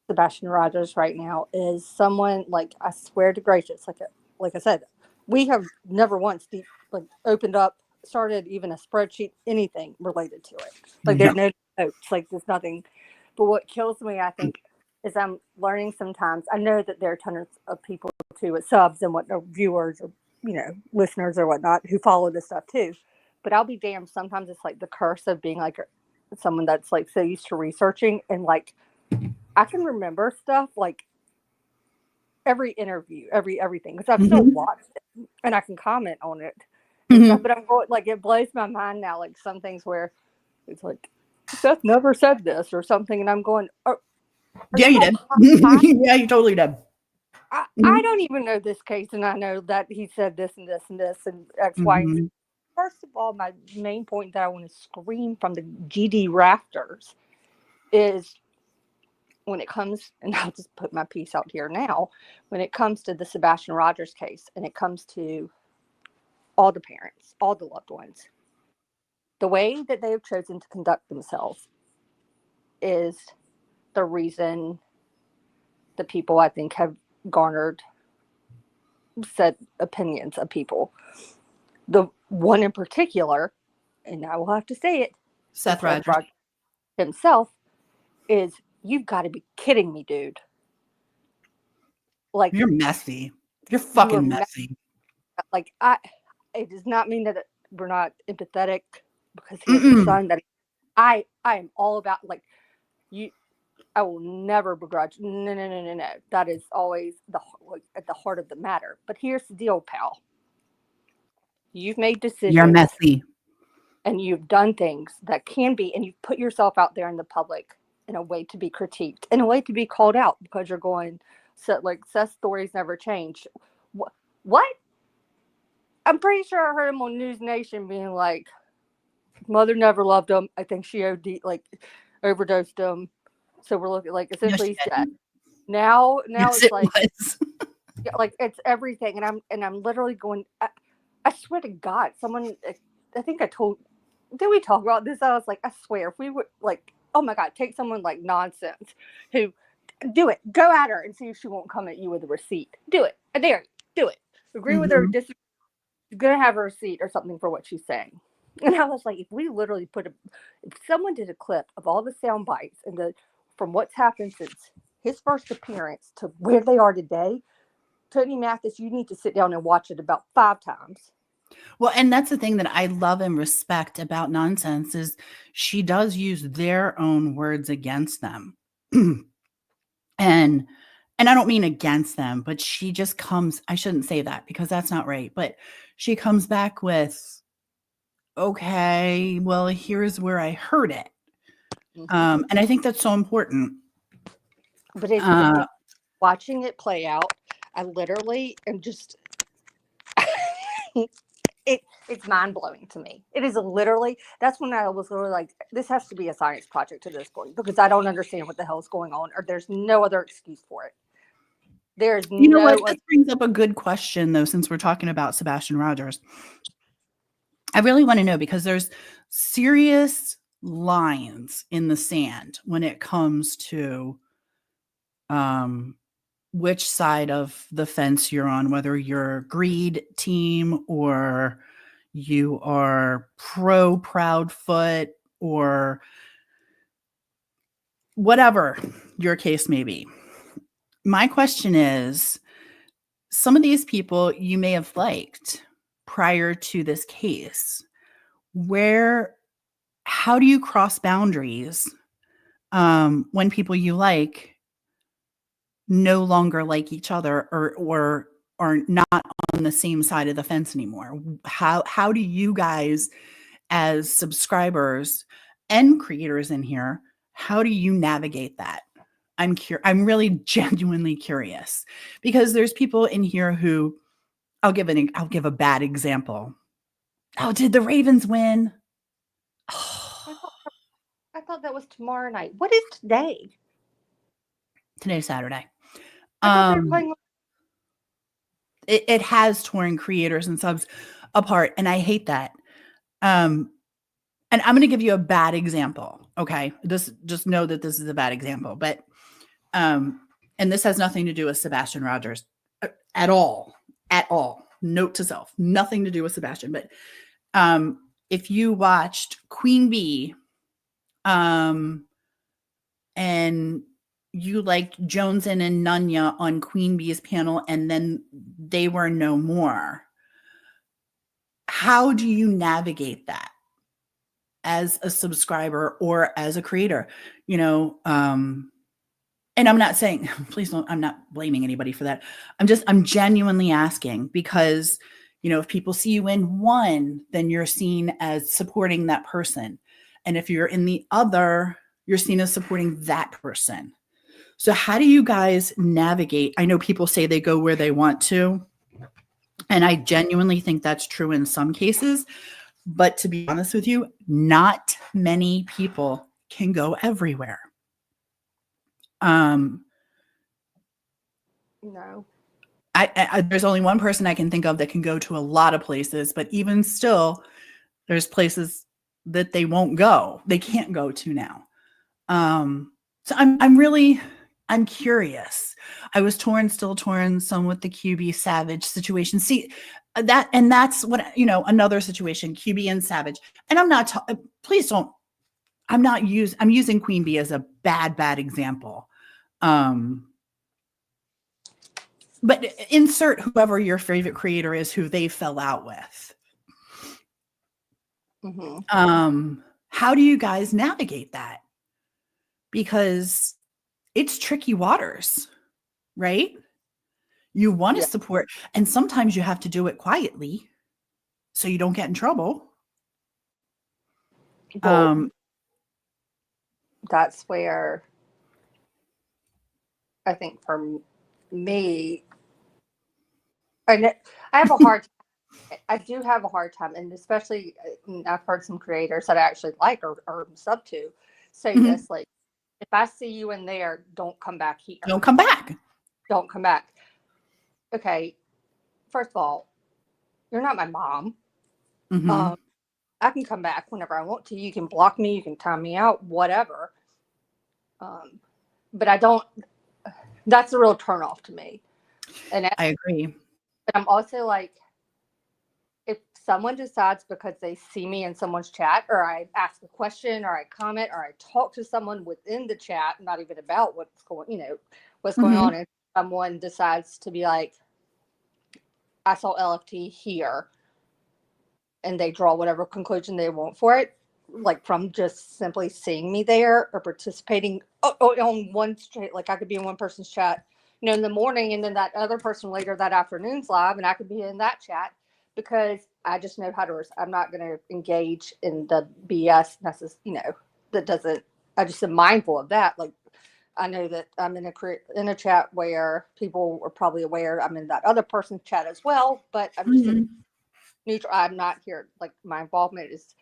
Sebastian Rogers right now is someone, like, I swear to gracious, like I said, we have never once opened up, started even a spreadsheet, anything related to it. There's no notes, there's nothing. But what kills me, I think, is I'm learning sometimes. I know that there are tons of people too, with subs and viewers or listeners or whatnot, who follow this stuff too. But I'll be damned, sometimes it's the curse of being someone that's so used to researching, and I can remember stuff every interview, everything, because I've still watched it and I can comment on it. Stuff, but I'm going, it blows my mind now. Some things where it's Seth never said this or something, and I'm going, yeah, you did. Yeah, you totally did. I don't even know this case, and I know that he said this and this and this and X, Y, and Z. First of all, my main point that I want to scream from the GD rafters is, when it comes, and I'll just put my piece out here now, when it comes to the Sebastian Rogers case, and it comes to all the parents, all the loved ones, the way that they have chosen to conduct themselves is the reason the people, I think, have garnered set opinions of people. The one in particular, and I will have to say it, Seth Rogers himself, is, you've got to be kidding me, dude. You're messy. You're fucking messy. It does not mean that we're not empathetic, because he has a son that I am all about. You, I will never begrudge. No. That is always at the heart of the matter. But here's the deal, pal. You've made decisions. You're messy. And you've done things that can be, and you've put yourself out there in the public in a way to be critiqued, in a way to be called out, because you're going, Seth's stories never change. What? I'm pretty sure I heard him on News Nation being like, Mother never loved him. I think she overdosed him. So we're looking like No, she essentially he's dead. didn't. Now Yes, it's it like was. yeah, like it's everything, and I'm literally going. I swear to God, someone. I think I told. Did we talk about this? I was like, I swear, if we would like, oh my God, take someone like Nonsense, who do it, go at her and see if she won't come at you with a receipt. Do it. I dare you. Do it. Agree with her. Mhm. Disagree. You're gonna have a receipt or something for what she's saying. And I was like, if we literally if someone did a clip of all the sound bites and from what's happened since his first appearance to where they are today, Tony Mathis, you need to sit down and watch it about 5 times. Well, and that's the thing that I love and respect about Nonsense is she does use their own words against them. and I don't mean against them, but she just comes, I shouldn't say that because that's not right, but she comes back with, okay, well, here's where I heard it. And I think that's so important. But it's Uh, watching it play out. I literally am just it's mind blowing to me. It is literally that's when I was literally like, this has to be a science project to this point because I don't understand what the hell's going on, or there's no other excuse for it. There's you know no what? This brings up a good question, though, since we're talking about Sebastian Rogers. I really want to know because there's serious lines in the sand when it comes to um, which side of the fence you're on, whether you're greed team or you are pro Proudfoot or whatever your case may be. My question is, some of these people you may have liked prior to this case. How do you cross boundaries when people you like no longer like each other or are not on the same side of the fence anymore? How do you guys as subscribers and creators in here, how do you navigate that? I'm really genuinely curious because there's people in here who I'll give a bad example. Oh, did the Ravens win? I thought, I thought that was tomorrow night. What is today? Today's Saturday. I thought they were playing. It has torn creators and subs apart, and I hate that. And I'm going to give you a bad example. Okay, just know that this is a bad example, but and this has nothing to do with Sebastian Rogers at all. At all. Note to self, nothing to do with Sebastian. But if you watched Queen Bee, and you liked Joneson and Nunya on Queen Bee's panel, and then they were no more. How do you navigate that as a subscriber or as a creator? And I'm not saying, please don't, I'm not blaming anybody for that. I'm genuinely asking because, if people see you in one, then you're seen as supporting that person. And if you're in the other, you're seen as supporting that person. So how do you guys navigate? I know people say they go where they want to, and I genuinely think that's true in some cases. But to be honest with you, not many people can go everywhere. No. There's only one person I can think of that can go to a lot of places, but even still, there's places that they won't go. They can't go to now. So I'm curious. I was still torn some with the QB Savage situation. See that's what, another situation, QB and Savage. And please don't, I'm using Queen Bee as a bad example. But insert whoever your favorite creator is who they fell out with. Mm-hmm. How do you guys navigate that? Because it's tricky waters, right? You want to support, and sometimes you have to do it quietly so you don't get in trouble. Well, that's where I think for me, I have a hard time I do have a hard time, and especially I've heard some creators that I actually like or sub to say Mhm. this, like, if I see you in there, don't come back here. Don't come back. Don't come back. Okay, first of all, you're not my mom. Mhm. Um, I can come back whenever I want to. You can block me, you can time me out, whatever. Um, but I don't. That's a real turnoff to me. And I agree. I'm also like, if someone decides because they see me in someone's chat, or I ask a question, or I comment, or I talk to someone within the chat, not even about what's going Mhm. on, and someone decides to be like, I saw LFT here, and they draw whatever conclusion they want for it, like from just simply seeing me there or participating on one straight, like I could be in one person's chat, in the morning, and then that other person later that afternoon's live, and I could be in that chat because I just know how to. I'm not going to engage in the BS that doesn't. I just am mindful of that. Like I know that I'm in a chat where people are probably aware I'm in that other person's chat as well, but I'm just in Mhm. neutral. I'm not here. Like my involvement is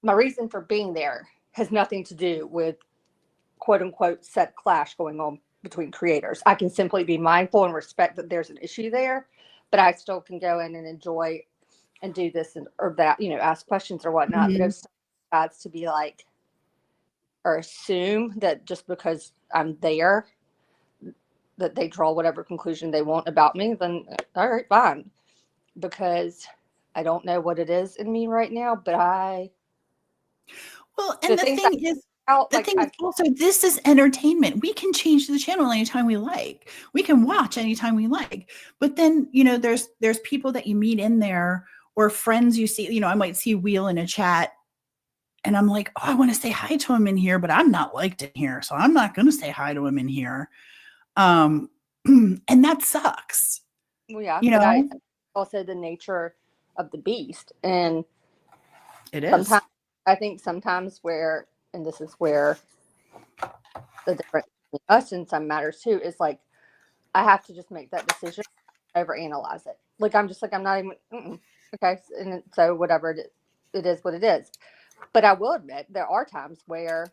my reason for being there has nothing to do with quote unquote set clash going on between creators. I can simply be mindful and respect that there's an issue there, but I still can go in and enjoy and do this or that, ask questions or whatnot. But Mhm. if someone decides to be like or assume that just because I'm there that they draw whatever conclusion they want about me, then all right, fine. Because I don't know what it is in me right now, but Well, the and things I out the like thing I is also this is entertainment. We can change the channel anytime we like. We can watch anytime we like. But then, there's people that you meet in there or friends you see, I might see Wheel in a chat and I'm like, "Oh, I want to say hi to him in here, but I'm not liked in here, so I'm not going to say hi to him in here." Um and that sucks, well, yeah, you but I know? also the nature of the beast, and It is. sometimes I think sometimes where, and this is where the difference between us in some matters too is like I have to just make that decision, overanalyze it. Like I'm just like I'm not even okay, and so whatever it is what it is. But I will admit there are times where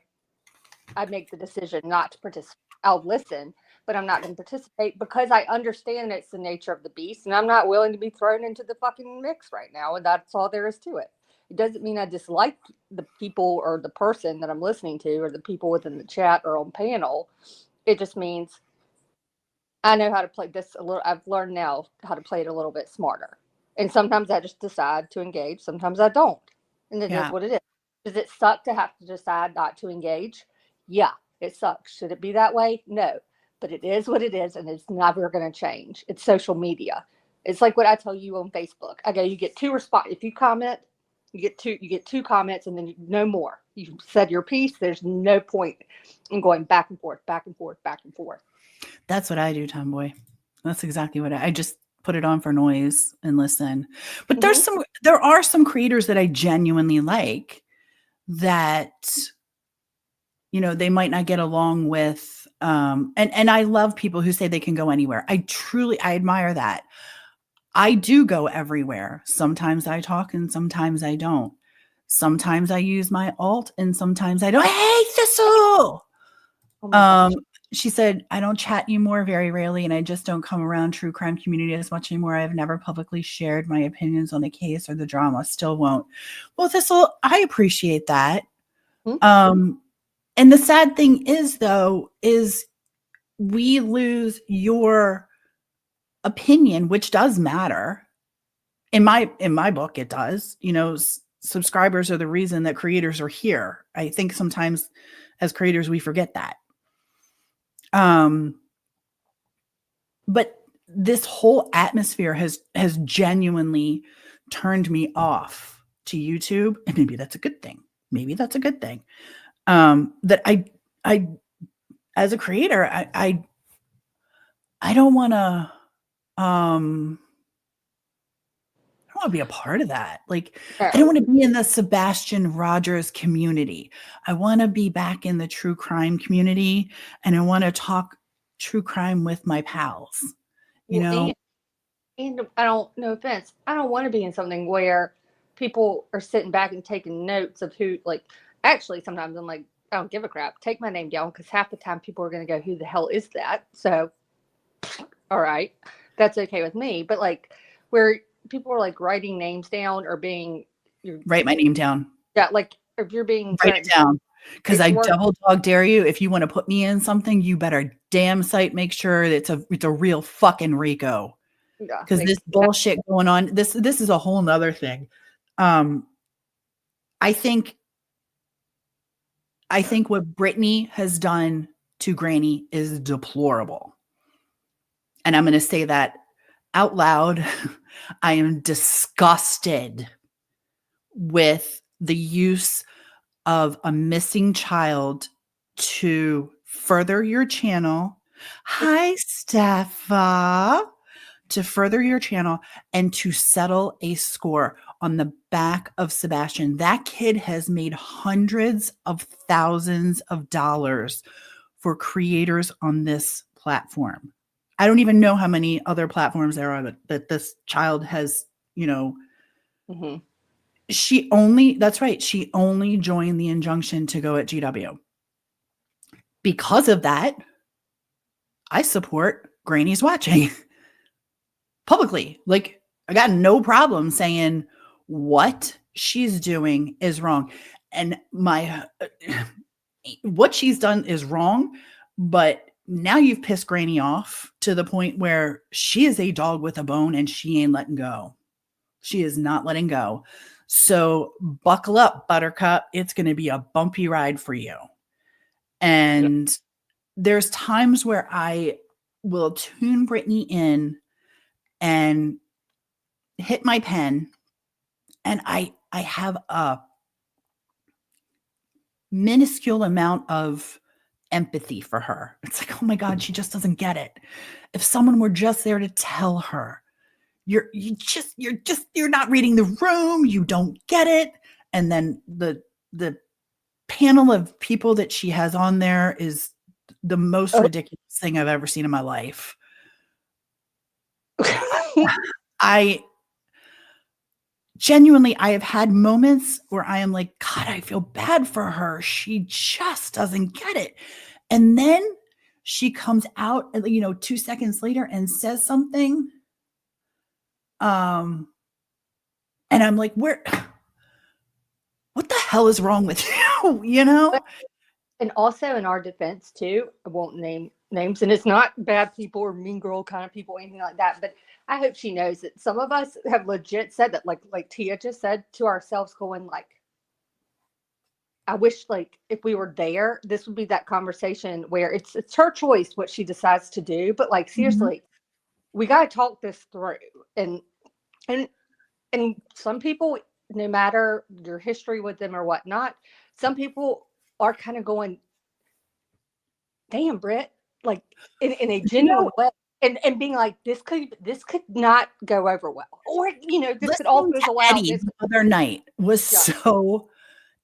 I make the decision not to participate. I'll listen, but I'm not going to participate because I understand it's the nature of the beast, and I'm not willing to be thrown into the fucking mix right now. And that's all there is to it. It doesn't mean I dislike the people or the person that I'm listening to, or the people within the chat or on panel. It just means I know how to play this a little. I've learned now how to play it a little bit smarter. And sometimes I just decide to engage. Sometimes I don't. And it is Yeah. what it is. Does it suck to have to decide not to engage? Yeah, it sucks. Should it be that way? No. But it is what it is, and it's never going to change. It's social media. It's like what I tell you on Facebook. I go, you get two response. If you comment, you get two comments, and then no more. You said your piece. There's no point in going back and forth, back and forth, back and forth. That's what I do, Tomboy. That's exactly what I just put it on for noise and listen. But Mm-hmm. there are some creators that I genuinely like that they might not get along with and I love people who say they can go anywhere. I admire that. I do go everywhere. Sometimes I talk and sometimes I don't. Sometimes I use my alt and sometimes I don't. Hey, Thistle! Oh my Um, gosh. she said, "I don't chat anymore very rarely, and I just don't come around true crime community as much anymore. I've never publicly shared my opinions on the case or the drama. Still won't." Well, Thistle, I appreciate that. Hmm? Um, and the sad thing is, though, is we lose your opinion, which does matter. In my book, it does. Subscribers are the reason that creators are here. I think sometimes as creators we forget that. Um, but this whole atmosphere has genuinely turned me off to YouTube, and maybe that's a good thing. Maybe that's a good thing. That I as a creator, I don't want to um I don't want to be a part of that. Like I don't No. want to be in the Sebastian Rogers community. I want to be back in the true crime community, and I want to talk true crime with my pals. You Well, know? And I don't, no offense, I don't want to be in something where people are sitting back and taking notes of who, like, actually, sometimes I'm like, I don't give a crap. Take my name down because half the time people are going to go, who the hell is that? So, all right, that's okay with me. But like, where people are like writing names down or being, you're, Write my name down. yeah, like if you're being Write it threatened, down. Because it's I worth, double dog dare you. If you want to put me in something, you better damn sight make sure that it's a real fucking Rico. yeah, Because this bullshit going on, this is a whole nother thing. Um, I think what Brittany has done to Granny is deplorable. And I'm going to say that out loud. I am disgusted with the use of a missing child to further your channel. Hi, Steffa. To further your channel and to settle a score on the back of Sebastian. That kid has made hundreds of thousands of dollars for creators on this platform. I don't even know how many other platforms there are that this child has, mm-hmm. That's right. She only joined the injunction to go at GW. Because of that, I support Granny's watching publicly. Like, I got no problem saying what she's doing is wrong. And what she's done is wrong, but now you've pissed Granny off to the point where she is a dog with a bone and she ain't letting go. She is not letting go. So buckle up, Buttercup. It's going to be a bumpy ride for you. And there's times where I will tune Brittany in and hit my pen, and I have a minuscule amount of empathy for her. It's like, oh my God, she just doesn't get it. If someone were just there to tell her, you're not reading the room, you don't get it. And then the panel of people that she has on there is the most ridiculous thing I've ever seen in my life. I genuinely, I have had moments where I am like, God, I feel bad for her. She just doesn't get it. And then she comes out, 2 seconds later and says something. And I'm like, what the hell is wrong with you? And also in our defense too, I won't name names, and it's not bad people or mean girl kind of people, anything like that. But I hope she knows that some of us have legit said that, like Tia just said, to ourselves, going like, I wish like if we were there, this would be that conversation where it's her choice what she decides to do. But like seriously, we gotta talk this through. And some people, no matter your history with them or whatnot, some people are kind of going, damn, Britt, like in a genuine way, and being like, this could not go over well, or this could also allow this. The other night was so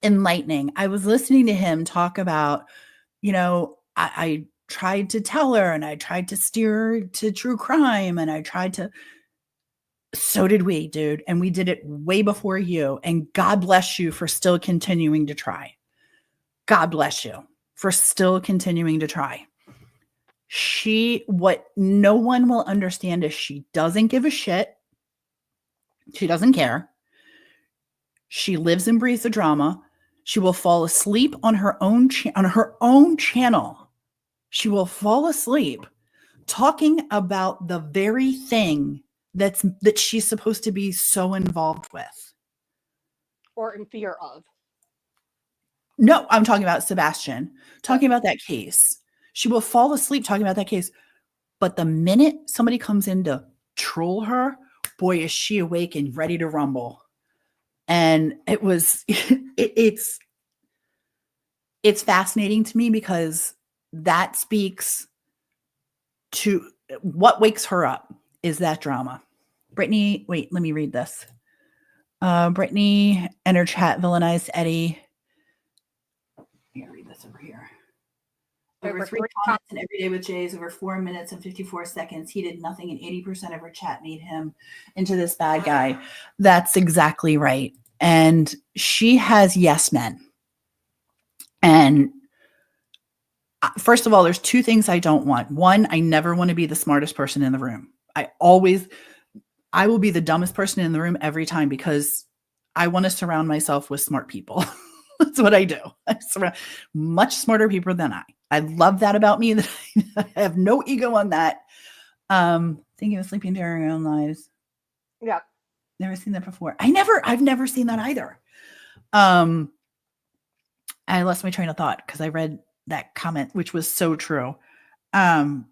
enlightening. I was listening to him talk about, I tried to tell her, and I tried to steer her to true crime, and I tried to. So did we, dude, and we did it way before you. And God bless you for still continuing to try. God bless you for still continuing to try. What no one will understand is she doesn't give a shit. She doesn't care. She lives and breathes the drama. She will fall asleep on her own channel. She will fall asleep talking about the very thing that she's supposed to be so involved with. Or in fear of. No, I'm talking about Sebastian. Talking about that case. She will fall asleep talking about that case. But the minute somebody comes in to troll her, boy, is she awake and ready to rumble. And it was, it's fascinating to me because that speaks to what wakes her up is that drama. Brittany, wait, let me read this. Brittany and her chat villainized Eddie. I gotta read this over here. over over 3 3 comments in Every Day with Jay is over 4 minutes and 54 seconds. He did nothing, and 80% of her chat made him into this bad guy. That's exactly right. And she has yes men. And first of all, there's 2 things I don't want. One, I never want to be the smartest person in the room. I will be the dumbest person in the room every time because I want to surround myself with smart people. That's what I do. I surround much smarter people than I. I love that about me. That I have no ego on that. Thinking of sleeping during our own lives. Yeah. Never seen that before. I've never seen that either. I lost my train of thought because I read that comment, which was so true. About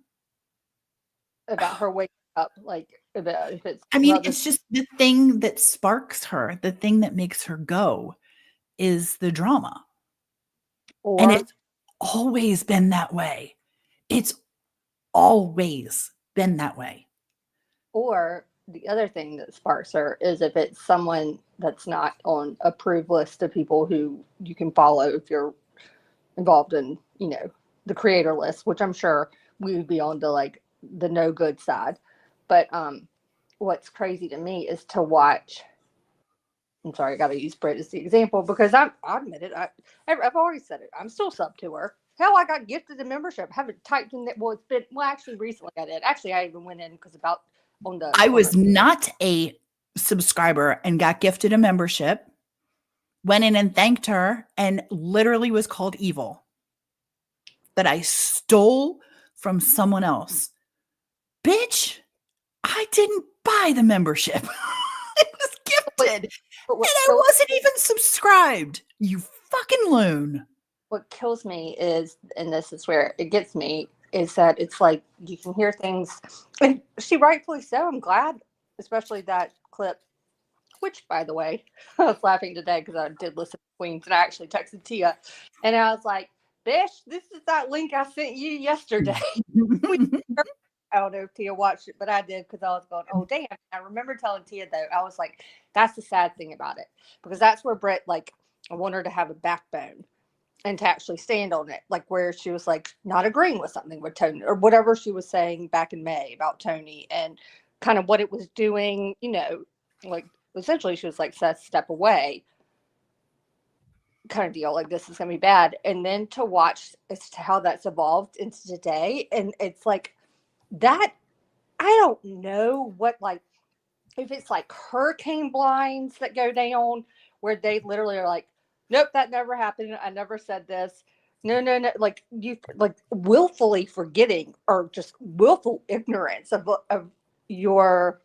her waking up, like about if it's. I mean, it's just the thing that sparks her, the thing that makes her go is the drama. And it's always been that way. It's always been that way. Or the other thing that sparks her is if it's someone that's not on approved list of people who you can follow if you're involved in, the creator list, which I'm sure we would be on to like the no good side. But what's crazy to me is to watch. I'm sorry, I got to use Britt as the example because I admit it. I've already said it. I'm still sub to her. Hell, I got gifted a membership. I haven't typed in that. Well, actually recently I did. Actually, I even went in because I was not a subscriber and got gifted a membership. Went in and thanked her and literally was called evil. That I stole from someone else. Bitch, I didn't buy the membership. It was gifted. And I wasn't even subscribed. You fucking loon. What kills me is, and this is where it gets me, is that it's like you can hear things, and she rightfully so. I'm glad, especially that clip, which, by the way, I was laughing today because I did listen to Queens, and I actually texted Tia, and I was like, "Bish, this is that link I sent you yesterday." I don't know if Tia watched it, but I did because I was going, "Oh, damn." I remember telling Tia, though, I was like, that's the sad thing about it, because that's where Britt, like, I want her to have a backbone and to actually stand on it, like where she was like not agreeing with something with Tony or whatever she was saying back in May about Tony and kind of what it was doing, like essentially she was like, Seth, step away kind of deal, like this is gonna be bad. And then to watch as to how that's evolved into today, and it's like that, I don't know what, like, if it's like hurricane blinds that go down where they literally are like, nope, that never happened. I never said this. No. Like you, like willfully forgetting or just willful ignorance of your.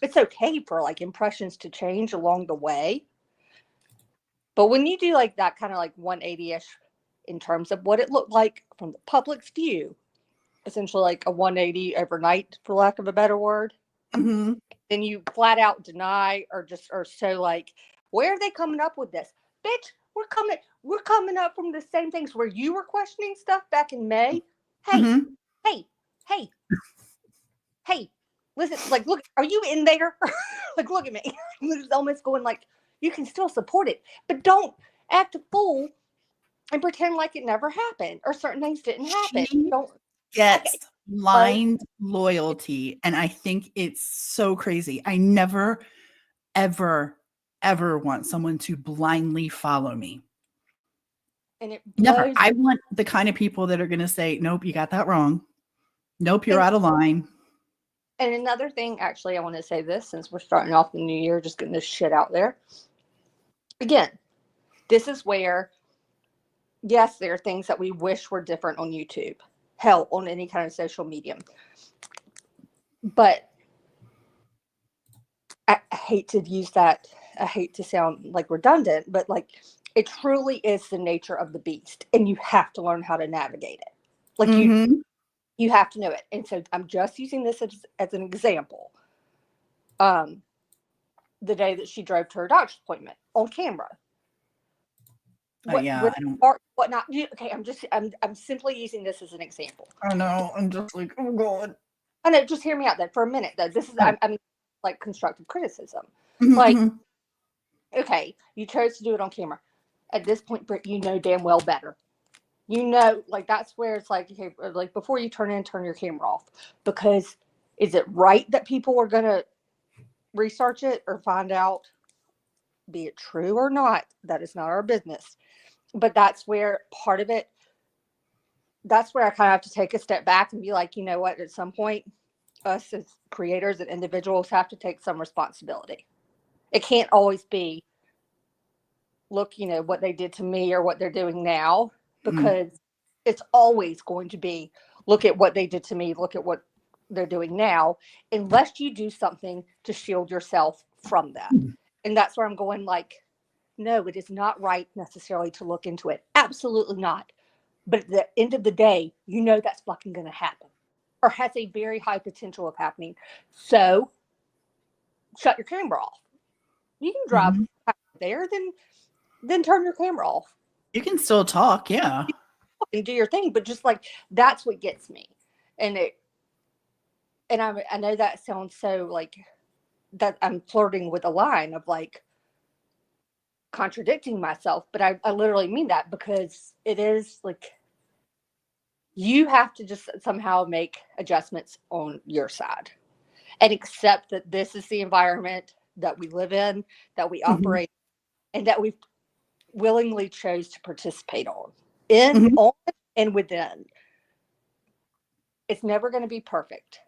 It's okay for like impressions to change along the way, but when you do like that kind of like 180-ish in terms of what it looked like from the public's view, essentially like a 180 overnight, for lack of a better word. Mm-hmm. Then you flat out deny or so like, where are they coming up with this? Bitch, we're coming up from the same things where you were questioning stuff back in May. Hey, Mm-hmm. hey, listen, like, look, are you in there? Like, look at me. It's almost going like, you can still support it, but don't act a fool and pretend like it never happened or certain things didn't happen. She Don't gets blind loyalty, and I think it's so crazy. I never, ever, ever want someone to blindly follow me. And it never. I want the kind of people that are going to say, nope, you got that wrong. Nope, you're out of line. And another thing, actually, I want to say this since we're starting off the new year, just getting this shit out there. Again, this is where, yes, there are things that we wish were different on YouTube. Hell, on any kind of social medium. But I hate to use that. I hate to sound like redundant, but like it truly is the nature of the beast. And you have to learn how to navigate it. Like you have to know it. And so I'm just using this as an example. The day that she drove to her doctor's appointment on camera. Whatnot. Okay, I'm simply using this as an example. I know. I'm just like, oh God. I know. Just hear me out, though, for a minute. Though this is, I'm like constructive criticism. Mm-hmm. Like, okay, you chose to do it on camera. At this point, Britt, you know damn well better. like that's where it's like, okay, like before you turn your camera off, because is it right that people are going to research it or find out, be it true or not? That is not our business. But that's where part of it, that's where I kind of have to take a step back and be like, you know what, at some point, us as creators and individuals have to take some responsibility. It can't always be, look, what they did to me or what they're doing now, because it's always going to be, look at what they did to me, look at what they're doing now, unless you do something to shield yourself from that. And that's where I'm going, like, no, it is not right necessarily to look into it. Absolutely not. But at the end of the day, that's fucking going to happen, or has a very high potential of happening. So shut your camera off. You can drive there, then turn your camera off. You can still talk, yeah, and do your thing, but just like, that's what gets me. And I know that sounds so like that I'm flirting with a line of like contradicting myself, but I literally mean that, because it is like, you have to just somehow make adjustments on your side and accept that this is the environment that we live in, that we operate, and that we've willingly chose to participate on and within. It's never going to be perfect.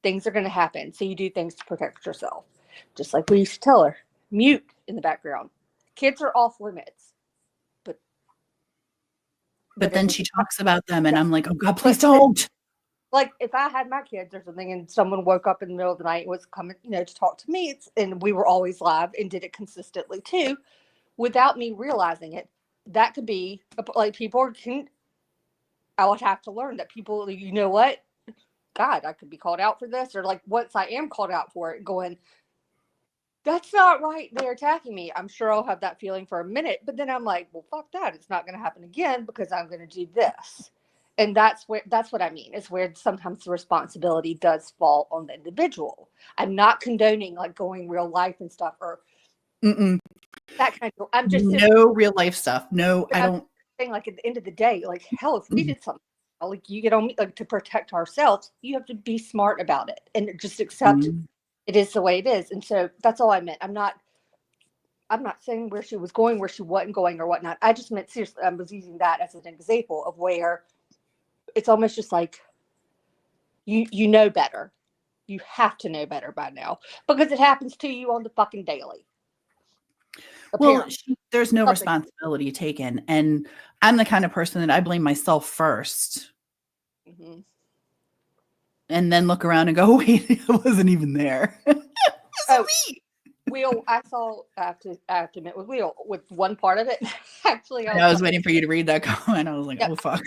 Things are going to happen. So you do things to protect yourself. Just like we used to tell her, mute in the background. Kids are off limits. But then she talks about them and I'm like, oh God, please don't. Like if I had my kids or something and someone woke up in the middle of the night and was coming, to talk to me, and we were always live and did it consistently too, without me realizing it, that could be like, I would have to learn that people, what? God, I could be called out for this, or like once I am called out for it, going, that's not right, they're attacking me. I'm sure I'll have that feeling for a minute, but then I'm like, well, fuck that. It's not going to happen again because I'm going to do this. And that's what I mean. It's where sometimes the responsibility does fall on the individual. I'm not condoning like going real life and stuff or that kind of. I'm just no real life stuff. No, I don't. Saying like at the end of the day, like hell, if we did something, like you get on me, like to protect ourselves, you have to be smart about it and just accept it is the way it is. And so that's all I meant. I'm not saying where she was going, where she wasn't going, or whatnot. I just meant seriously. I was using that as an example of where it's almost just like you know better. You have to know better by now because it happens to you on the fucking daily. Well, there's no responsibility taken, and I'm the kind of person that I blame myself first, and then look around and go, "Wait, it wasn't even there." Me. Will, I have to admit with Will, with one part of it, actually. I was waiting for you to read that comment. I was like, oh, fuck.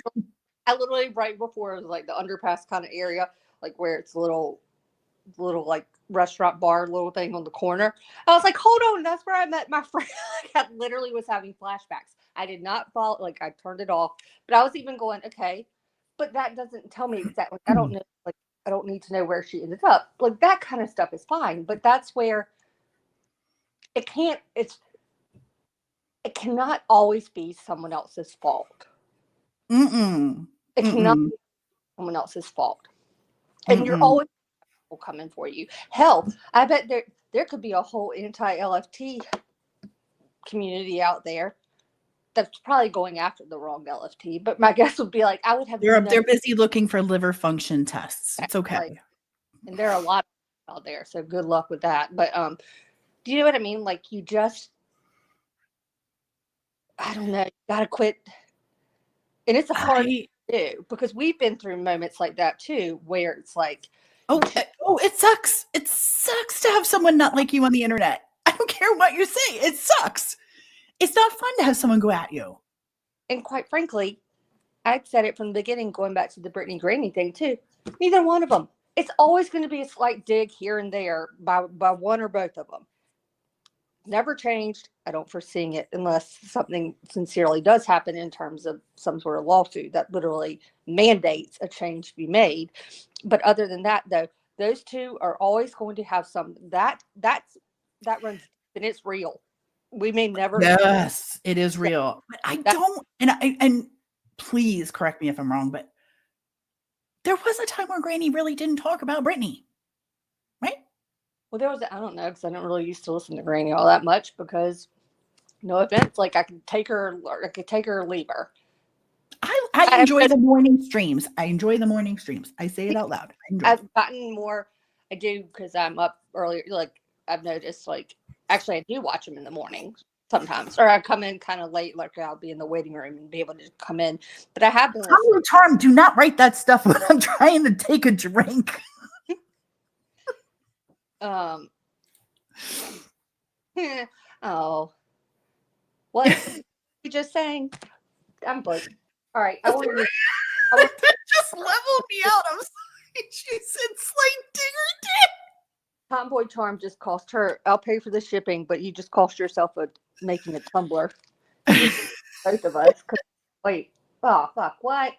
I literally, right before, it was like the underpass kind of area, like where it's little like restaurant bar little thing on the corner. I was like, hold on, that's where I met my friend. I literally was having flashbacks. I did not follow, like I turned it off, but I was even going, okay, but that doesn't tell me exactly. I don't know, like I don't need to know where she ended up. Like that kind of stuff is fine, but that's where it cannot always be someone else's fault. It cannot be someone else's fault. And you're always coming for you. Hell, I bet there could be a whole anti-LFT community out there that's probably going after the wrong LFT. But my guess would be like, I would have. They're busy looking for liver function tests. It's okay. Like, and there are a lot out there, so good luck with that. But do you know what I mean? Like you just, I don't know, you gotta quit. And it's a hard thing to do because we've been through moments like that too, where it's like, oh, it sucks. It sucks to have someone not like you on the internet. I don't care what you say. It sucks. It's not fun to have someone go at you. And quite frankly, I'd said it from the beginning, going back to the Brittany Granny thing too. Neither one of them. It's always going to be a slight dig here and there by one or both of them. Never changed. I don't foresee it unless something sincerely does happen in terms of some sort of lawsuit that literally mandates a change be made. But other than that, though, those two are always going to have some that runs, and it's real. We may never. Yes, it is real. But I don't, and please correct me if I'm wrong, but there was a time where Granny really didn't talk about Brittany, right? Well, I don't know, because I don't really used to listen to Granny all that much because, no offense, like I could take her or leave her. I enjoy the morning streams. I say it out loud. I enjoy them. I've gotten more. I do, because I'm up earlier. Like, I've noticed, like, actually, I do watch them in the morning sometimes, or I come in kind of late. Like, I'll be in the waiting room and be able to come in. But I have been listening. Charm, do not write that stuff when I'm trying to take a drink. Oh, what you just saying? I'm broke. All right, I want to. That just leveled me out. I'm sorry. She said slight digger dick. Tomboy Charm just cost her. I'll pay for the shipping, but you just cost yourself making a tumbler. Both of us. Wait. Oh fuck! What?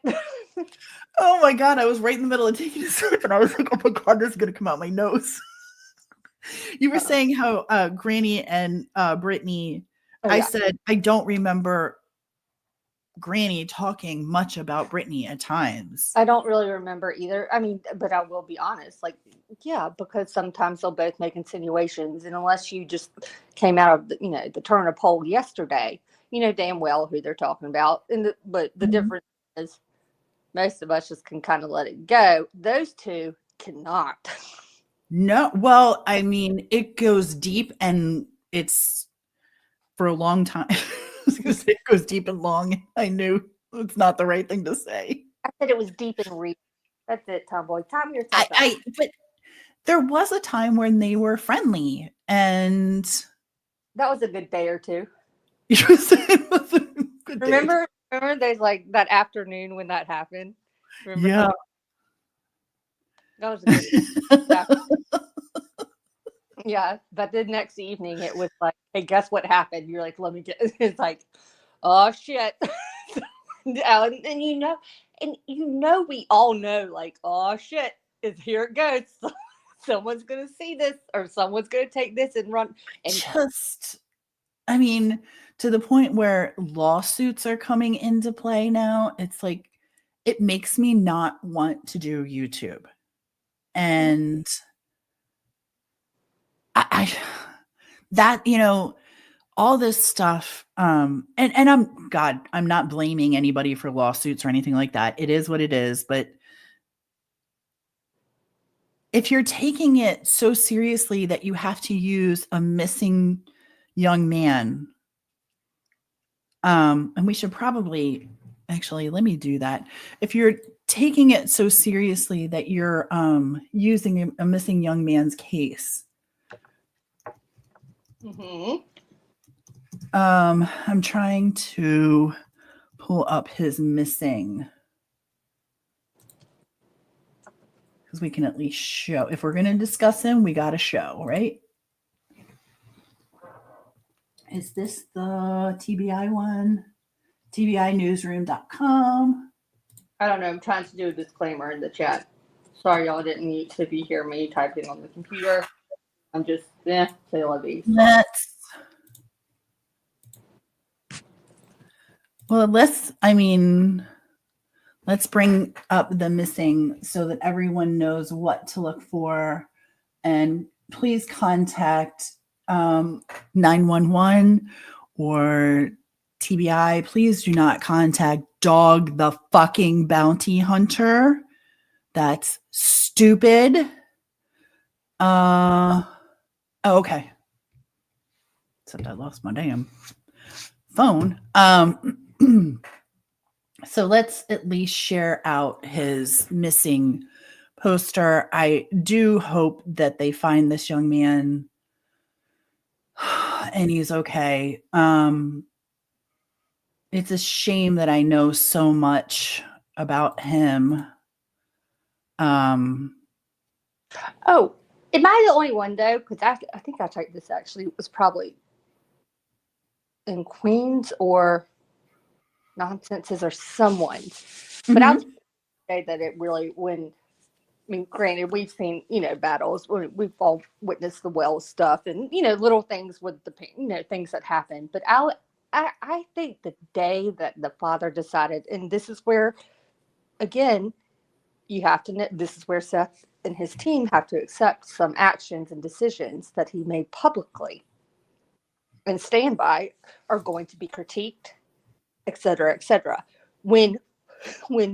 Oh my god! I was right in the middle of taking a sip, and I was like, "Oh my god, this is gonna come out my nose." You were saying how Granny and Brittany. I said I don't remember Granny talking much about Brittany at times. I don't really remember either. I mean, but I will be honest. Like, yeah, because sometimes they'll both make insinuations, and unless you just came out of the turn of poll yesterday, you know damn well who they're talking about. But the difference is most of us just can kind of let it go. Those two cannot. No, well, I mean, it goes deep, and it's for a long time. It goes deep and long. I knew it's not the right thing to say. I said it was deep and real. That's it, Tomboy. Time yourself out. But there was a time when they were friendly, and that was a good day or two. Remember there's like that afternoon when that happened? Remember? Yeah. That was a good yeah, but the next evening it was like, hey, guess what happened? You're like, let me get it's like, oh shit. and we all know, like, oh shit, here it goes. Someone's gonna see this, or someone's gonna take this and run. And I mean, to the point where lawsuits are coming into play now, it's like it makes me not want to do YouTube. And I that, all this stuff, and I'm not blaming anybody for lawsuits or anything like that. It is what it is. But if you're taking it so seriously that you have to use a missing young man, and we should probably actually, let me do that. If you're taking it so seriously that you're using a missing young man's case, I'm trying to pull up his missing, because we can at least show. If we're going to discuss him, we got to show, right? Is this the TBI one? TBInewsroom.com. I don't know. I'm trying to do a disclaimer in the chat. Sorry, y'all didn't need to hear me typing on the computer. I'm just, say love you. Let's bring up the missing so that everyone knows what to look for. And please contact 911 or TBI. Please do not contact Dog the fucking Bounty Hunter. That's stupid. Okay. Except I lost my damn phone. So let's at least share out his missing poster. I do hope that they find this young man and he's okay. It's a shame that I know so much about him. Oh, am I the only one though? Because I think I typed this actually. It was probably in Queens or Nonsenses or someone. But I would say that it really, granted, we've seen, battles. We've all witnessed the well stuff and, little things with the, things that happen. But I think the day that the father decided, and this is where, again, you have to know, this is where Seth and his team have to accept some actions and decisions that he made publicly and stand by are going to be critiqued, et cetera, et cetera. When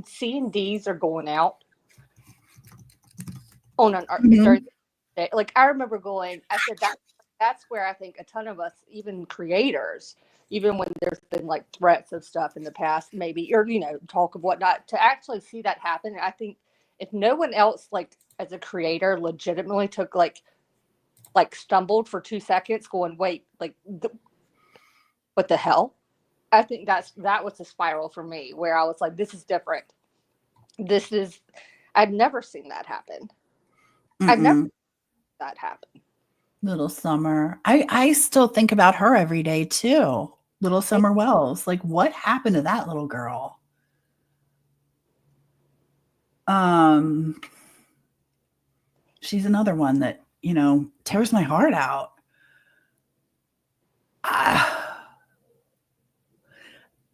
C&Ds are going out on an during the day, like I remember going, I said that's where I think a ton of us, even creators, even when there's been like threats of stuff in the past, maybe, or talk of whatnot, to actually see that happen. I think if no one else, like as a creator, legitimately took like stumbled for 2 seconds, going, wait, like what the hell? I think that was a spiral for me where I was like, this is different. I'd never seen that happen. I've never seen that happen. Little Summer. I still think about her every day too. Little Summer Wells. Like, what happened to that little girl? She's another one that, tears my heart out.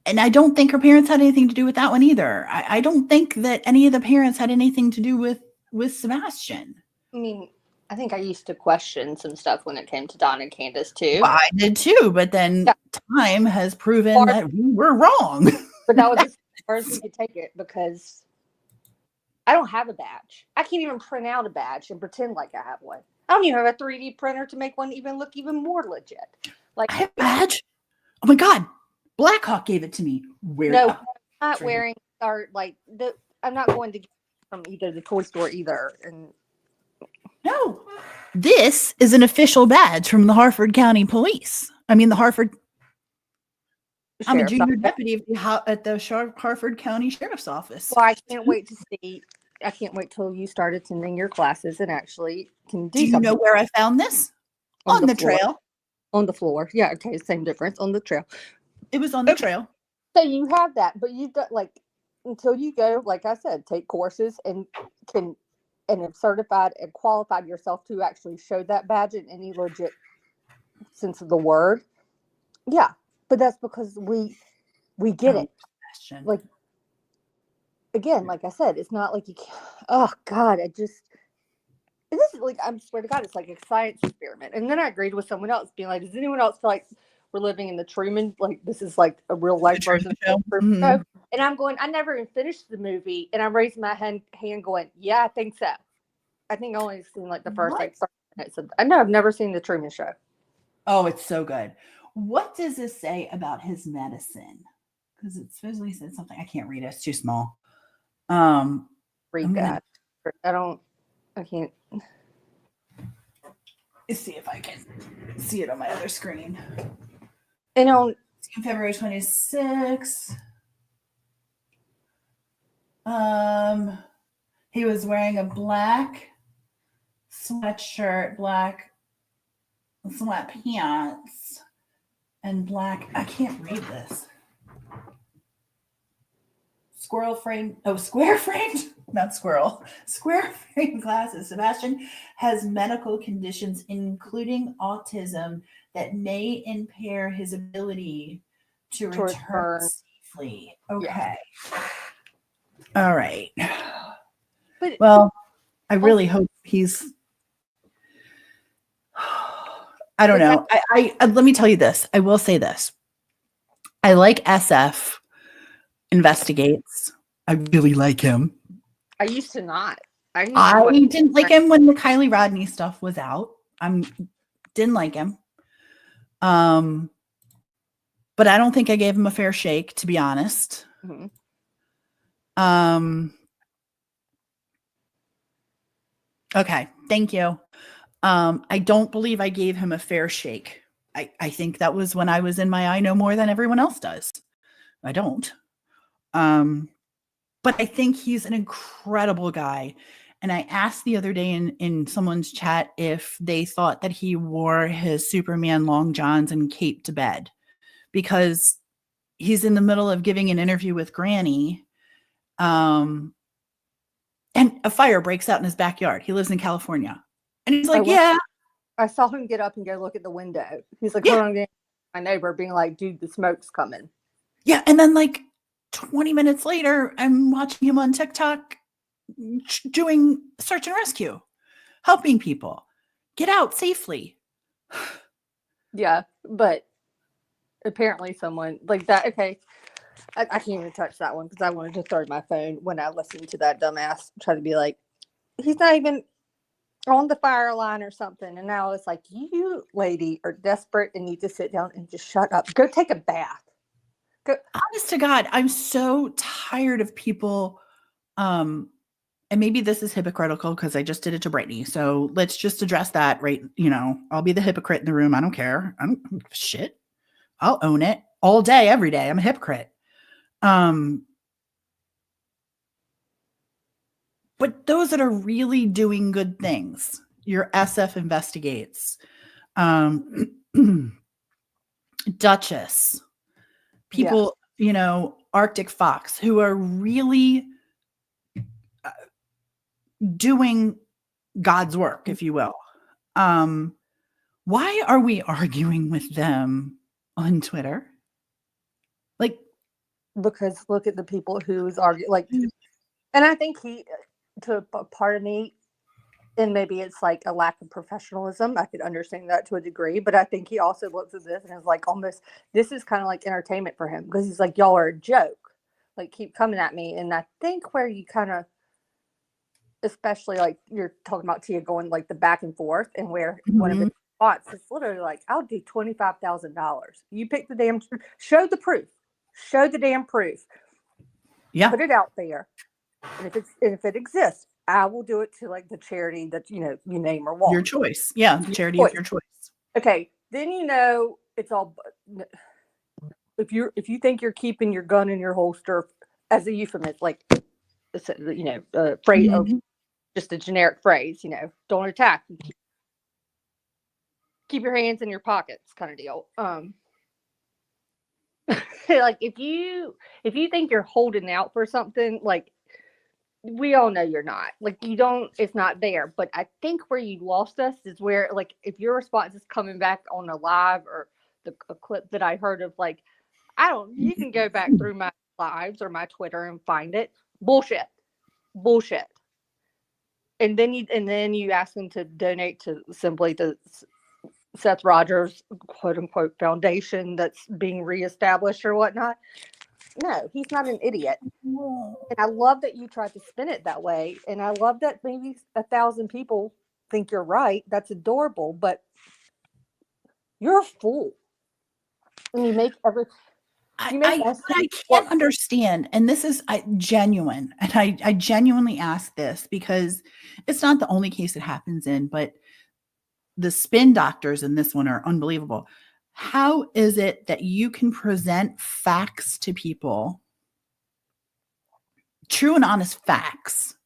And I don't think her parents had anything to do with that one either. I don't think that any of the parents had anything to do with Sebastian. I mean, I think I used to question some stuff when it came to Don and Candace too. Well, I did too, but then time has proven that we were wrong. But that was as far as we could take it, because I don't have a badge. I can't even print out a badge and pretend like I have one. I don't even have a 3D printer to make one even look even more legit. Like, I have a badge. Oh my God. Blackhawk gave it to me. No, I'm not wearing, or like, I'm not going to get from either the toy store either. And no, this is an official badge from the Harford County Police. I mean, the Harford. I'm a junior deputy at the Harford County Sheriff's Office. Well, I can't wait to see. I can't wait till you start attending your classes and actually can do. Do you know where I found this? On the trail. On the floor. Yeah. Okay. Same difference. On the trail. It was on the trail. So you have that, but you've got until you go, like I said, take courses and have certified and qualified yourself to actually show that badge in any legit sense of the word. Yeah. But that's because we get it. Like, again, like I said, it's not like you can't. Oh God, this is like, I swear to God, it's like a science experiment. And then I agreed with someone else being like, does anyone else feel like we're living in the Truman, like this is like a real life version of the Truman Show? And I'm going, I never even finished the movie, and I'm raising my hand going, yeah, I think so. I think I only seen like the first 30 minutes. I know I've never seen the Truman Show. Oh, it's so good. What does this say about his medicine? Because it supposedly said something. I can't read it. It's too small. Read that. I can't. Let's see if I can see it on my other screen. And on February 26th, he was wearing a black sweatshirt, black sweatpants, and black, I can't read this. Square framed, not squirrel. Square frame glasses. Sebastian has medical conditions, including autism, that may impair his ability to return safely. Okay. Yeah. All right. Well, I really hope he's. I don't know. I let me tell you this. I will say this. I like SF Investigates. I really like him. I used to not. I didn't like him when the Kylie Rodney stuff was out. Didn't like him. But I don't think I gave him a fair shake, to be honest. Mm-hmm. Okay, thank you. I don't believe I gave him a fair shake. I think that was when I was in my I know more than everyone else does. I don't. But I think he's an incredible guy. And I asked the other day in someone's chat if they thought that he wore his Superman long johns and cape to bed, because he's in the middle of giving an interview with Granny. And a fire breaks out in his backyard. He lives in California. And he's like, I saw him get up and go look at the window. He's like, hold on, my neighbor being like, dude, the smoke's coming. Yeah. And then like 20 minutes later, I'm watching him on TikTok doing search and rescue, helping people get out safely. Yeah, but apparently someone like that. Okay, I can't even touch that one because I wanted to throw my phone when I listened to that dumbass try to be like, he's not even on the fire line or something. And now it's like, you lady are desperate and need to sit down and just shut up. Go take a bath. Go. Honest to God, I'm so tired of people. And maybe this is hypocritical because I just did it to Brittany. So let's just address that, right? I'll be the hypocrite in the room. I don't care. I don't give a shit. I'll own it all day, every day. I'm a hypocrite. But those that are really doing good things, your SF investigates, Duchess, people, Arctic Fox, who are really doing God's work, if you will. Why are we arguing with them on Twitter? Like, because look at the people who's arguing, like, and I think to a part of me, and maybe it's like a lack of professionalism. I could understand that to a degree, but I think he also looks at this and is like, almost, this is kind of like entertainment for him because he's like, y'all are a joke. Like, keep coming at me. And I think where you kind of, especially like you're talking about Tia going like the back and forth, and where one of his thoughts is literally like, I'll do $25,000. You pick the damn, show the proof, show the damn proof. Yeah. Put it out there. And if it exists, I will do it to like the charity that you name or want. Your choice. Yeah, charity of your choice. Okay, then it's all. If you think you're keeping your gun in your holster as a euphemism, like phrase, just a generic phrase, don't attack. Keep your hands in your pockets, kind of deal. Like if you think you're holding out for something, like, we all know you're not. Like, you don't, it's not there. But I think where you lost us is where, like, if your response is coming back on a live or a clip that I heard of, like, you can go back through my lives or my Twitter and find it. Bullshit. And then you ask them to donate to simply the Seth Rogers, quote unquote, foundation that's being reestablished or whatnot. No, he's not an idiot. And I love that you tried to spin it that way. And I love that maybe 1,000 people think you're right. That's adorable, but you're a fool. And you make I can't understand. And this is genuine. And I genuinely ask this because it's not the only case it happens in, but the spin doctors in this one are unbelievable. How is it that you can present facts to people, true and honest facts,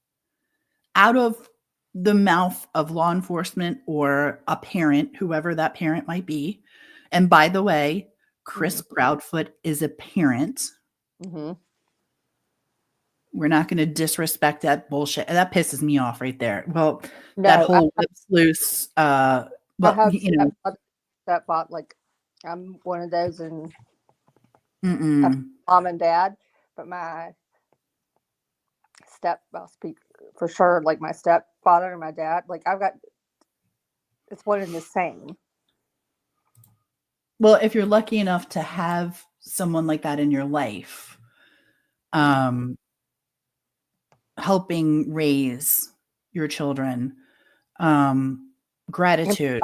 out of the mouth of law enforcement or a parent, whoever that parent might be? And by the way, Chris Proudfoot is a parent. Mm-hmm. We're not going to disrespect that bullshit. That pisses me off right there. Well, that whole lips loose. Stepfather, like, I'm one of those, and mom and dad, but my I'll speak for sure, like my stepfather and my dad, like it's one and the same. Well, if you're lucky enough to have someone like that in your life, helping raise your children, gratitude.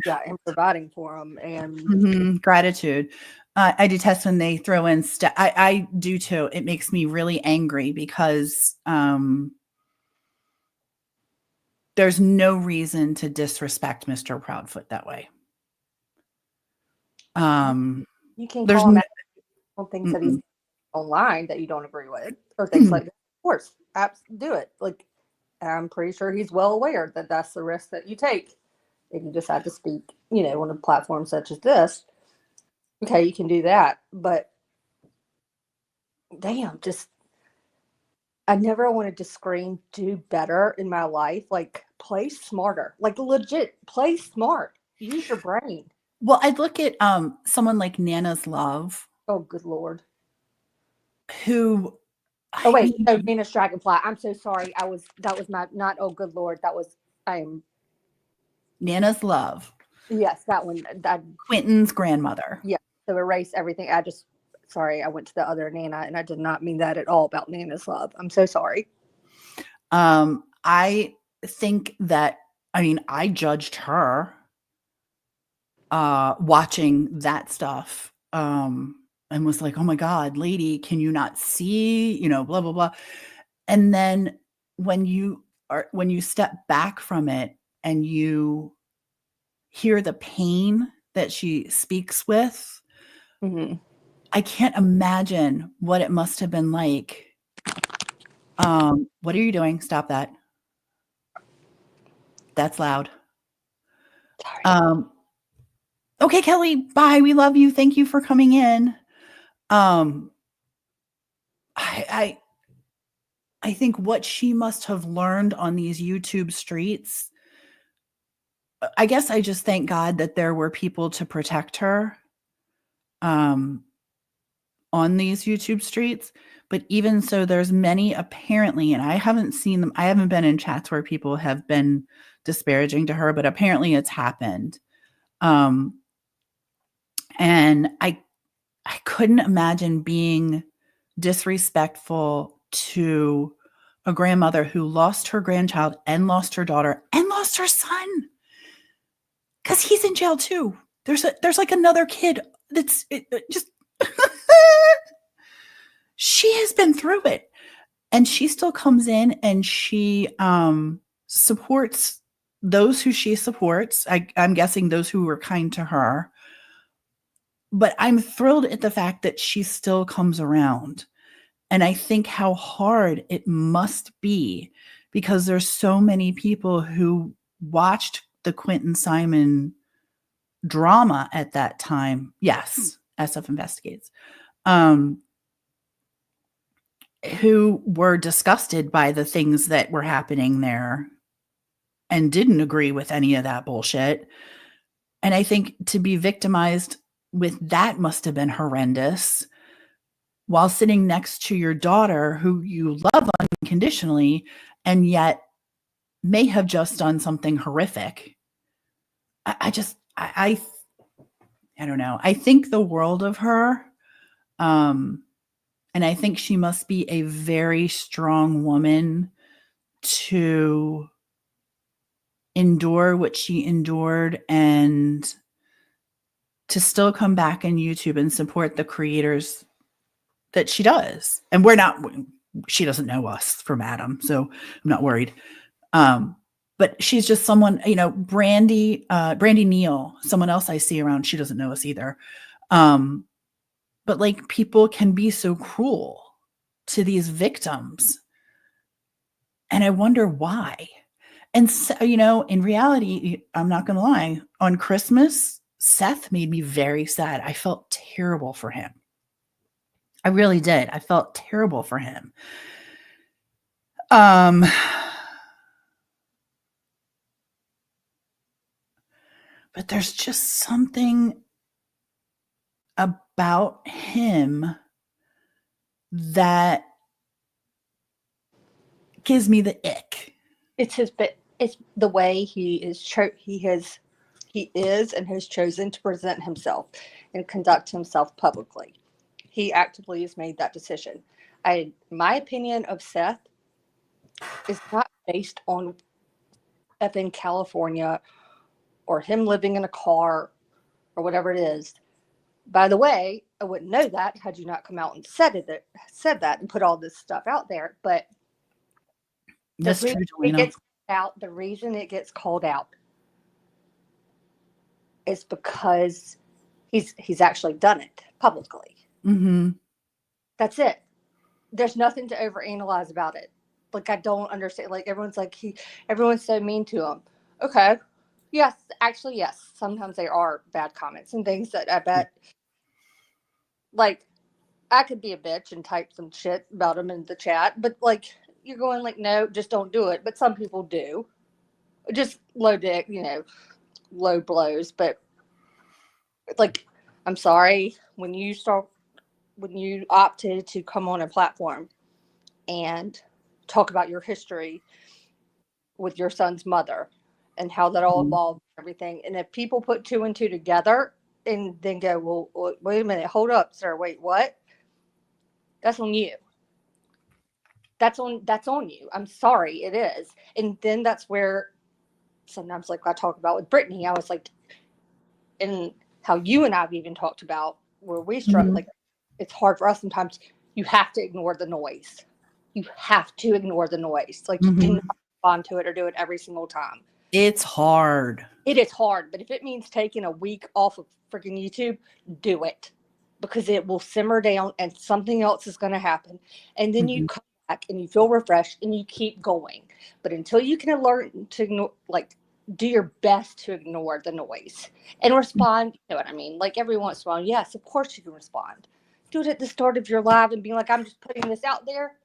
And providing for them, and gratitude. I detest when they throw in I do too. It makes me really angry because there's no reason to disrespect Mr. Proudfoot that way. You can call him on things that he's online that you don't agree with, or things like that. Of course, do it. Like, I'm pretty sure he's well aware that that's the risk that you take if you decide to speak, on a platform such as this. Okay, you can do that, but damn, I never wanted to scream, do better in my life. Like, play smarter. Like, legit, play smart. Use your brain. Well, I'd look at someone like Nana's Love, Oh, good Lord. who, Oh, I wait. mean, No, Venus Dragonfly. I'm so sorry. That was my, not, oh, good Lord. I'm, Nana's Love, yes, that one. That, Quentin's grandmother. yeah. So erase everything. Sorry, I went to the other Nana and I did not mean that at all about Nana's Love. I'm so sorry. I think that, I mean, I judged her watching that stuff, and was like, "Oh my god, lady, can you not see?" Blah blah blah. And then when you step back from it and you hear the pain that she speaks with, Mm-hmm. I can't imagine what it must have been like. What are you doing? Stop that. That's loud. Sorry. Um, okay, Kelly, bye. We love you. Thank you for coming in. Um, I I think what she must have learned on these YouTube streets. I guess I just thank God that there were people to protect her um, on these YouTube streets. But even so, there's many apparently, and I haven't seen them. I haven't been in chats where people have been disparaging to her, but apparently it's happened. Um, and I couldn't imagine being disrespectful to a grandmother who lost her grandchild and lost her daughter and lost her son, because he's in jail too. There's like another kid that's just she has been through it, and she still comes in and she supports those who she supports. I'm guessing those who were kind to her, but I'm thrilled at the fact that she still comes around. And I think how hard it must be, because there's so many people who watched the Quentin Simon drama at that time. Yes, SF Investigates. Um, who were disgusted by the things that were happening there and didn't agree with any of that bullshit. And I think to be victimized with that must have been horrendous, while sitting next to your daughter who you love unconditionally and yet may have just done something horrific. I don't know. I think the world of her. And I think she must be a very strong woman to endure what she endured and to still come back on YouTube and support the creators that she does. And she doesn't know us from Adam, so I'm not worried. But she's just someone, Brandy Neal, someone else I see around. She doesn't know us either. But like, people can be so cruel to these victims. And I wonder why. And so, in reality, I'm not going to lie, on Christmas, Seth made me very sad. I felt terrible for him. I really did. I felt terrible for him. But there's just something about him that gives me the ick. It's the way he is and has chosen to present himself and conduct himself publicly. He actively has made that decision. My opinion of Seth is not based on effing California or him living in a car or whatever it is. By the way, I wouldn't know that had you not come out and said that and put all this stuff out there. But That's true, Jelena. the reason it gets called out is because he's actually done it publicly. Mm-hmm. That's it. There's nothing to overanalyze about it. Like, I don't understand. Like, everyone's so mean to him. Okay. Yes, actually, yes. Sometimes there are bad comments and things that I bet, like, I could be a bitch and type some shit about him in the chat, but like, you're going like, no, just don't do it. But some people do. Just low blows. But like, I'm sorry, when you opted to come on a platform and talk about your history with your son's mother and how that all evolved and everything. And if people put two and two together and then go, well, wait a minute, hold up, sir, wait, what? That's on you. That's on you. I'm sorry, it is. And then that's where sometimes, like I talk about with Brittany, I was like, and how you and I've even talked about where we struggle, like it's hard for us sometimes. You have to ignore the noise. You have to ignore the noise. Like you cannot respond to it or do it every single time. It's hard. It is hard, but if it means taking a week off of freaking YouTube, do it, because it will simmer down and something else is going to happen. And then you come back and you feel refreshed and you keep going. But until you can learn to ignore, like, do your best to ignore the noise and respond. You know what I mean? Like every once in a while, yes, of course you can respond. Do it at the start of your live and be like, I'm just putting this out there.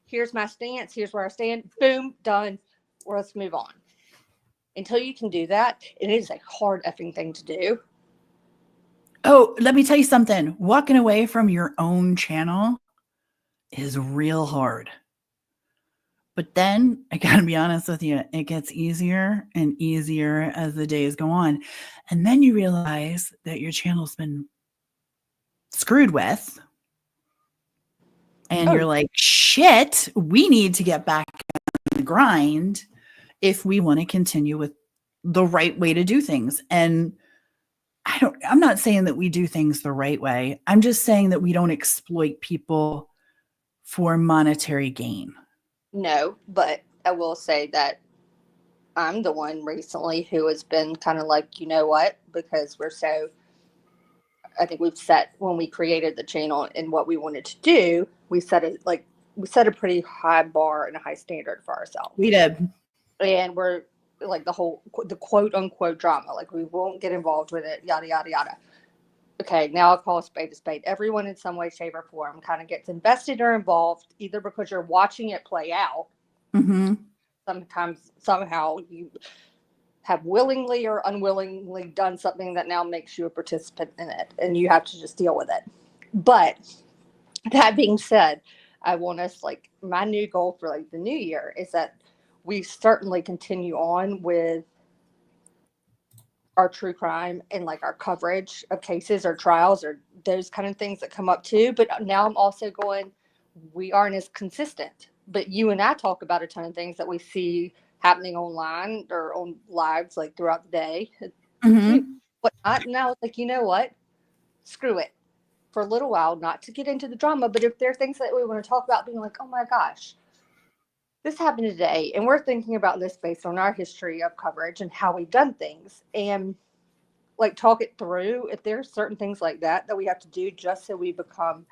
Here's my stance. Here's where I stand. Boom, done. Or let's move on. Until you can do that, it is a hard effing thing to do. Oh, let me tell you something. Walking away from your own channel is real hard. But then, I gotta be honest with you, it gets easier and easier as the days go on. And then you realize that your channel's been screwed with. And you're like, shit, we need to get back on the grind if we want to continue with the right way to do things. And I'm not saying that we do things the right way. I'm just saying that we don't exploit people for monetary gain. No, but I will say that I'm the one recently who has been kind of like, you know what, because I think we've set, when we created the channel and what we wanted to do, we set a pretty high bar and a high standard for ourselves. We did. And we're like the quote unquote drama, like we won't get involved with it, yada, yada, yada. Okay, now I'll call a spade a spade. Everyone in some way, shape, or form kind of gets invested or involved, either because you're watching it play out. Sometimes, somehow, you have willingly or unwillingly done something that now makes you a participant in it, and you have to just deal with it. But that being said, I want us, like, my new goal for like the new year is that we certainly continue on with our true crime and like our coverage of cases or trials or those kind of things that come up too. But now I'm also going, we aren't as consistent, but you and I talk about a ton of things that we see happening online or on lives like throughout the day. Whatnot. And I was like, you know what? Screw it. For a little while, not to get into the drama, but if there are things that we want to talk about, being like, oh my gosh, this happened today, and we're thinking about this based on our history of coverage and how we've done things, and like talk it through. If there's certain things like that we have to do just so we become,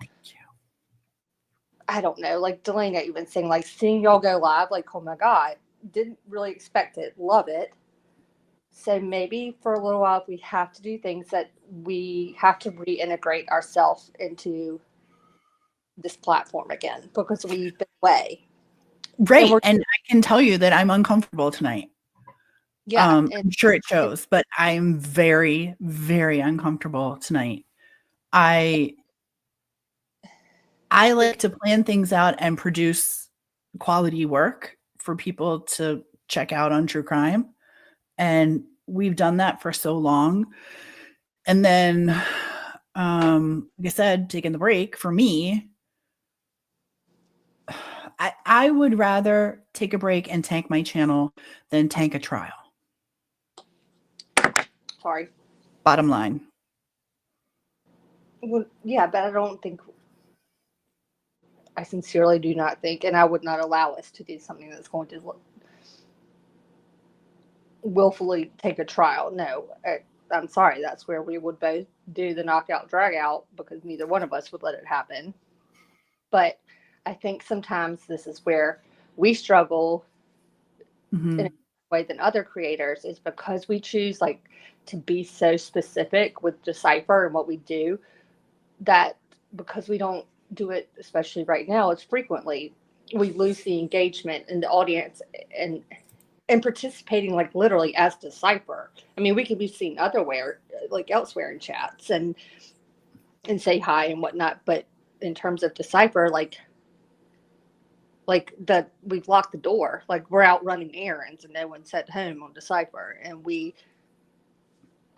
I don't know, like Delana even saying, like, seeing y'all go live, like, oh my God, didn't really expect it, love it. So maybe for a little while we have to do things that we have to reintegrate ourselves into this platform again, because we've been away. Right. And I can tell you that I'm uncomfortable tonight. Yeah. I'm sure it shows, but I'm very, very uncomfortable tonight. I like to plan things out and produce quality work for people to check out on true crime. And we've done that for so long. And then, like I said, taking the break for me, I would rather take a break and tank my channel than tank a trial. Sorry. Bottom line. Well, yeah, but I sincerely do not think, and I would not allow us to do something that's going to willfully take a trial. No, I'm sorry. That's where we would both do the knockout drag out, because neither one of us would let it happen. But I think sometimes this is where we struggle in a way than other creators, is because we choose like to be so specific with DecipHER and what we do, that because we don't do it, especially right now, it's frequently, we lose the engagement in the audience. And and participating like literally as DecipHER. I mean, we could be seen otherwhere, like elsewhere in chats and say hi and whatnot. But in terms of DecipHER, like that we've locked the door, like we're out running errands and no one's at home on DecipHER. And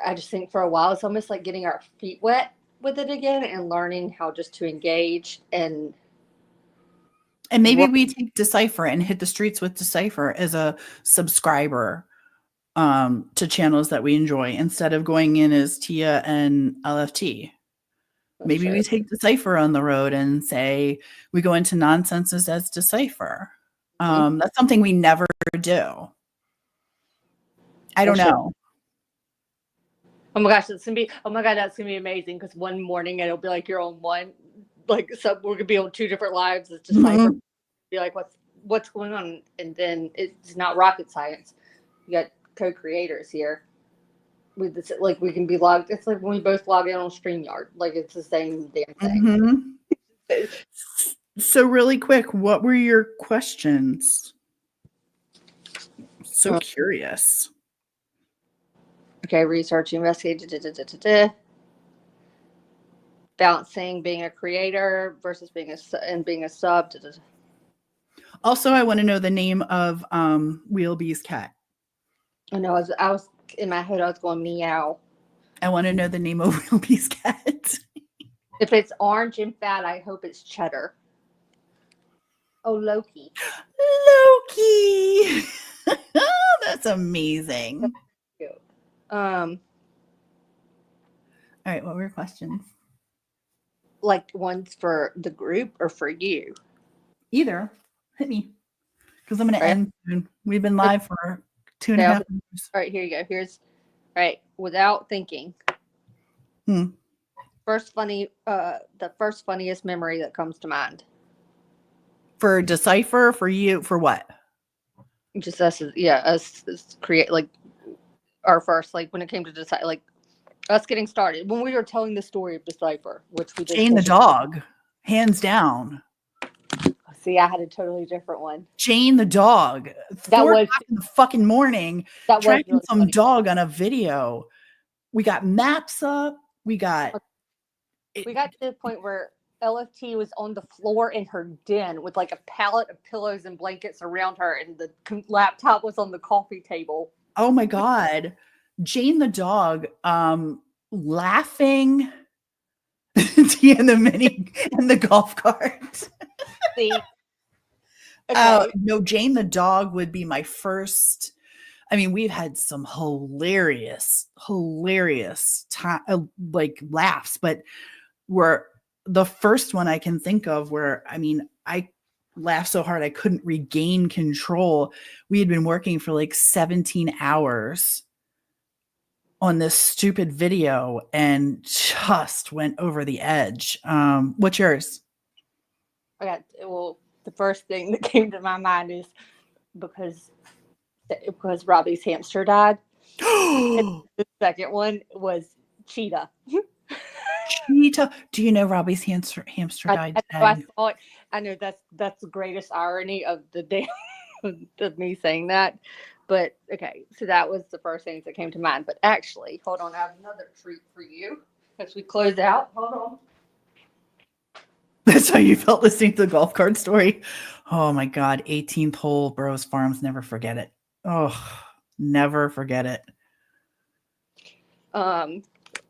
I just think for a while, it's almost like getting our feet wet with it again and learning how just to engage and maybe we take DecipHER and hit the streets with DecipHER as a subscriber to channels that we enjoy instead of going in as Tia and LFT. Maybe we take DecipHER on the road and say we go into nonsenses as DecipHER. That's something we never do. I don't know. Oh my gosh, that's gonna be amazing because one morning it'll be like you're on one, like so we're gonna be on two different lives. It's just like be like what's going on, and then it's not rocket science. You got co-creators here. With this, like we can be logged. It's like when we both log in on StreamYard. Like it's the same damn thing. So really quick, what were your questions? So curious. Okay, research, investigate, balancing being a creator versus being a sub. Also, I want to know the name of Wheelby's cat. I know. I was in my head. I was going meow. I want to know the name of Wheelby's cat. If it's orange and fat, I hope it's cheddar. Oh, Loki. Loki. That's amazing. That's cute. All right, what were your questions? Like ones for the group or for you? Either. Hit me. Because I'm going to end soon. We've been live for 2.5 hours. All right, here you go. Here's, all right, without thinking. The first funniest memory that comes to mind. For DecipHER, for you, for what? Just us create like our first, like when it came to DecipHER, like us getting started. When we were telling the story of DecipHER, which we did. Jane the dog, hands down. See, I had a totally different one. Jane the dog. That was in the fucking morning. That tracking was really some funny. dog on a video. We got maps up. We got to the point where LFT was on the floor in her den with like a pallet of pillows and blankets around her, and the laptop was on the coffee table. Oh my God. Jane the dog laughing in the golf cart. See? Okay. No, Jane the dog would be my first. I mean, we've had some hilarious time, like laughs, but the first one I can think of where, I mean, I laughed so hard I couldn't regain control. We had been working for like 17 hours on this stupid video and just went over the edge. What's yours? The first thing that came to my mind is because Robbie's hamster died. The second one was Cheetah. Cheetah. Do you know Robbie's hamster died? I know that's the greatest irony of the day of me saying that. But okay, so that was the first thing that came to mind. But actually, hold on, I have another treat for you as we close out. Hold on. That's how you felt listening to the golf cart story? Oh my God. 18th hole, Bros Farms. Never forget it. Oh, never forget it.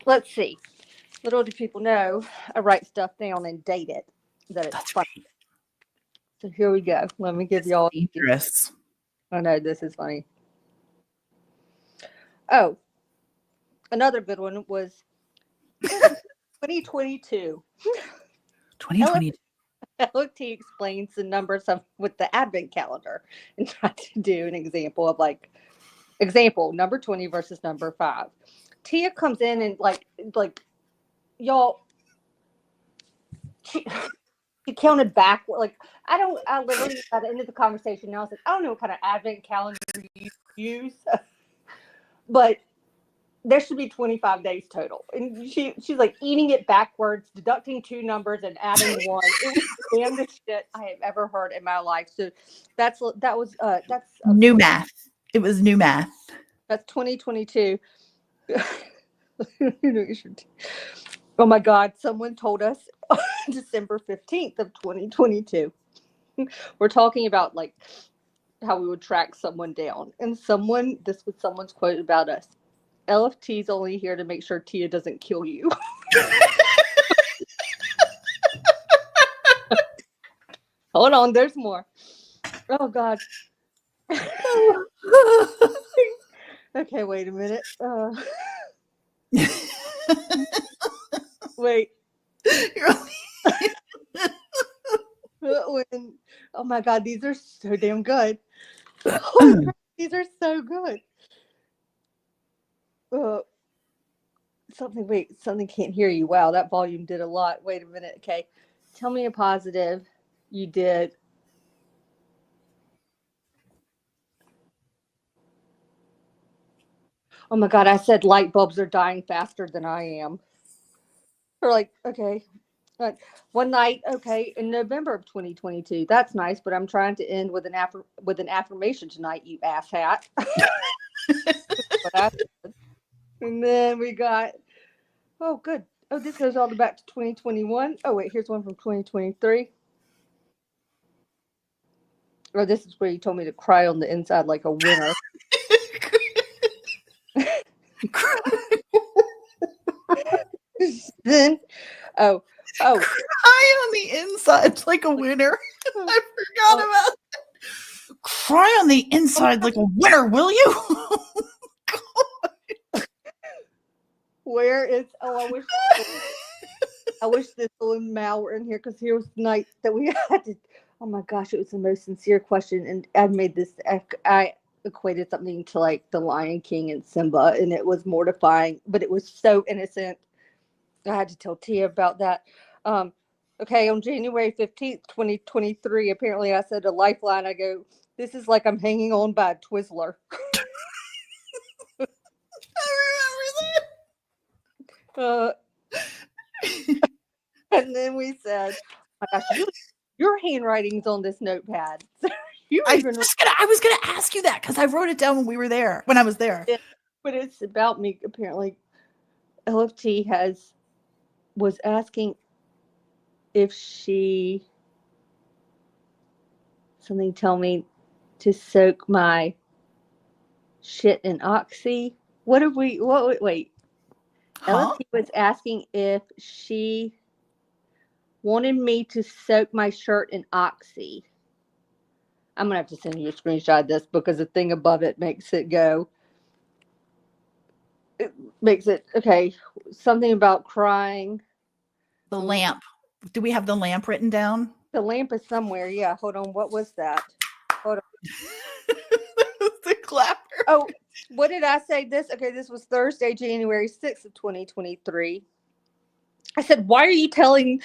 Let's see. Little do people know, I write stuff down and date it. That's funny. Right. So here we go. Let me give y'all. Dangerous. I know this is funny. Oh, another good one was 2022. 2022. LFT explains the numbers with the advent calendar and tried to do an example of number 20 versus number 5. Tia comes in and like y'all, she counted back. Like I literally at the end of the conversation now I was like, I don't know what kind of advent calendar you use, but there should be 25 days total. And she's like eating it backwards, deducting 2 numbers and adding 1. It was the damnedest shit I have ever heard in my life. So that's new math. It was new math. That's 2022. Oh my God. Someone told us December 15th of 2022. We're talking about like how we would track someone down. And this was someone's quote about us. LFT's only here to make sure Tia doesn't kill you. Hold on, there's more. Oh God. Okay, wait a minute. Wait. Oh my God, these are so damn good. Holy crap, these are so good. Something can't hear you. Wow, that volume did a lot. Wait a minute. Okay. Tell me a positive you did. Oh my God, I said light bulbs are dying faster than I am. Or like, okay. One night, okay, in November of 2022. That's nice, but I'm trying to end with an affirmation tonight, you asshat. And then we got, oh, good. Oh, this goes all the way back to 2021. Oh, wait, here's one from 2023. Oh, this is where you told me to cry on the inside like a winner. Then, oh, cry on the inside like a winner. I forgot about that. Cry on the inside like a winner, will you? Where is? Oh, I wish this little Mal were in here because here was the night that we had to. Oh my gosh, it was the most sincere question, and I made this. I equated something to like the Lion King and Simba, and it was mortifying, but it was so innocent. I had to tell Tia about that. Okay, on January 15th, 2023, apparently I said a lifeline. I go, this is like I'm hanging on by a Twizzler. I remember that. And then we said, oh my gosh, your handwriting's on this notepad. I was gonna ask you that because I wrote it down when I was there. Yeah, but it's about me. Apparently, LFT was asking if tell me to soak my shit in oxy. Wait. Huh? LFT was asking if she wanted me to soak my shirt in oxy. I'm gonna have to send you a screenshot of this because the thing above it makes it go. It makes it okay. Something about crying. The lamp. Do we have the lamp written down? The lamp is somewhere. Yeah. Hold on. What was that? Hold on. The clapper. Oh, what did I say? This was Thursday, January 6th of 2023. I said, why are you telling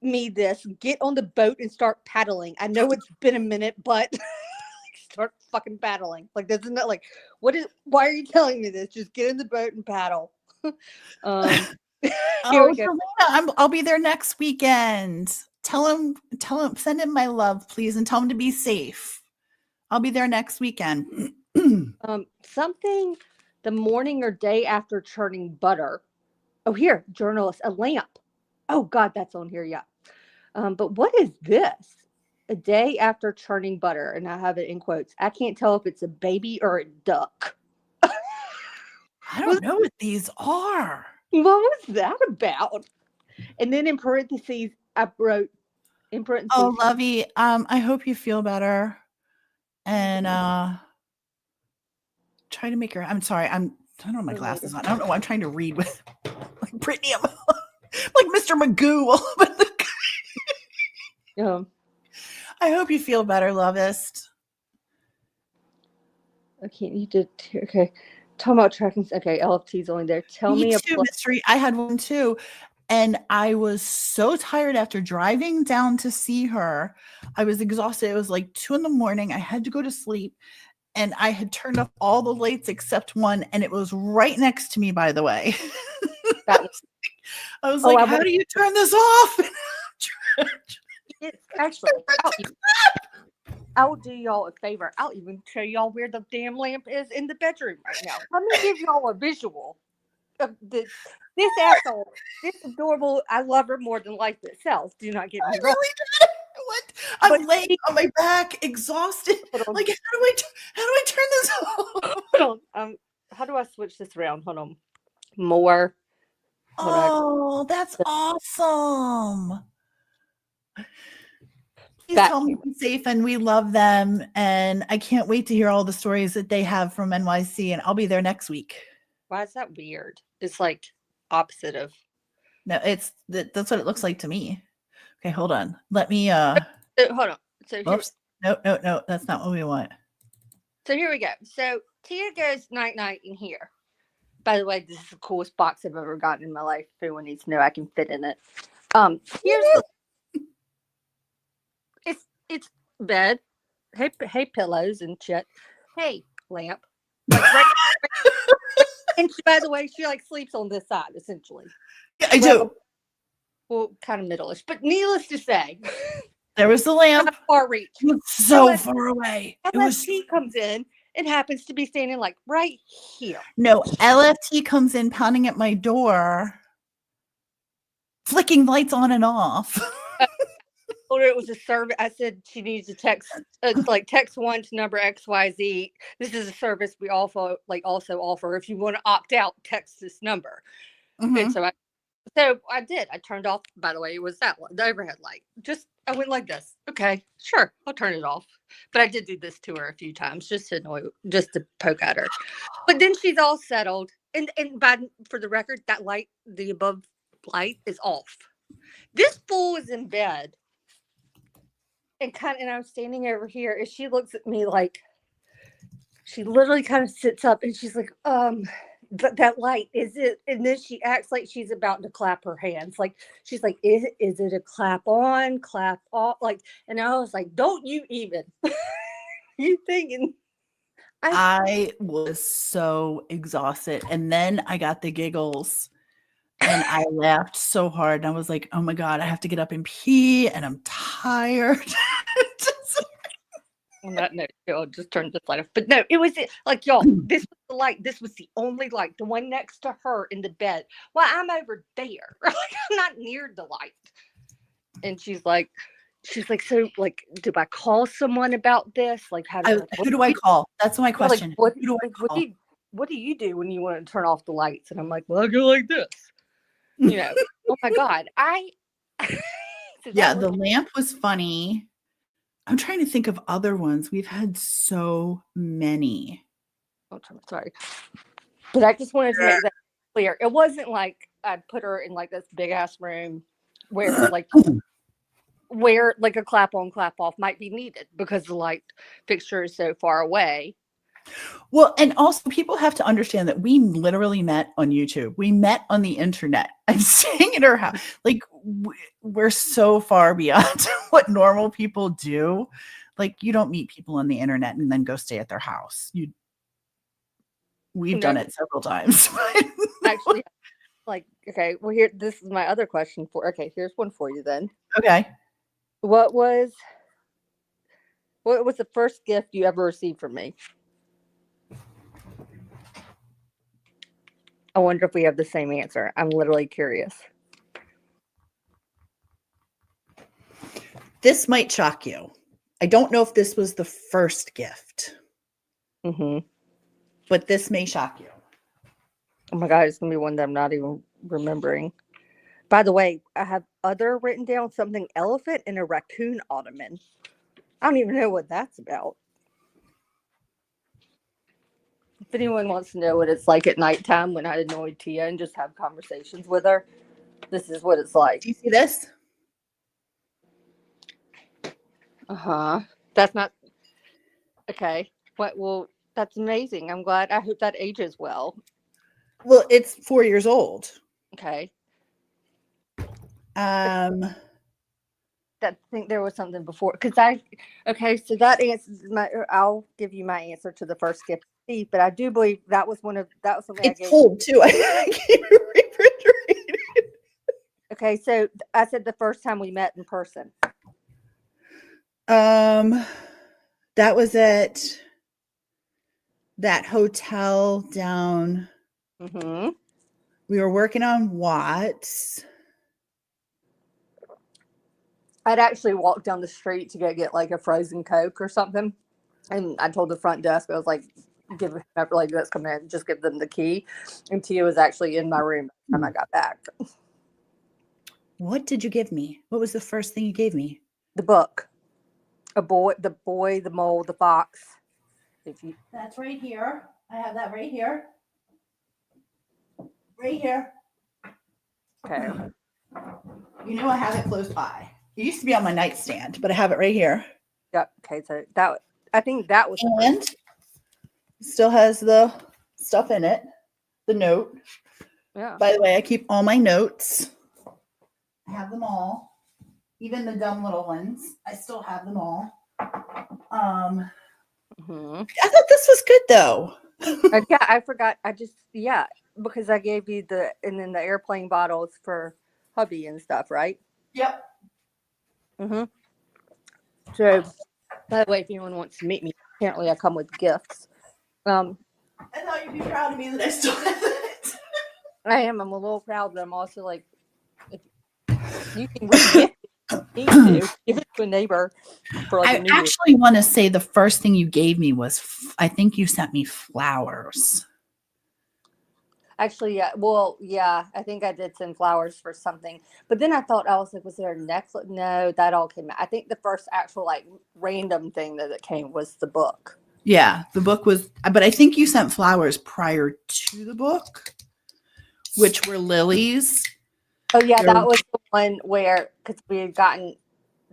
me this? Get on the boat and start paddling. I know it's been a minute, but start fucking paddling. Like, isn't that like, why are you telling me this? Just get in the boat and paddle. Here we go. Selena, I'll be there next weekend. Tell him, send him my love, please, and tell him to be safe. I'll be there next weekend. Something the morning or day after churning butter. Oh, here, journalist, a lamp. Oh God, that's on here. Yeah. But what is this? A day after churning butter, and I have it in quotes. I can't tell if it's a baby or a duck. I don't know what these are. What was that about? And then in parentheses, I wrote in parentheses. Oh, Lovey, I hope you feel better. And try to make her. I'm sorry. I don't have my glasses on. I don't know why I'm trying to read with like Brittany. I'm like Mr. Magoo. I hope you feel better, lovest. Okay, you did. Okay, talking about tracking. Okay, LFT's only there. Tell me a mystery. I had one too, and I was so tired after driving down to see her. I was exhausted. It was like 2 a.m. I had to go to sleep, and I had turned off all the lights except one, and it was right next to me. By the way, I was like, "How do you turn this off?" It's actually I will do y'all a favor. I'll even show y'all where the damn lamp is in the bedroom right now. Let me give y'all a visual of this asshole, this adorable. I love her more than life itself. Do not get I me wrong. really did. What? I'm But laying on my back, exhausted. hold on, Like, how do I turn this off? hold on. How do I switch this around? Hold on. More. Hold on. Oh, that's awesome. Please Back tell me camera. I'm safe and we love them. And I can't wait to hear all the stories that they have from NYC. And I'll be there next week. Why is that weird? It's like opposite of. No, that's what it looks like to me. Okay, hold on. Let me Hold on. So here, oops. No, that's not what we want. so here we go. So Tia goes night night in here. By the way, this is the coolest box I've ever gotten in my life. If anyone needs to know, I can fit in it. Here's the. It's bed. Hey, pillows and shit. Hey, lamp. Like right. And she, by the way, she like sleeps on this side essentially. Yeah, I do. Well, kind of middle-ish, but needless to say, There was the lamp. far reach. It was so far away. It was. LFT comes in and happens to be standing like right here. No, LFT comes in pounding at my door, flicking lights on and off. Or it was a service. I said she needs to text, text one to number XYZ. This is a service we also offer. If you want to opt out, text this number. Mhm. And so I did. I turned off. By the way, it was that one, the overhead light. I went like this. Okay, sure, I'll turn it off. But I did do this to her a few times just to poke at her. But then she's all settled. And for the record, that light, the above light, is off. This fool is in bed. And I'm standing over here, and she looks at me like, she literally kind of sits up, and she's like, that light, is it? And then she acts like she's about to clap her hands. Like, she's like, is it a clap on, clap off? Like, and I was like, don't you even. You thinking. I was so exhausted. And then I got the giggles. And I laughed so hard. And I was like, oh my God, I have to get up and pee. And I'm tired. On that note, I'll just turn this light off. But no, it was like, y'all, this was the light. This was the only light, the one next to her in the bed. Well, I'm over there. Like, I'm not near the light. And she's like, so, like, do I call someone about this? Like, who do I call? That's my question. Like, who do I call? What do you do when you want to turn off the lights? And I'm like, well, I go like this. You know, oh my God. Yeah, the lamp was funny. I'm trying to think of other ones. We've had so many. Oh, sorry. But I just wanted to make that clear. It wasn't like I put her in like this big ass room where like a clap on, clap off might be needed because the light fixture is so far away. Well, and also people have to understand that we literally met on YouTube. We met on the internet. I'm staying in her house. Like, we're so far beyond what normal people do. Like, you don't meet people on the internet and then go stay at their house. We've done it several times. Actually, like, okay, well, this is my other question here's one for you then. Okay. What was the first gift you ever received from me? I wonder if we have the same answer. I'm literally curious. This might shock you. I don't know if this was the first gift. Mm-hmm. But this may shock you. Oh my God, it's going to be one that I'm not even remembering. By the way, I have other written down, something elephant and a raccoon ottoman. I don't even know what that's about. If anyone wants to know what it's like at nighttime when I annoy Tia and just have conversations with her, this is what it's like. Do you see this? Uh-huh. That's not... Okay. Well, that's amazing. I'm glad. I hope that ages well. Well, it's 4 years old. Okay. I think there was something before because so that answers I'll give you my answer to the first gift, but I do believe that was something it's cold too. I gave it refrigerated. Okay, so I said the first time we met in person. That was at that hotel down. Mm-hmm. We were working on Watts. I'd actually walked down the street to get like a frozen Coke or something. And I told the front desk, I was like, give him like let's come in, just give them the key. And Tia was actually in my room by the time I got back. What did you give me? What was the first thing you gave me? The book. The boy, the mole, the fox. That's right here. I have that right here. Right here. Okay. You know I have it close by. It used to be on my nightstand, but I have it right here. Yep. Okay, so that I think that was And still has the stuff in it. The note. yeah. By the way, I keep all my notes. I have them all. Even the dumb little ones. I still have them all. Mm-hmm. I thought this was good though. Yeah, I forgot. Because I gave you the airplane bottles for hubby and stuff, right? Yep. Mm-hmm. So, by the way, if anyone wants to meet me, apparently I come with gifts. I thought you'd be proud of me that I still have it. I am. I'm a little proud, but I'm also like, if you can re-gift it, give it to a neighbor for like I a New Year. actually want to say the first thing you gave me was, I think you sent me flowers. Actually, yeah. Well, yeah, I think I did send flowers for something. But then I was like, was there a necklace? No, that all came out. I think the first actual like random thing that it came was the book. Yeah, the book was, but I think you sent flowers prior to the book, which were lilies. Oh, yeah, that was the one where, because we had gotten,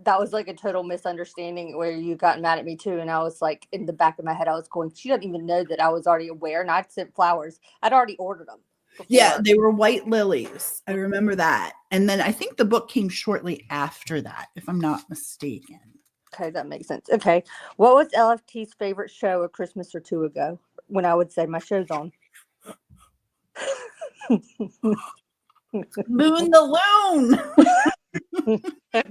that was like a total misunderstanding where you got mad at me too. And I was like, in the back of my head, I was going, she doesn't even know that I was already aware. And I'd sent flowers. I'd already ordered them before. Yeah, they were white lilies. I remember that. And then I think the book came shortly after that, if I'm not mistaken. Okay, that makes sense. Okay. What was LFT's favorite show a Christmas or two ago when I would say my show's on? Moon the Loon.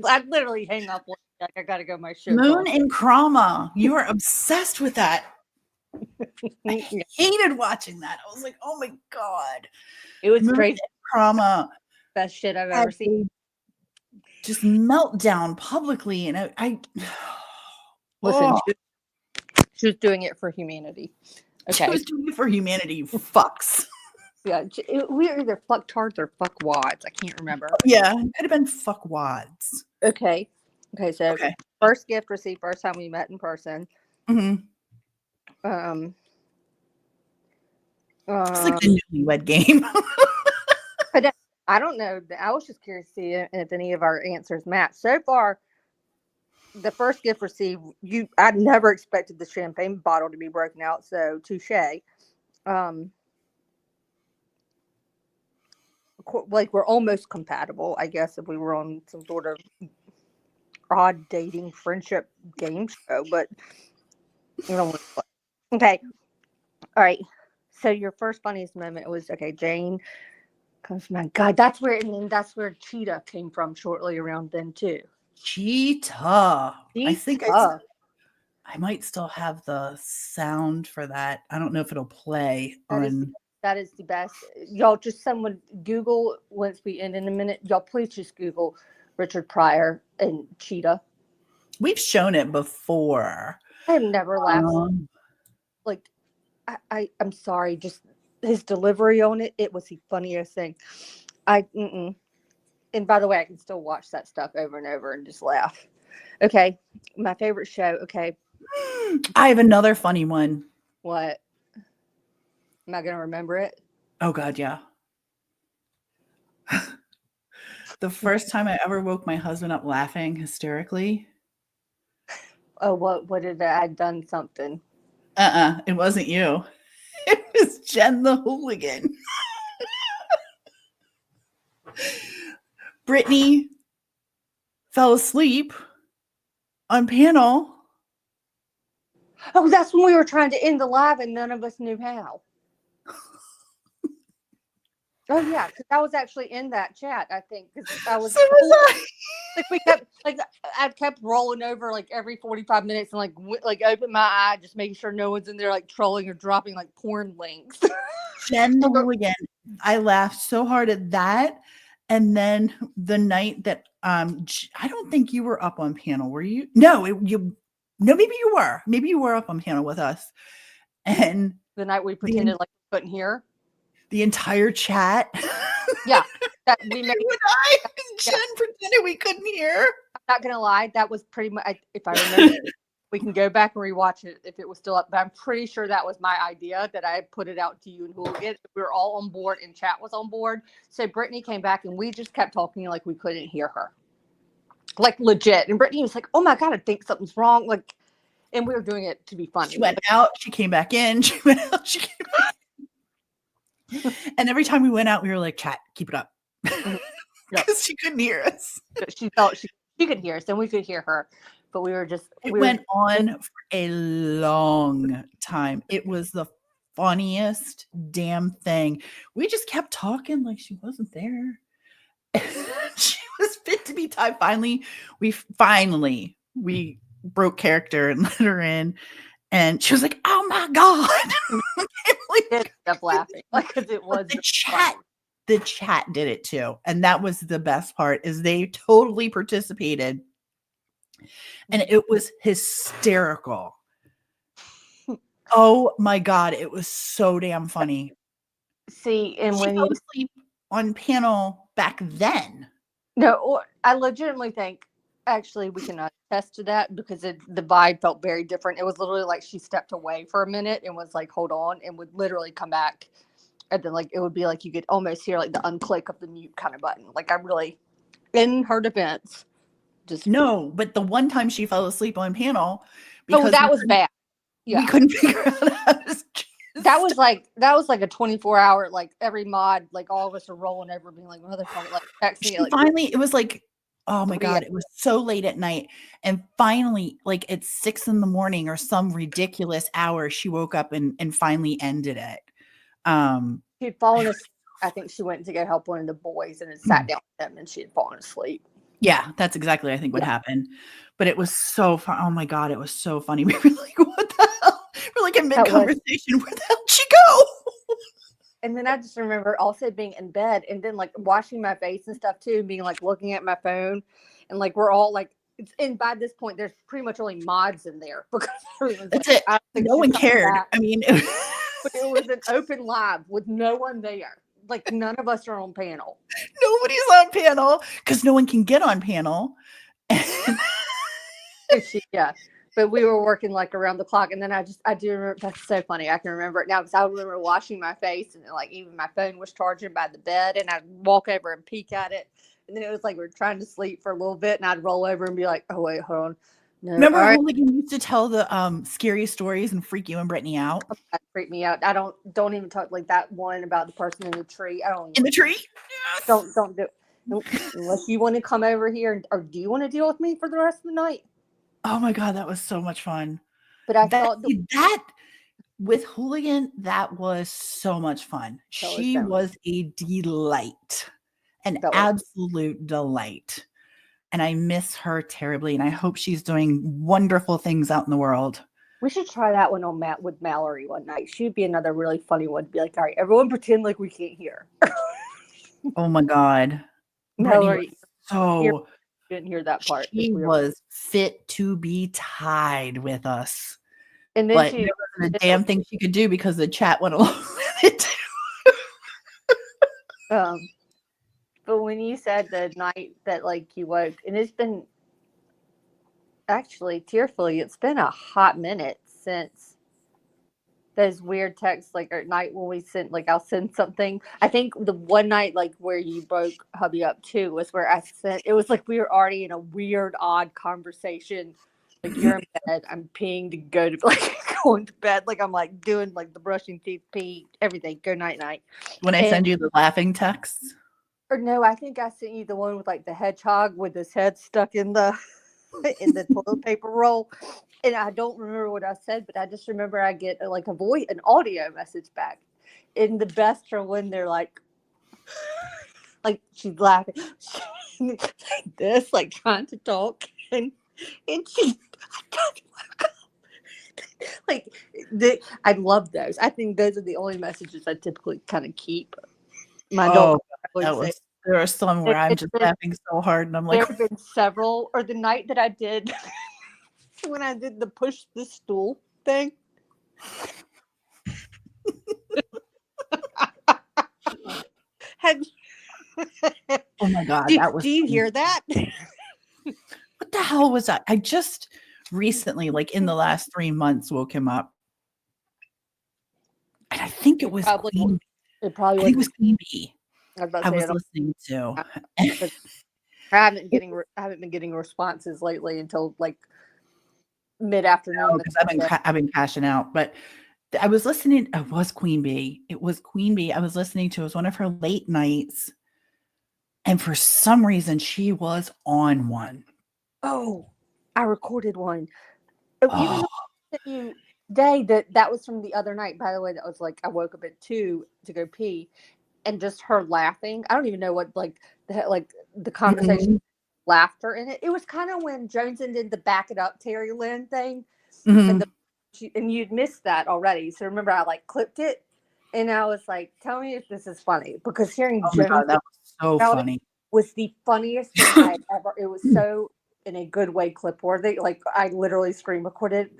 I'd literally hang up like I gotta go my show. Moon and Krama. You are obsessed with that. I hated watching that. I was like, oh my God. It was Moon crazy. and Krama. Best shit I've ever seen. Just meltdown publicly. And I Listen, she was doing it for humanity. Okay. She was doing it for humanity, you fucks. Yeah, we are either fucktards or fuckwads. I can't remember. Yeah, it could have been fuckwads. Okay. So first gift received, first time we met in person. Mm-hmm. It's like the newlywed game. But I don't know. I was just curious to see if any of our answers match. So far, the first gift received, I never expected the champagne bottle to be broken out, so touche. Like we're almost compatible, I guess, if we were on some sort of odd dating friendship game show, but you know. Okay. All right. So your first funniest moment was Jane comes from my God. That's where Cheetah came from shortly around then too. Cheetah. I think I might still have the sound for that. I don't know if it'll play That is the best. Y'all just someone Google once we end in a minute. Y'all please just Google Richard Pryor and Cheetah. We've shown it before. I have never laughed. Like I'm sorry, just his delivery on it. It was the funniest thing. And by the way, I can still watch that stuff over and over and just laugh. Okay, my favorite show. Okay, I have another funny one. What? Am I gonna remember it? Oh God, yeah. The first time I ever woke my husband up laughing hysterically. Oh, what did I? I'd done something. It wasn't you. It was Jen the hooligan. Brittany fell asleep on panel. Oh, that's when we were trying to end the live and none of us knew how. Oh yeah, because I was actually in that chat. I think because I was So was I. like we kept like I kept rolling over like every 45 minutes and like open my eye, just making sure no one's in there like trolling or dropping like porn links. Jen the Hooligan. I laughed so hard at that. And then the night that I don't think you were up on panel, were you? No, no, maybe you were. Maybe you were up on panel with us. And The night we pretended like we couldn't hear. The entire chat. Yeah. That we made You and I and Jen pretended we couldn't hear. I'm not gonna lie, that was pretty much if I remember we can go back and rewatch it if it was still up, but I'm pretty sure that was my idea that I put it out to you and Hooligan. We were all on board and chat was on board. So Brittany came back and we just kept talking like we couldn't hear her. Like legit. And Brittany was like, oh my God, I think something's wrong. Like, and we were doing it to be funny. She went out, she came back in, she went out, she came back in. And every time we went out, we were like, chat, keep it up. Because she couldn't hear us. She felt she could hear us and we could hear her. But we were just it went on for a long time. It was the funniest damn thing. We just kept talking like she wasn't there. She was fit to be tied. Finally, we broke character and let her in. And she was like, oh my God. We did stop laughing. Like, because it was the chat did it too. And that was the best part is they totally participated. And it was hysterical. Oh my God. It was so damn funny. See, and she when fell you asleep on panel back then. No, I legitimately think actually we can attest to that because the vibe felt very different. It was literally like she stepped away for a minute and was like, hold on, and would literally come back. And then like it would be like you could almost hear like the unclick of the mute kind of button. Like I really, in her defense, just no, but the one time she fell asleep on panel because that was bad. Yeah. We couldn't figure out how to that was like a 24-hour like every mod like all of us are rolling over being like motherfucker like texting like, finally it was like oh my God, it was so late at night and finally like at 6 a.m. or some ridiculous hour she woke up and finally ended it. She'd fallen asleep. I think she went to go help one of the boys and had sat down with them and she had fallen asleep. Yeah, that's exactly I think what happened. But it was so fun. Oh my God, it was so funny. We were like, what the hell? We're like in mid-conversation. Where the hell did she go? And then I just remember also being in bed and then like washing my face and stuff too, and being like looking at my phone. And like we're all like, and by this point, there's pretty much only mods in there because that's like, it. No one cared. Back. I mean, but it was an open live with no one there. Like none of us are on panel. Nobody's on panel because no one can get on panel. Yeah. But we were working like around the clock. And then I do remember, that's so funny. I can remember it now because I remember washing my face and like even my phone was charging by the bed and I'd walk over and peek at it. And then it was like we were trying to sleep for a little bit and I'd roll over and be like, oh, wait, hold on. No, remember Hooligan used to tell the scary stories and freak you and Brittany out? That freaked me out. I don't even talk like that one about the person in the tree. I don't in the tree? Yes. Don't do it. Nope. Unless you want to come over here or do you want to deal with me for the rest of the night? Oh my God, that was so much fun. But I thought that with Hooligan, that was so much fun. She was a delight, an absolute delight. And I miss her terribly. And I hope she's doing wonderful things out in the world. We should try that one on with Mallory one night. She'd be another really funny one. Be like, all right, everyone pretend like we can't hear. Oh my God. Mallory. So didn't hear that part. She was fit to be tied with us. And then but there wasn't a damn thing she could do because the chat went along with it. But when you said the night that like you woke, and it's been actually tearfully, it's been a hot minute since those weird texts like at night when we sent like I'll send something. I think the one night like where you broke hubby up too was where I sent it was like we were already in a weird odd conversation. Like you're in bed, I'm peeing to go to like going to bed. Like I'm like doing like the brushing teeth, pee, everything. Go night. When I send you the laughing texts. Or no, I think I sent you the one with like the hedgehog with his head stuck in the toilet paper roll. And I don't remember what I said, but I just remember I get like an audio message back. And the best are when they're like, Like she's laughing like this, like trying to talk, and she like I love those. I think those are the only messages I typically kind of keep. My Oh, don't that say. was there are some where I'm just laughing so hard and I'm like, There have been several, or the night that I did when I did the push the stool thing. Have, oh my God, do, that was do you funny. hear that? What the hell was that? I just recently, like in the last 3 months, woke him up. And I think it was Queen. It probably I think it was wasn't. Queen Bee I was about I to say was listening to. I haven't been getting responses lately until like mid afternoon. Because I've been cashing out. But I was listening. It was Queen Bee. It was Queen Bee. I was listening to. It was one of her late nights, and for some reason, she was on one. Oh, I recorded one. Oh, even Oh, though I sent you day that was from the other night. By the way, that was like I woke up at 2 to go pee, and just her laughing. I don't even know what like the conversation laughter in it. It was kind of when Joneson did the back it up Terry Lynn thing, and and you'd missed that already. So remember, I like clipped it, and I was like, "Tell me if this is funny," because hearing oh my God, Jones that was so funny. was the funniest thing I ever. It was so in a good way clip worthy. Like I literally screen recorded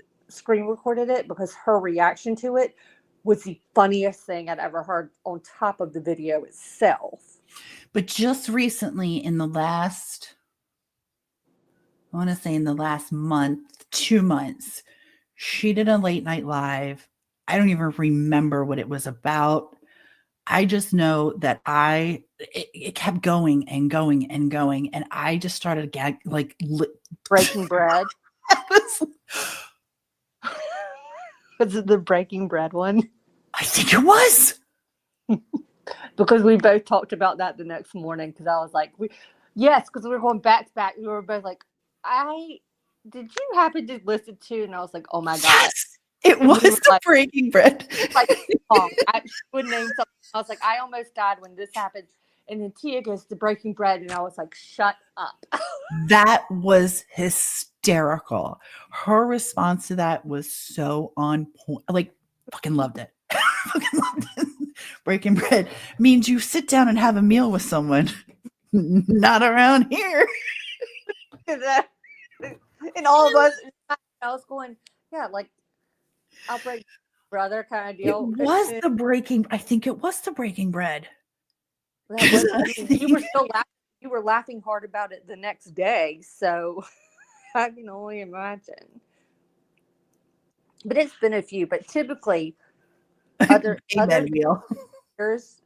it because her reaction to it was the funniest thing I'd ever heard on top of the video itself. But just recently, in the last, I want to say in the last month, 2 months, she did a late night live. I don't even remember what it was about. I just know that it kept going and going and going, and I just started Breaking bread. was, Was it the breaking bread one? I think it was. Because we both talked about that the next morning. Because I was like, yes, because we were going back to back. We were both like, did you happen to listen to? And I was like, oh my God. Yes, it was the like, breaking bread. Like, I would name something. I was like, I almost died when this happened. And then Tia goes to breaking bread. And I was like, shut up. That was hysterical. Her response to that was so on point. Like, fucking loved it. Fucking loved it. Breaking bread means you sit down and have a meal with someone. Not around here. And all of us, I was going, yeah, like, I'll break brother kind of deal. It was the breaking. I think it was the breaking bread. You were still laughing. You were laughing hard about it the next day, so I can only imagine. But it's been a few. But typically, other meal. years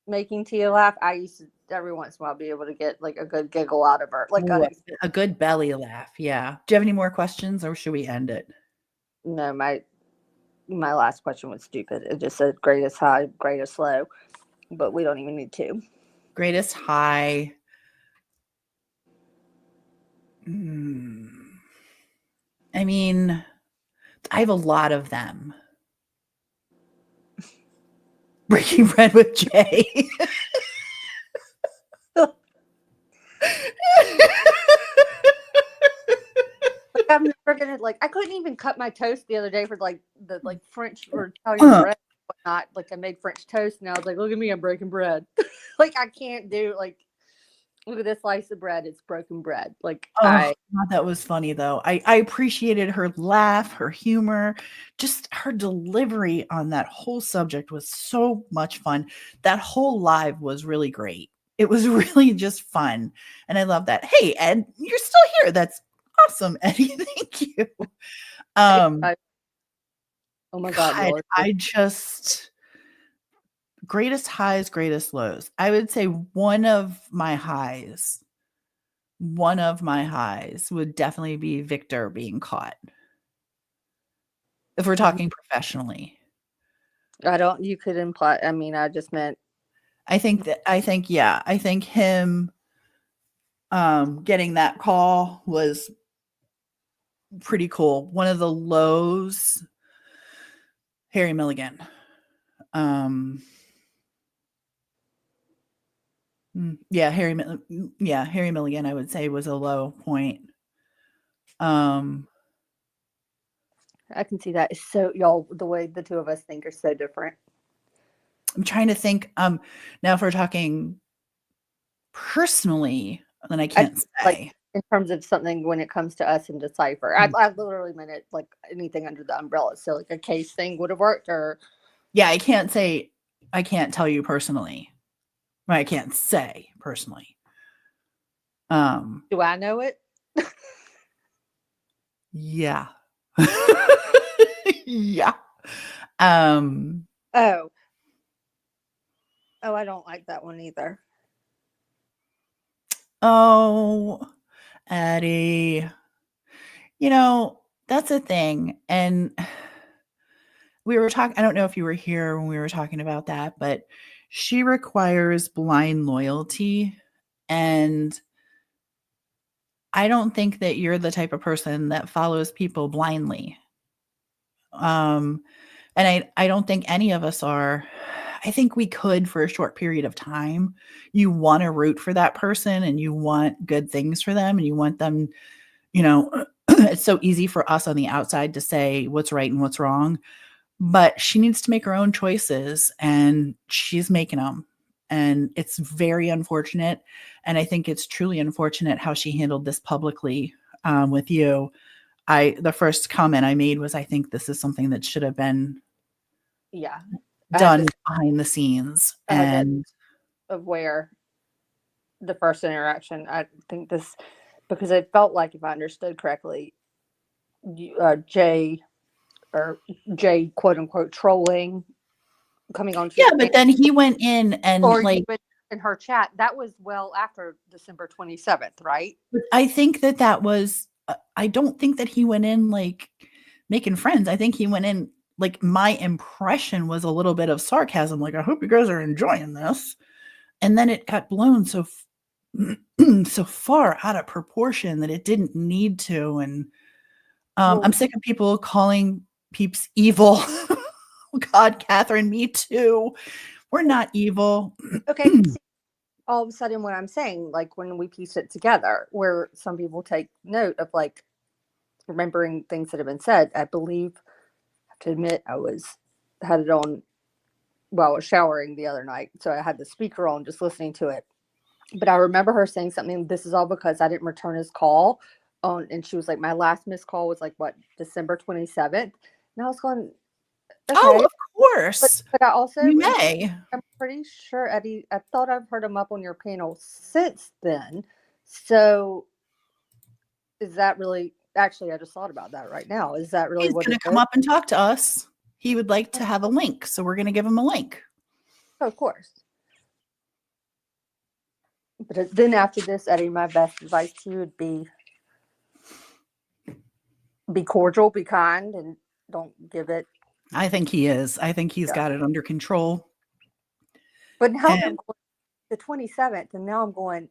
making Tia laugh, I used to every once in a while be able to get like a good giggle out of her, like a good belly laugh. Yeah. Do you have any more questions, or should we end it? No, my last question was stupid. It just said greatest high, greatest low, but we don't even need to. Greatest high. I mean, I have a lot of them. Breaking bread with Jay. I'm never gonna I couldn't even cut my toast the other day for the French or Italian bread and whatnot. Like I made French toast and I was like, look at me, I'm breaking bread. Like I can't do look at this slice of bread, it's broken bread. God, that was funny though. I appreciated her laugh, her humor, just her delivery on that whole subject was so much fun. That whole live was really great. It was really just fun. And I love that. Hey, Ed, you're still here. That's awesome, Eddie. Thank you. oh my God, I just greatest highs, greatest lows. I would say one of my highs would definitely be Victor being caught. If we're talking professionally. you could imply, I mean, I just meant. I think him getting that call was pretty cool. One of the lows, Harry Milligan. Yeah, Harry Milligan, I would say, was a low point. Um, I can see that. It's so y'all, the way the two of us think are so different. I'm trying to think. Now if we're talking personally, then I I can't like say. in terms of something when it comes to us and Decipher. I literally meant it like anything under the umbrella. So like a case thing would have worked, or Yeah, I can't say. I can't tell you personally. I can't say personally. Um, do I know it? yeah. Yeah. Um, Oh, oh, I don't like that one either. oh, Addie, that's a thing. And we were talking, I don't know if you were here when we were talking about that, but she requires blind loyalty. And I don't think that you're the type of person that follows people blindly. Um, and I don't think any of us are. I think we could for a short period of time. You want to root for that person and you want good things for them and you want them, it's so easy for us on the outside to say what's right and what's wrong, but she needs to make her own choices and she's making them. And it's very unfortunate. And I think it's truly unfortunate how she handled this publicly with you. The first comment I made was, I think this is something that should have been Yeah, done behind the scenes. I had that And of where the first interaction. I think this because it felt like, if I understood correctly, Jay or Jay, quote unquote, trolling coming onto yeah, your but page, then he went in and or like, even in her chat. That was well after December 27th, right? I think that was, I don't think that he went in like making friends. I think he went in, like, my impression was a little bit of sarcasm, like, I hope you guys are enjoying this. And then it got blown so far out of proportion that it didn't need to. And Well, I'm sick of people calling peeps evil. Oh God, Catherine, me too. We're not evil. okay, but see, all of a sudden, what I'm saying, like when we piece it together, where some people take note of like remembering things that have been said. I believe, I have to admit, had it on while I was showering the other night, so I had the speaker on, just listening to it. But I remember her saying something. This is all because I didn't return his call on, and she was like, my last missed call was like what, December 27th, and I was going, Oh, okay, of course. but I also You may. I'm pretty sure, Eddie, I thought I've heard him up on your panel since then. So is that really, actually, I just thought about that right now. Is that really He's what going it to come is? up and talk to us. He would like to have a link, so we're going to give him a link. Oh, of course. But then after this, Eddie, my best advice to you would be cordial, be kind, and don't give it. I think he is. I think he's Yeah. got it under control. But now I'm And going the 27th, and now I'm going,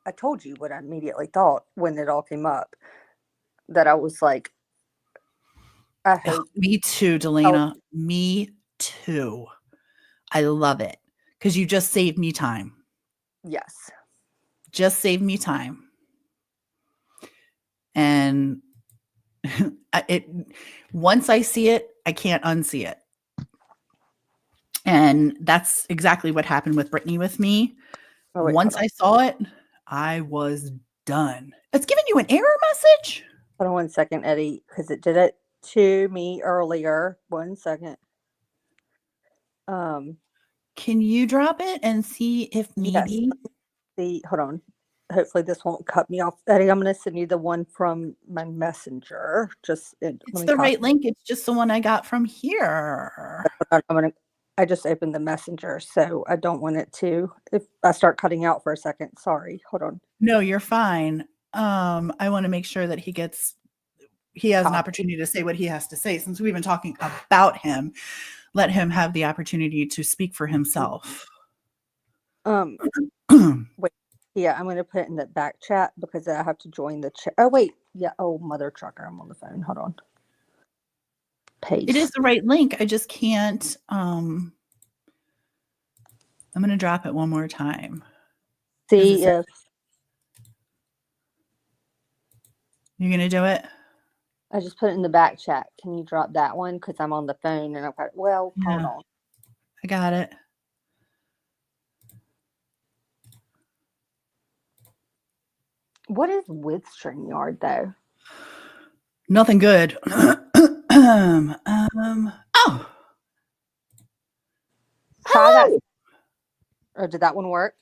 I told you what I immediately thought when it all came up, that I was like, I hope. me too, Delana. Me too. I love it because you just saved me time. Yes. Just saved me time. And it once I see it, I can't unsee it. And that's exactly what happened with Brittany with me. Oh, wait, Once I saw it, I was done. It's giving you an error message? hold on 1 second, Eddie, because it did it to me earlier. 1 second. Can you drop it and see if Yes. maybe Hold on. Hopefully this won't cut me off. Eddie, I'm going to send you the one from my messenger. Let it's me the copy. right link? It's just the one I got from here. I just opened the messenger, so I don't want it to, if I start cutting out for a second. Sorry. Hold on. No, you're fine. I want to make sure that he has an Copy. opportunity to say what he has to say. Since we've been talking about him, let him have the opportunity to speak for himself. Wait. Yeah, I'm going to put it in the back chat because I have to join the chat. Oh, wait. Yeah. Oh, mother trucker. I'm on the phone. Hold on. Paste. It is the right link. I just can't. I'm going to drop it one more time. See if you're gonna do it. I just put it in the back chat. Can you drop that one? Because I'm on the phone and I've got. Well, hold Yeah. on. I got it. What is with StreamYard though? Nothing good. Oh. Try that. Hello. Or did that one work?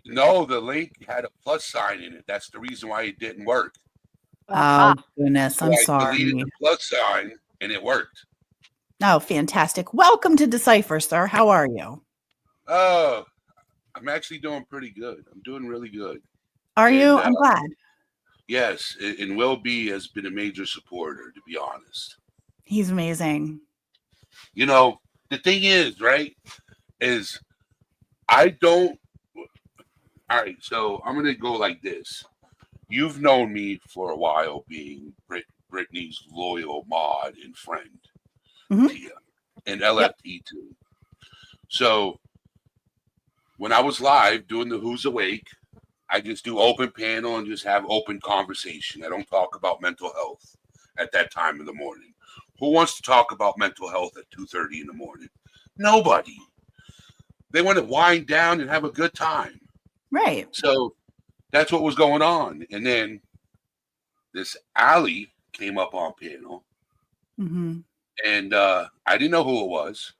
No, the link had a plus sign in it. That's the reason why it didn't work. Oh, goodness. So I'm I sorry. deleted the plus sign and it worked. Oh, fantastic. Welcome to DecipHER, sir. How are you? Oh, I'm actually doing pretty good. I'm doing really good. Are you? I'm glad. Yes, and Will B has been a major supporter, to be honest. He's amazing. You know, the thing is, right, is I don't. All right, so I'm going to go like this. You've known me for a while being Brittany's loyal mod and friend, Tia, and LFT too. So when I was live doing the Who's Awake, I just do open panel and just have open conversation. I don't talk about mental health at that time of the morning. Who wants to talk about mental health at 2:30 in the morning? Nobody. They want to wind down and have a good time. Right. So that's what was going on. And then this Allie came up on panel. And I didn't know who it was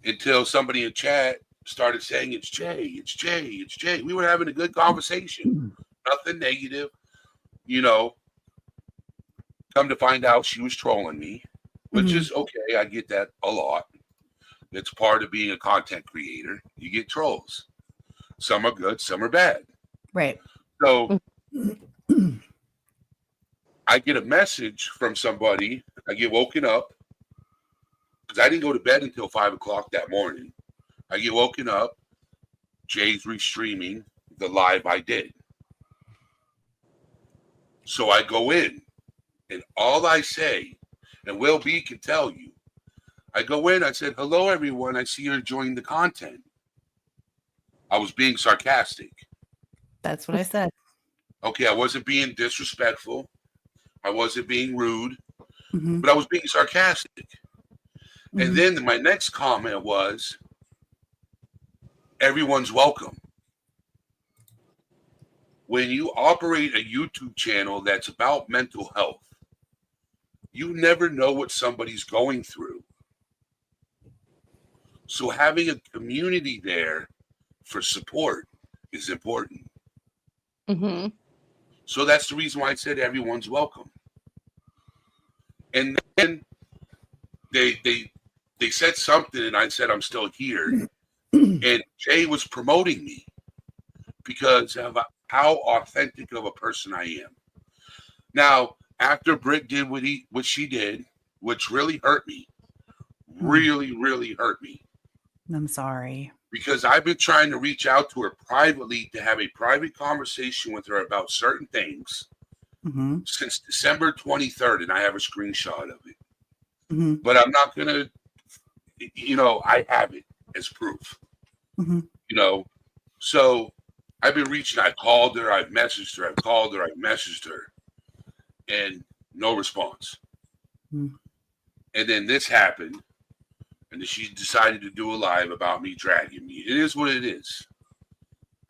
until somebody in chat started saying it's Jay, it's Jay, it's Jay. We were having a good conversation. Nothing negative. You know, come to find out she was trolling me, which is okay. I get that a lot. It's part of being a content creator. You get trolls. Some are good, some are bad. Right. So I get a message from somebody. I get woken up because I didn't go to bed until 5 o'clock that morning. I get woken up. Jay's restreaming the live I did. So I go in, and all I say, and Will B can tell you, I go in, I said, hello, everyone. I see you're enjoying the content. I was being sarcastic. That's what I said. Okay, I wasn't being disrespectful. I wasn't being rude, but I was being sarcastic. And then my next comment was, everyone's welcome. When you operate a YouTube channel that's about mental health, you never know what somebody's going through. So having a community there for support is important. So that's the reason why I said everyone's welcome. And then they said something, and I said I'm still here. And Jay was promoting me because of how authentic of a person I am. Now, after Britt did what she did, which really hurt me, really hurt me. I'm sorry. Because I've been trying to reach out to her privately to have a private conversation with her about certain things since December 23rd, and I have a screenshot of it. But I'm not going to, I have it as proof. So I've been reaching, I've called her, I've messaged her, I've called her, I've messaged her, and no response. And then this happened, and she decided to do a live about me dragging me. It is what it is.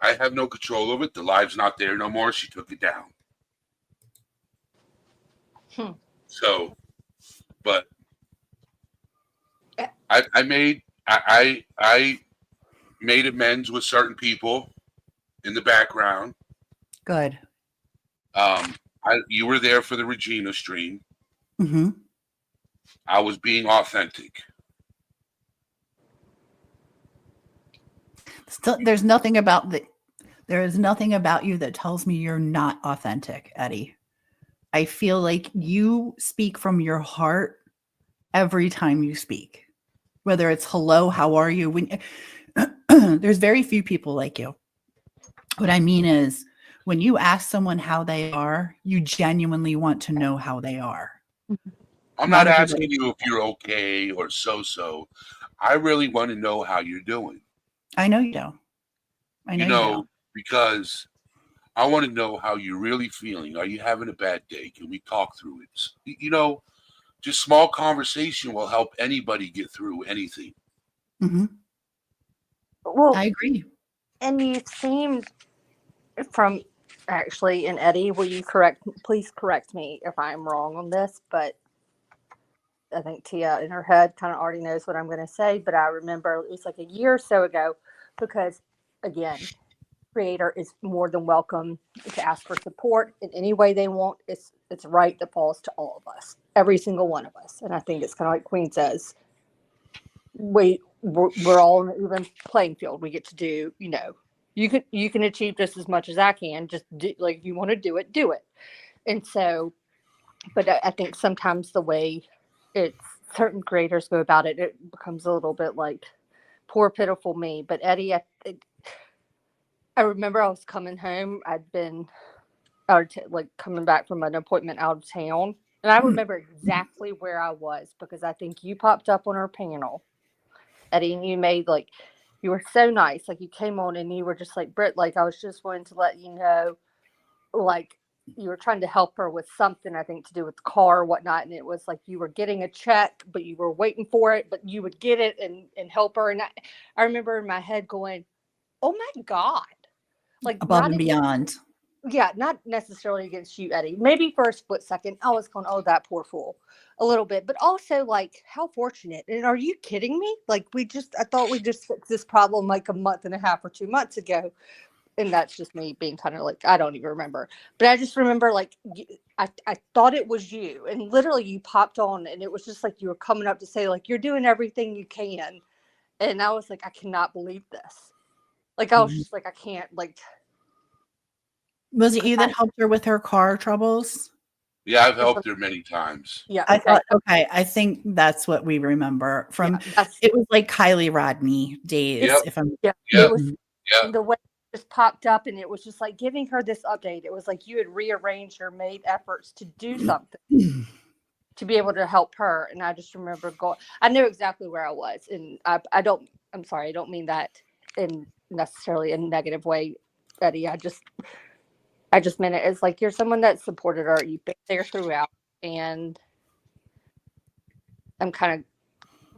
I have no control over it. The live's not there no more. She took it down. So, but I made amends with certain people in the background. Good. You were there for the Regina stream. I was being authentic. Still, there is nothing about you that tells me you're not authentic, Eddie. I feel like you speak from your heart every time you speak, whether it's hello, how are you? When there's very few people like you. What I mean is, when you ask someone how they are, you genuinely want to know how they are. I'm not asking you if you're okay or so. I really want to know how you're doing. I know you do. I know You you know, do. because I want to know how you're really feeling. Are you having a bad day? Can we talk through it? You know, just small conversation will help anybody get through anything. Hmm. Well, I agree. and you seemed from actually, and Eddie, please correct me if I'm wrong on this, but I think Tia in her head kind of already knows what I'm going to say. But I remember it was like a year or so ago because, again, creator is more than welcome to ask for support in any way they want. It's right that falls to all of us, every single one of us. And I think it's kind of like Queen says, we're all on an even playing field. We get to do, you can achieve just as much as I can. Just do, like if you want to do it, do it. And so, but I think sometimes the way it's certain creators go about it, it becomes a little bit like poor pitiful me. But Eddie, I remember I was coming home. I'd been like coming back from an appointment out of town, and I remember exactly where I was because I think you popped up on our panel, Eddie, and you made like you were so nice. Like you came on and you were just like, Britt, like I was just wanting to let you know, like you were trying to help her with something, I think to do with the car or whatnot. And it was like you were getting a check, but you were waiting for it, but you would get it and help her. And I remember in my head going, oh my God. Like Above not and against, beyond. yeah, not necessarily against you, Eddie. Maybe for a split second, I was going, oh, that poor fool a little bit, but also like how fortunate. And are you kidding me? Like I thought we just fixed this problem like a month and a half or 2 months ago. And that's just me being kind of like, I don't even remember, but I just remember like, I thought it was you and literally you popped on and it was just like, you were coming up to say like, you're doing everything you can. And I was like, I cannot believe this. Like, I was just like, I can't like, Was it you that helped her with her car troubles? Yeah, I've helped her many times. yeah, I thought, okay, I think that's what we remember from. that's, It was like Kylie Rodney days. Yep. If I'm, yeah, it Yep. was Yep. the way it just popped up and it was just like giving her this update. It was like you had rearranged or made efforts to do something to be able to help her. And I just remember going, I knew exactly where I was. And I'm sorry, I don't mean that in necessarily a negative way, Eddie. I just meant it as like you're someone that supported her. You've been there throughout. And I'm kind of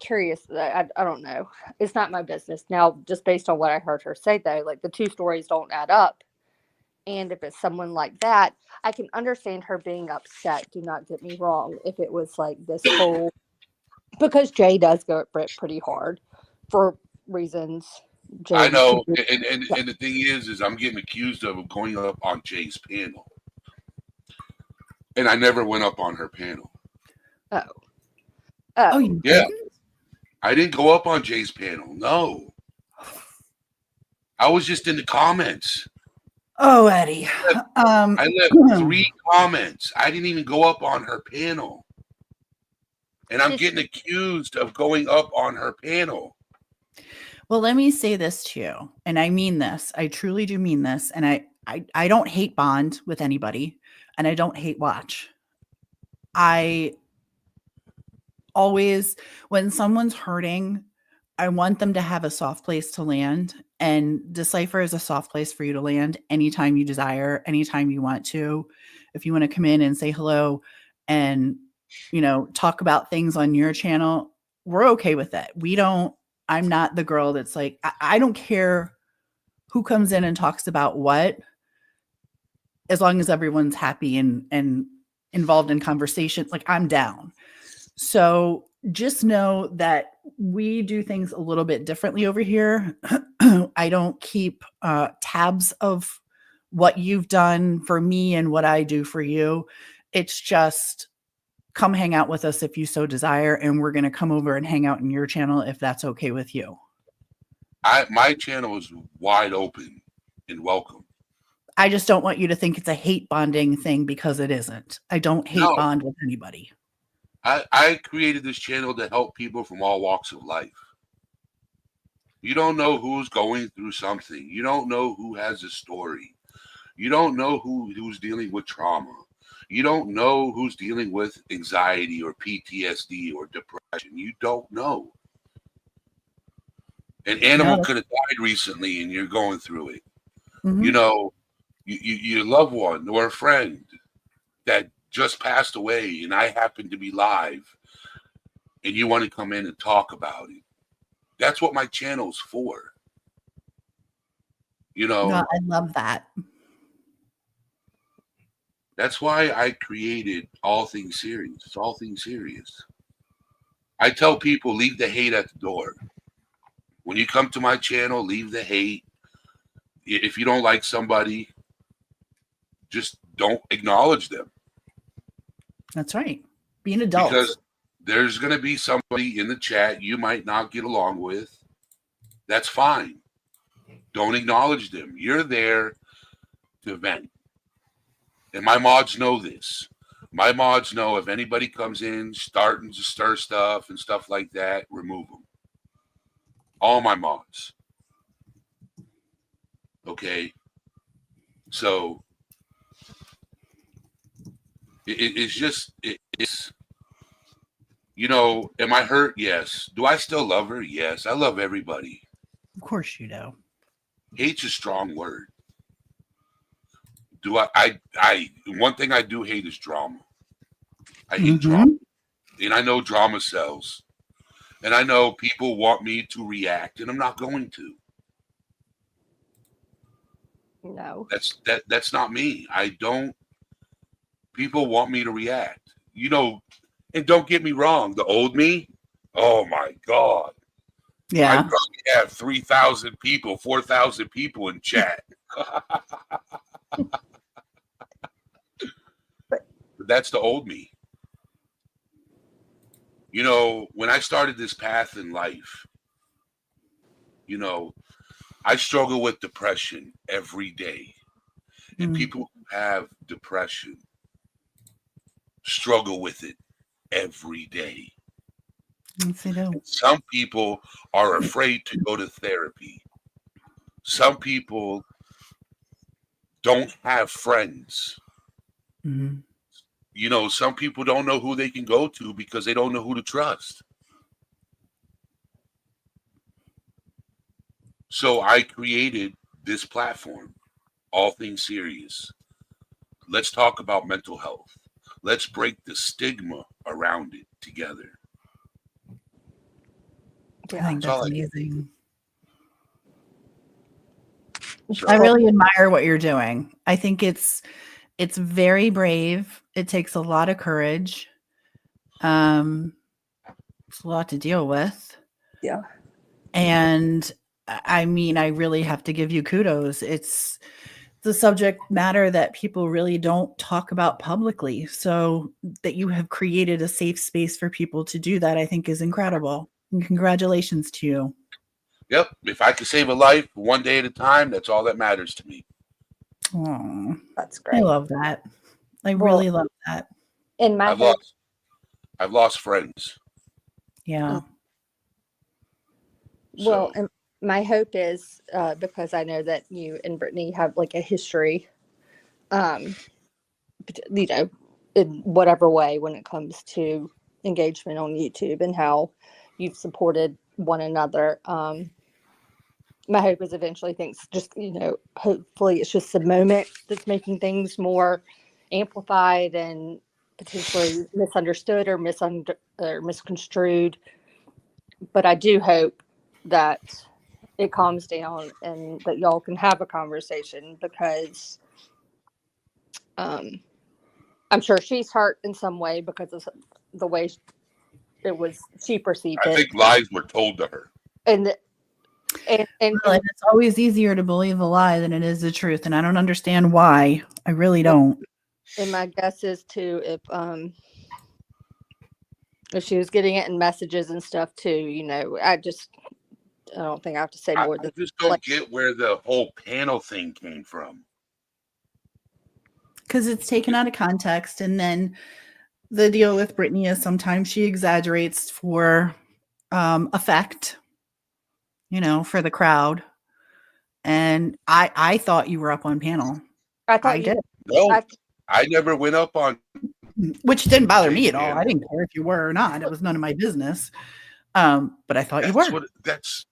curious. I don't know. It's not my business. Now, just based on what I heard her say, though, like the two stories don't add up. And if it's someone like that, I can understand her being upset. Do not get me wrong. If it was like this whole, because Jay does go at Britt pretty hard for reasons. I Jay, know, and the thing is I'm getting accused of going up on Jay's panel, and I never went up on her panel. oh, you Yeah, didn't? I didn't go up on Jay's panel. No, I was just in the comments. Oh, Eddie. I left 3 comments. I didn't even go up on her panel, and I'm getting accused of going up on her panel. Well, let me say this to you, and I mean this. I truly do mean this, and I don't hate bond with anybody, and I don't hate watch. I always, when someone's hurting, I want them to have a soft place to land, and DecipHER is a soft place for you to land anytime you desire, anytime you want to. If you want to come in and say hello and, talk about things on your channel, we're okay with it. I'm not the girl that's like, I don't care who comes in and talks about what, as long as everyone's happy and involved in conversations, like I'm down. So just know that we do things a little bit differently over here. I don't keep tabs of what you've done for me and what I do for you. It's just come hang out with us if you so desire, and we're going to come over and hang out in your channel if that's okay with you. My channel is wide open and welcome. I just don't want you to think it's a hate bonding thing, because it isn't. I don't hate bond with anybody. I created this channel to help people from all walks of life. You don't know who's going through something. You don't know who has a story. You don't know who's dealing with trauma. You don't know who's dealing with anxiety or PTSD or depression. You don't know. An animal No. could have died recently and you're going through it. Mhm. You know, your loved one or a friend that just passed away and I happen to be live and you want to come in and talk about it. That's what my channel's for. You know, No, I love that. that's why I created All Things Serious. It's All Things Serious. I tell people, leave the hate at the door. When you come to my channel, leave the hate. If you don't like somebody, just don't acknowledge them. That's right. Be an adult. Because there's going to be somebody in the chat you might not get along with. That's fine. Don't acknowledge them. You're there to vent. And my mods know this. My mods know if anybody comes in starting to stir stuff and stuff like that, remove them. All my mods. Okay? So it's you know, am I hurt? Yes. Do I still love her? Yes. I love everybody. Of course you do. Hate's a strong word. Do I one thing I do hate is drama. I hate drama. And I know drama sells. And I know people want me to react, and I'm not going to. No. That's not me. I don't. People want me to react. You know, and don't get me wrong, the old me, oh my God. I Yeah. probably have 3,000 people, 4,000 people in chat. But that's the old me. You know, when I started this path in life, you know, I struggle with depression every day. And people who have depression struggle with it every day. Yes, they do. Some people are afraid to go to therapy. Some people don't have friends. Mhm. You know, some people don't know who they can go to because they don't know who to trust. So I created this platform, All Things Serious. Let's talk about mental health. Let's break the stigma around it together. I think That's all that's I do. amazing. So, I really admire what you're doing. I think it's very brave. It takes a lot of courage. It's a lot to deal with. Yeah. And I mean, I really have to give you kudos. It's the subject matter that people really don't talk about publicly. So that you have created a safe space for people to do that, I think is incredible. And congratulations to you. yep. If I could save a life one day at a time, that's all that matters to me. Oh, That's I great. love that. I Well, really love that. In my head, I've lost friends. Yeah. well, So and my hope is because I know that you and Brittany have like a history, you know, in whatever way when it comes to engagement on YouTube and how you've supported one another. My hope is eventually things just, you know, hopefully it's just the moment that's making things more amplified and potentially misunderstood or misconstrued. But I do hope that it calms down and that y'all can have a conversation because I'm sure she's hurt in some way because of the way she perceived I it. think lies were told to her. And Well, and it's always easier to believe a lie than it is the truth. And I don't understand why. I really don't. and my guess is too, if she was getting it in messages and stuff too, you know, I don't think I have to say more I than just don't get where the whole panel thing came from. Because it's taken out of context. And then the deal with Brittany is sometimes she exaggerates for effect, you know, for the crowd. And I thought you were up on panel. I thought I did. No, I never went up on, Which didn't bother me at all. panel. I didn't care if you were or not. It was none of my business. But I thought you were. that's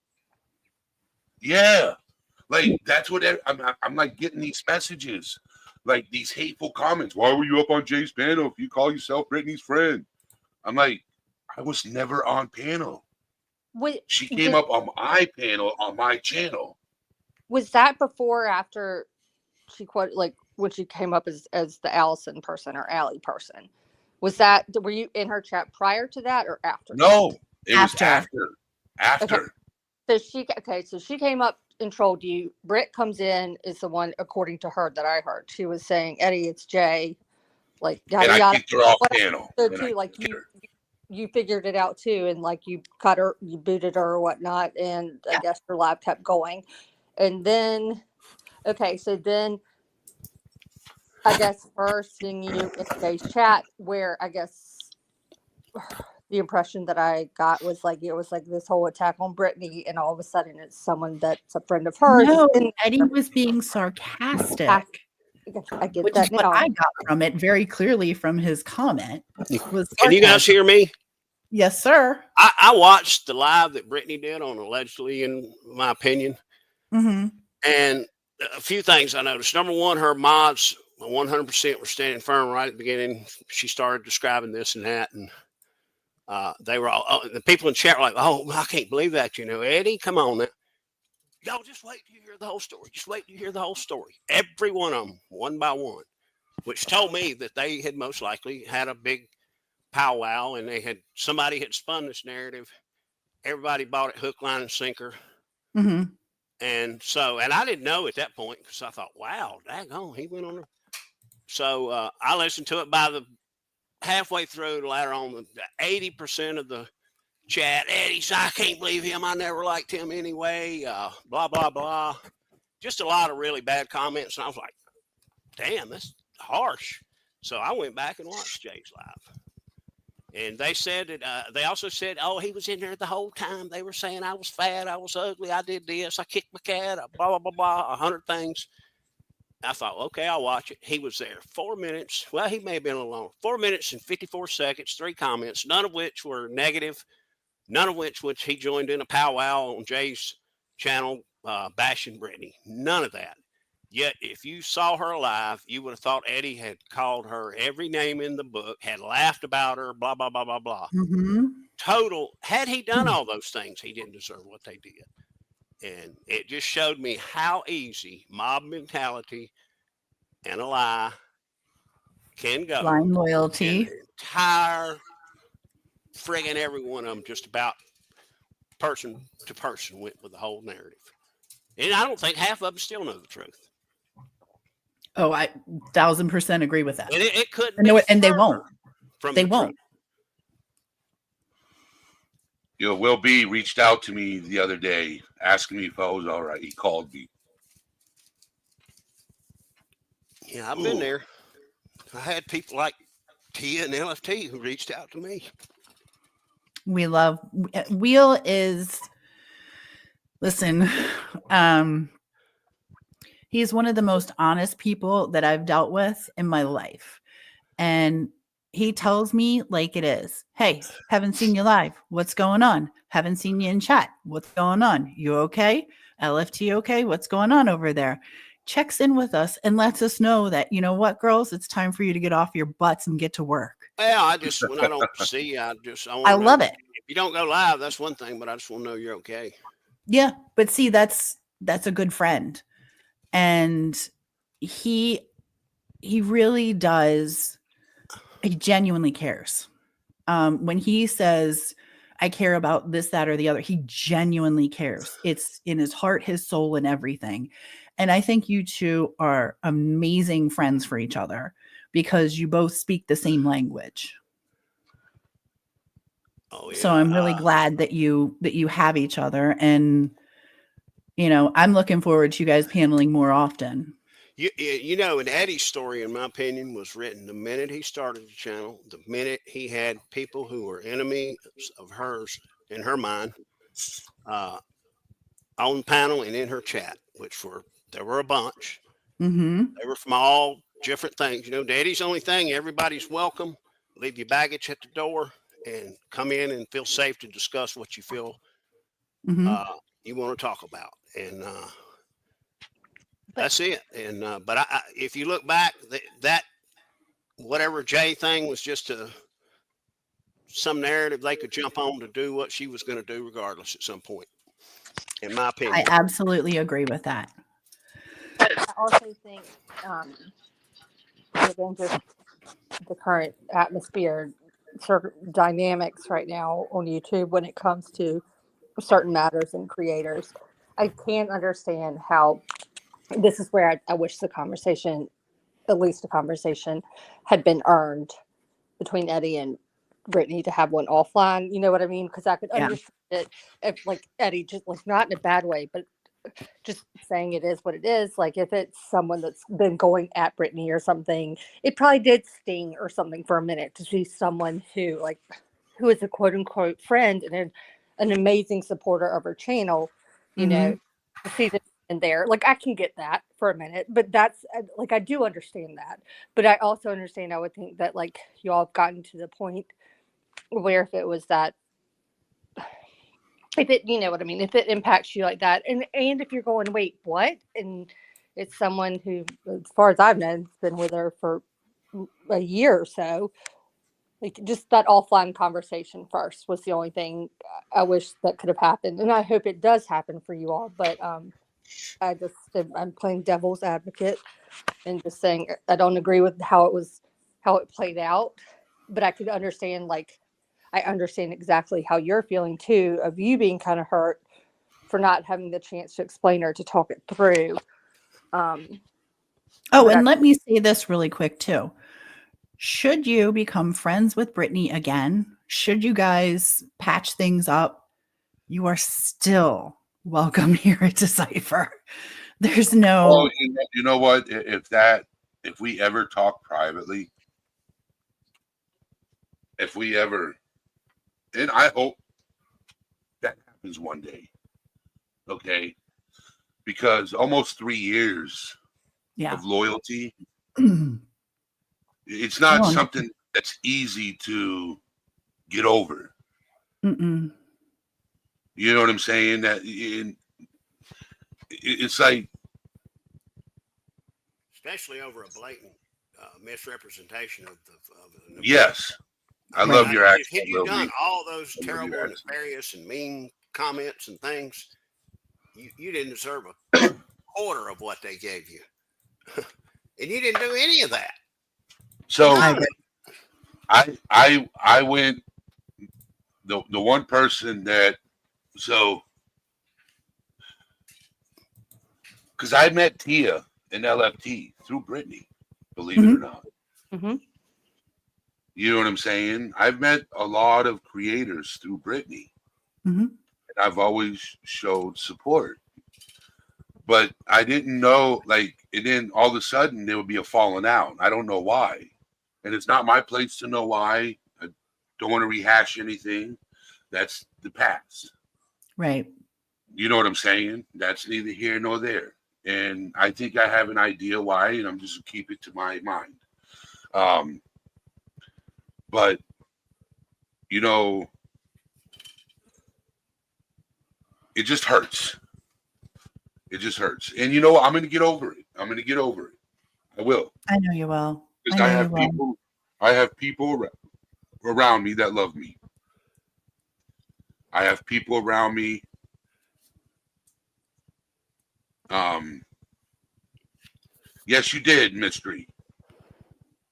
Yeah, like that's what I'm like getting these messages, like these hateful comments. Why were you up on Jay's panel if you call yourself Brittany's friend? I'm like, I was never on panel. She came up on my panel on my channel. Was that before or after she quoted, like when she came up as the Allison person or Allie person? Were you in her chat prior to that or after? No, it was After. after. So she came up and trolled you. Britt comes in, is the one, according to her, that I heard. She was saying, Eddie, it's Jay. Like, And I kicked her off panel. So too, like you figured it out too, and like you cut her, you booted her or whatnot, and I guess her live kept going. And then, so then I guess first seeing you in today's chat, where I guess the impression that I got was like it was like this whole attack on Brittany, and all of a sudden it's someone that's a friend of hers. No, Eddie was being sarcastic. I get which that is what now. I got from it very clearly from his comment. Can you guys hear me? Yes, sir. I watched the live that Brittany did on allegedly, in my opinion. Mm-hmm. And a few things I noticed. Number one, her mods 100% were standing firm right at the beginning. She started describing this and that, and they were all, the people in chat were like, "Oh, I can't believe that, Eddie, come on now. Y'all just wait till you hear the whole story. Just wait till you hear the whole story." Every one of them, one by one, which told me that they had most likely had a big powwow, and somebody had spun this narrative. Everybody bought it hook, line, and sinker. Mm-hmm. And I didn't know at that point, because I thought, wow, daggone, he went on there. So I listened to it by the halfway through, later on, 80% of the chat, Eddie's, I can't believe him. I never liked him anyway. Blah, blah, blah. Just a lot of really bad comments. And I was like, damn, that's harsh. So I went back and watched Jay's live. And they said that they also said, oh, he was in there the whole time. They were saying I was fat, I was ugly, I did this, I kicked my cat, blah, blah, blah, blah, 100 things. I thought, okay, I'll watch it. He was there 4 minutes. Well, he may have been a little long. 4 minutes and 54 seconds, 3 comments, none of which were negative, none of which he joined in a powwow on Jay's channel bashing Brittany. None of that. Yet, if you saw her live, you would have thought Eddie had called her every name in the book, had laughed about her, blah, blah, blah, blah, blah. Mm-hmm. Total. Had he done all those things, he didn't deserve what they did. And it just showed me how easy mob mentality and a lie can go. Blind loyalty. And the entire friggin' every one of them, just about person to person, went with the whole narrative. And I don't think half of them still know the truth. Oh, I 1,000% agree with that. And it couldn't. And they won't. They won't. Will B reached out to me the other day asking me if I was all right. He called me. Yeah, I've been there. I had people like Tia and LFT who reached out to me. We love Wheel is, listen, he's one of the most honest people that I've dealt with in my life. And he tells me like it is. Hey, haven't seen you live. What's going on? Haven't seen you in chat. What's going on? You okay? LFT okay? What's going on over there? Checks in with us and lets us know that, you know what, girls, it's time for you to get off your butts and get to work. Well, when I don't see you, I love it. If you don't go live, that's one thing, but I just want to know you're okay. Yeah, but see, that's a good friend. And he really does. He genuinely cares. When he says, I care about this, that, or the other, he genuinely cares. It's in his heart, his soul, and everything. And I think you two are amazing friends for each other because you both speak the same language. Oh, yeah. So I'm really glad that you have each other. And, I'm looking forward to you guys paneling more often. And Eddie's story, in my opinion, was written the minute he started the channel, the minute he had people who were enemies of hers, in her mind, on the panel and in her chat, there were a bunch. Mm-hmm. They were from all different things. Eddie's only thing, everybody's welcome. Leave your baggage at the door and come in and feel safe to discuss what you feel you want to talk about, and that's it. And but if you look back, that whatever Jay thing was just some narrative they could jump on to do what she was going to do, regardless, at some point. In my opinion, I absolutely agree with that. I also think, given just the current atmosphere, dynamics right now on YouTube when it comes to certain matters and creators, I can't understand how this is where I wish the conversation, at least a conversation, had been earned between Eddie and Brittany to have one offline. You know what I mean? Because I could Yeah. understand it if, like, Eddie, just like, not in a bad way, but just saying it is what it is. Like, if it's someone that's been going at Brittany or something, it probably did sting or something for a minute to see someone who is a quote unquote friend and an amazing supporter of her channel, you know, to see them in there. Like, I can get that for a minute, but that's like, I do understand that. But I also understand, I would think that, like, you all have gotten to the point where if it was that, if it, you know what I mean, if it impacts you like that, and if you're going, wait, what? And it's someone who, as far as I've known, has been with her for a year or so. Like, just that offline conversation first was the only thing I wish that could have happened, and I hope it does happen for you all. But I'm playing devil's advocate and just saying I don't agree with how it played out, but I could understand, like, I understand exactly how you're feeling too, of you being kind of hurt for not having the chance to explain or to talk it through. And let me say this really quick too. Should you become friends with Brittany again, should you guys patch things up, you are still welcome here at DecipHER. There's no. Oh, you know what? If we ever talk privately, if we ever, and I hope that happens one day, okay? Because almost 3 years of loyalty, it's not something that's easy to get over. Mm-mm. You know what I'm saying? That it's like, especially over a blatant misrepresentation of the yes. I love your accent. Had you done all those terrible, nefarious, and mean comments and things, you didn't deserve a quarter of what they gave you, and you didn't do any of that. So I went the one person that because I met Tia in LFT through Brittany, believe it or not. Mm-hmm. You know what I'm saying? I've met a lot of creators through Brittany, and I've always showed support. But I didn't know, like, and then all of a sudden there would be a falling out. I don't know why, and it's not my place to know why. I don't want to rehash anything. That's the past, right? You know what I'm saying? That's neither here nor there. And I think I have an idea why, and I'm just gonna keep it to my mind. But you know, it just hurts. It just hurts. And you know what? I'm gonna get over it. I will. I know you will. Because I have people around me that love me. I have people around me. Yes, you did, Mystery.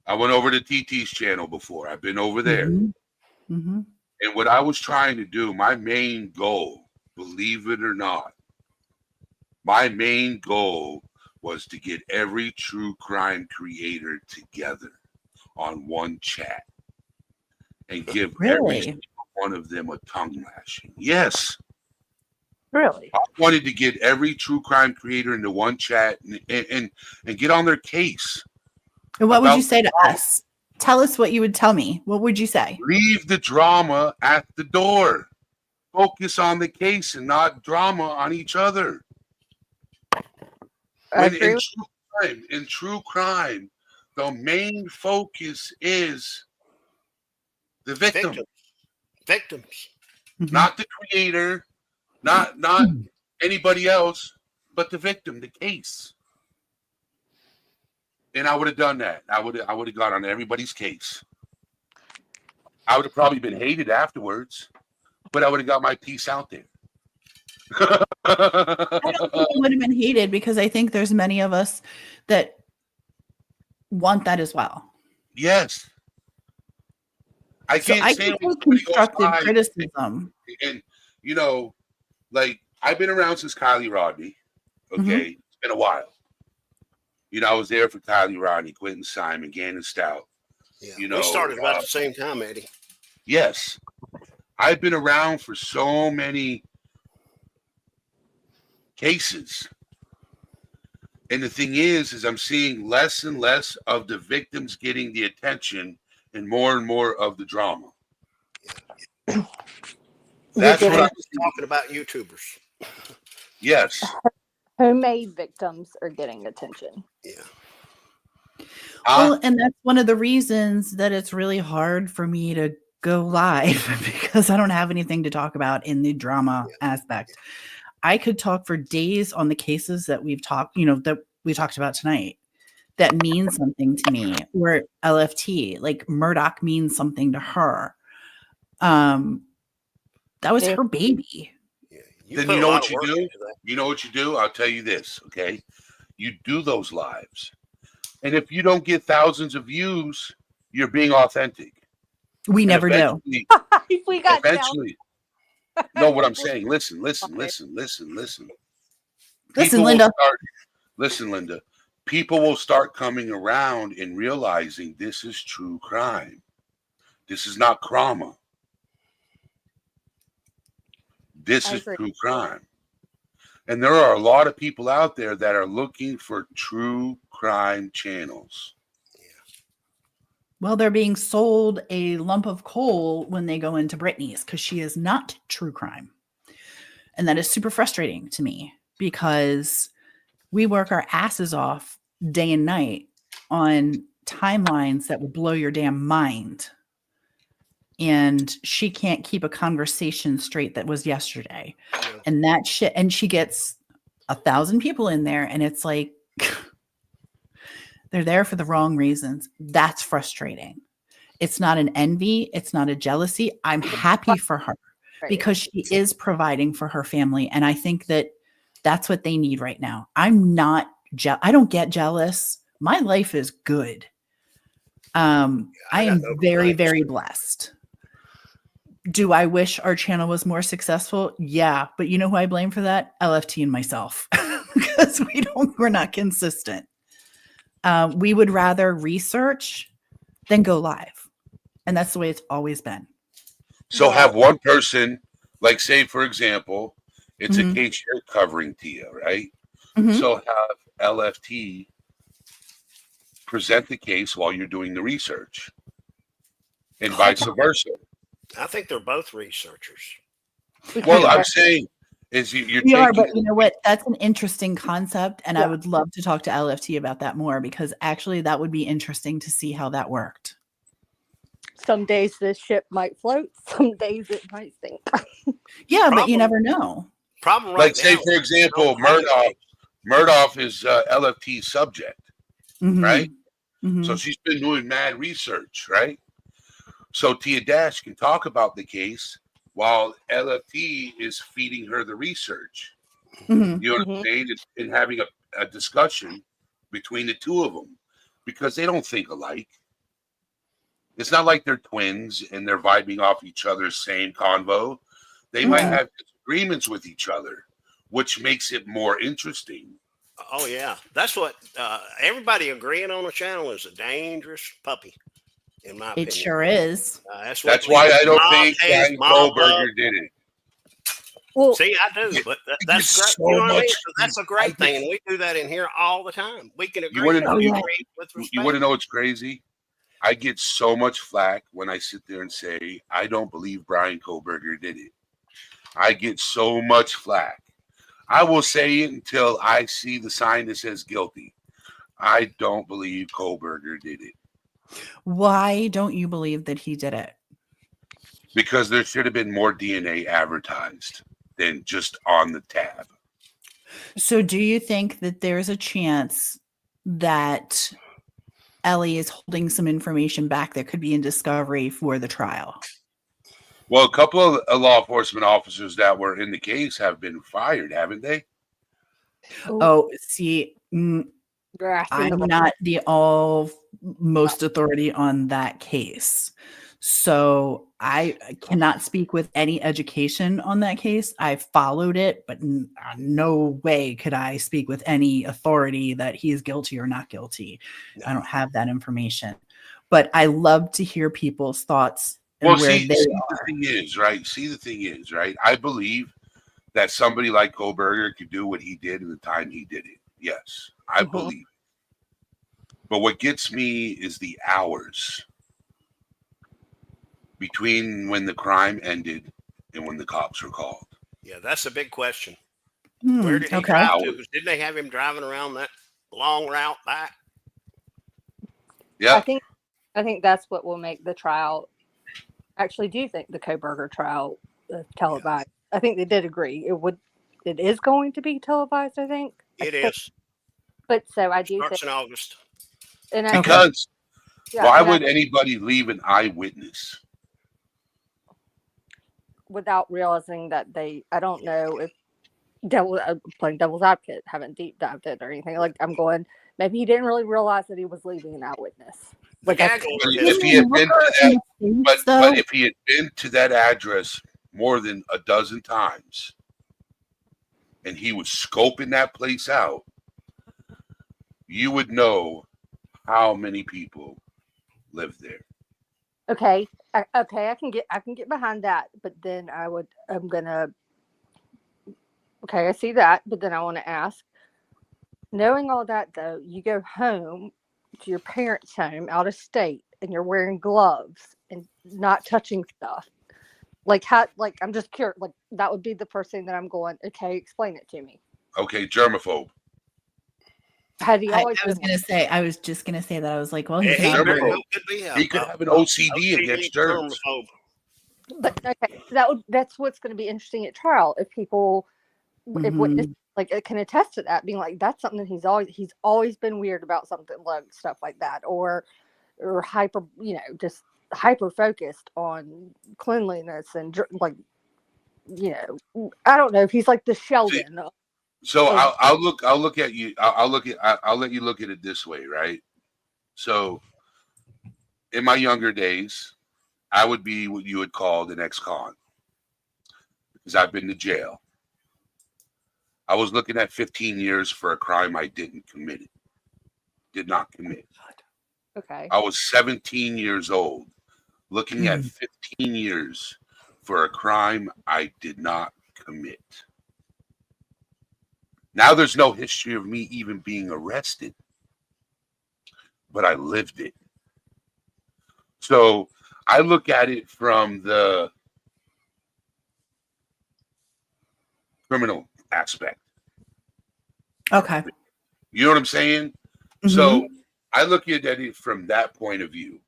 I went over to TT's channel before. I've been over there. And what I was trying to do, my main goal, believe it or not, my main goal was to get every true crime creator together on one chat and give every single one of them a tongue lashing. Yes. Really? I wanted to get every true crime creator into one chat and get on their case. And what would you say to us? Tell us what you would tell me. What would you say? Leave the drama at the door. Focus on the case and not drama on each other. In true crime, the main focus is the victim. Victims. Not the creator, not anybody else but the victim, the case. And I would have done that. I would have got on everybody's case. I would have probably been hated afterwards, but I would have got my piece out there. I don't think it would have been hated because I think there's many of us that want that as well. Yes. I So can't I say can when take somebody goes constructive live criticism. and you know, like I've been around since Kylie Rodney. Okay, It's been a while. You know, I was there for Kylie Rodney, Quentin Simon, Gannon Stout. Yeah. You know, We started about the same time, Eddie. Yes, I've been around for so many cases. And the thing is I'm seeing less and less of the victims getting the attention and more of the drama. That's what I I'm was talking about YouTubers. Yes. Homemade victims are getting attention. Yeah. Well, and that's one of the reasons that it's really hard for me to go live because I don't have anything to talk about in the drama aspect. I could talk for days on the cases that we've talked, that we talked about tonight that means something to me, or LFT, like Murdoch means something to her. That was her baby. Yeah. Then you know what you do? You know what you do? I'll tell you this, okay? You do those lives. And if you don't get thousands of views, you're being authentic. We never do. If we got Eventually. No, what I'm saying. Listen. Listen, Linda. Listen, Linda. People will start coming around and realizing this is true crime. This is not trauma. This is true crime. And there are a lot of people out there that are looking for true crime channels. Well, they're being sold a lump of coal when they go into Britney's because she is not true crime. And that is super frustrating to me because we work our asses off day and night on timelines that would blow your damn mind. And she can't keep a conversation straight that was yesterday. And that shit, and she gets 1,000 people in there and it's like, they're there for the wrong reasons. That's frustrating. It's not an envy. It's not a jealousy. I'm happy for her because she is providing for her family. And I think that that's what they need right now. I don't get jealous. My life is good. I am very, very blessed. Do I wish our channel was more successful? Yeah. But you know who I blame for that? LFT and myself because we're not consistent. We would rather research than go live. And that's the way it's always been. So have one person, like say, for example, it's a case you're covering, Tia, right? So have LFT present the case while you're doing the research and vice versa. I think they're both researchers. Well, I'm saying is you're we are, but you know what? That's an interesting concept. And I would love to talk to LFT about that more because actually that would be interesting to see how that worked. Some days this ship might float. Some days it might sink. Yeah, but you never know. Problem like say, for example, Murdoch is LFT subject, right? So she's been doing mad research, right? So Tia Dash can talk about the case while LFT is feeding her the research. You know what I'm saying? And having a discussion between the two of them because they don't think alike. It's not like they're twins and they're vibing off each other's same convo. They might have disagreements with each other, which makes it more interesting. Oh, yeah. That's what everybody agreeing on a channel is a dangerous puppy, in my opinion. It sure is. That's why I don't think Brian Kohlberger did it. Well, see, I do, but that's great. So You know what I mean? much- So that's a great thing, and we do that in here all the time. We can agree. You wanna to know- disagree with respect. You want to know what's crazy? I get so much flack when I sit there and say, I don't believe Brian Kohlberger did it. I get so much flack. I will say it until I see the sign that says guilty. I don't believe Kohlberger did it. Why don't you believe that he did it? Because there should have been more DNA advertised than just on the tab. So do you think that there's a chance that Ellie is holding some information back that could be in discovery for the trial? Well, a couple of law enforcement officers that were in the case have been fired, haven't they? Oh, see, You're asking the I'm wrong- not the most authority on that case. So I cannot speak with any education on that case. I followed it, but no way could I speak with any authority that he is guilty or not guilty. No. I don't have that information. But I love to hear people's thoughts and Well, where see, they the are. thing is, right? I believe that somebody like Kohlberger could do what he did in the time he did it. Yes, I Mhm. believe. But what gets me is the hours between when the crime ended and when the cops were called. Yeah, that's a big question. Where did he Okay. drive to? 'Cause didn't they have him driving around that long route back? Yeah. I think that's what will make the trial. Actually, do you think the Kohlberger trial televised? I think they did agree it is going to be televised. I think It is. But so I do Starts think, in August. and Okay. Because yeah, why and would anybody leave an eyewitness? without realizing that I don't know if playing devil's advocate, haven't deep dived it or anything. Like I'm going, maybe he didn't really realize that he was leaving an eyewitness. The Like gag I, order If is he had been to that, but though, if he had been to that address more than a dozen times, and he was scoping that place out, you would know how many people live there. okay, I can get behind that, but then I'm gonna. Okay, I see that, but then I want to ask, knowing all that though, you go home to your parents' home out of state, and you're wearing gloves and not touching stuff. Like how? Like I'm just curious. Like that would be the first thing that I'm going. Okay, explain it to me. Okay, germaphobe. Had he I always was been going to say, I was just going to say that. I was like, well, he's he not. very Germaphobe. well could be He could have an OCD against germs. germaphobe. But okay, that's what's going to be interesting at trial if people if witness Mhm. like it can attest to that, being like that's something that he's always been weird about, something like stuff like that, or hyper, just hyper focused on cleanliness and like I don't know if he's like the Sheldon. So of- I'll look at you. I'll let you look at it this way, right? So in my younger days, I would be what you would call the ex-con because I've been to jail. I was looking at 15 years for a crime I did not commit. okay, I was 17 years old, looking at Hmm. 15 years for a crime I did not commit. Now there's no history of me even being arrested, but I lived it. So I look at it from the criminal aspect. Okay. You know what I'm saying? Mhm. So I look at it from that point of view.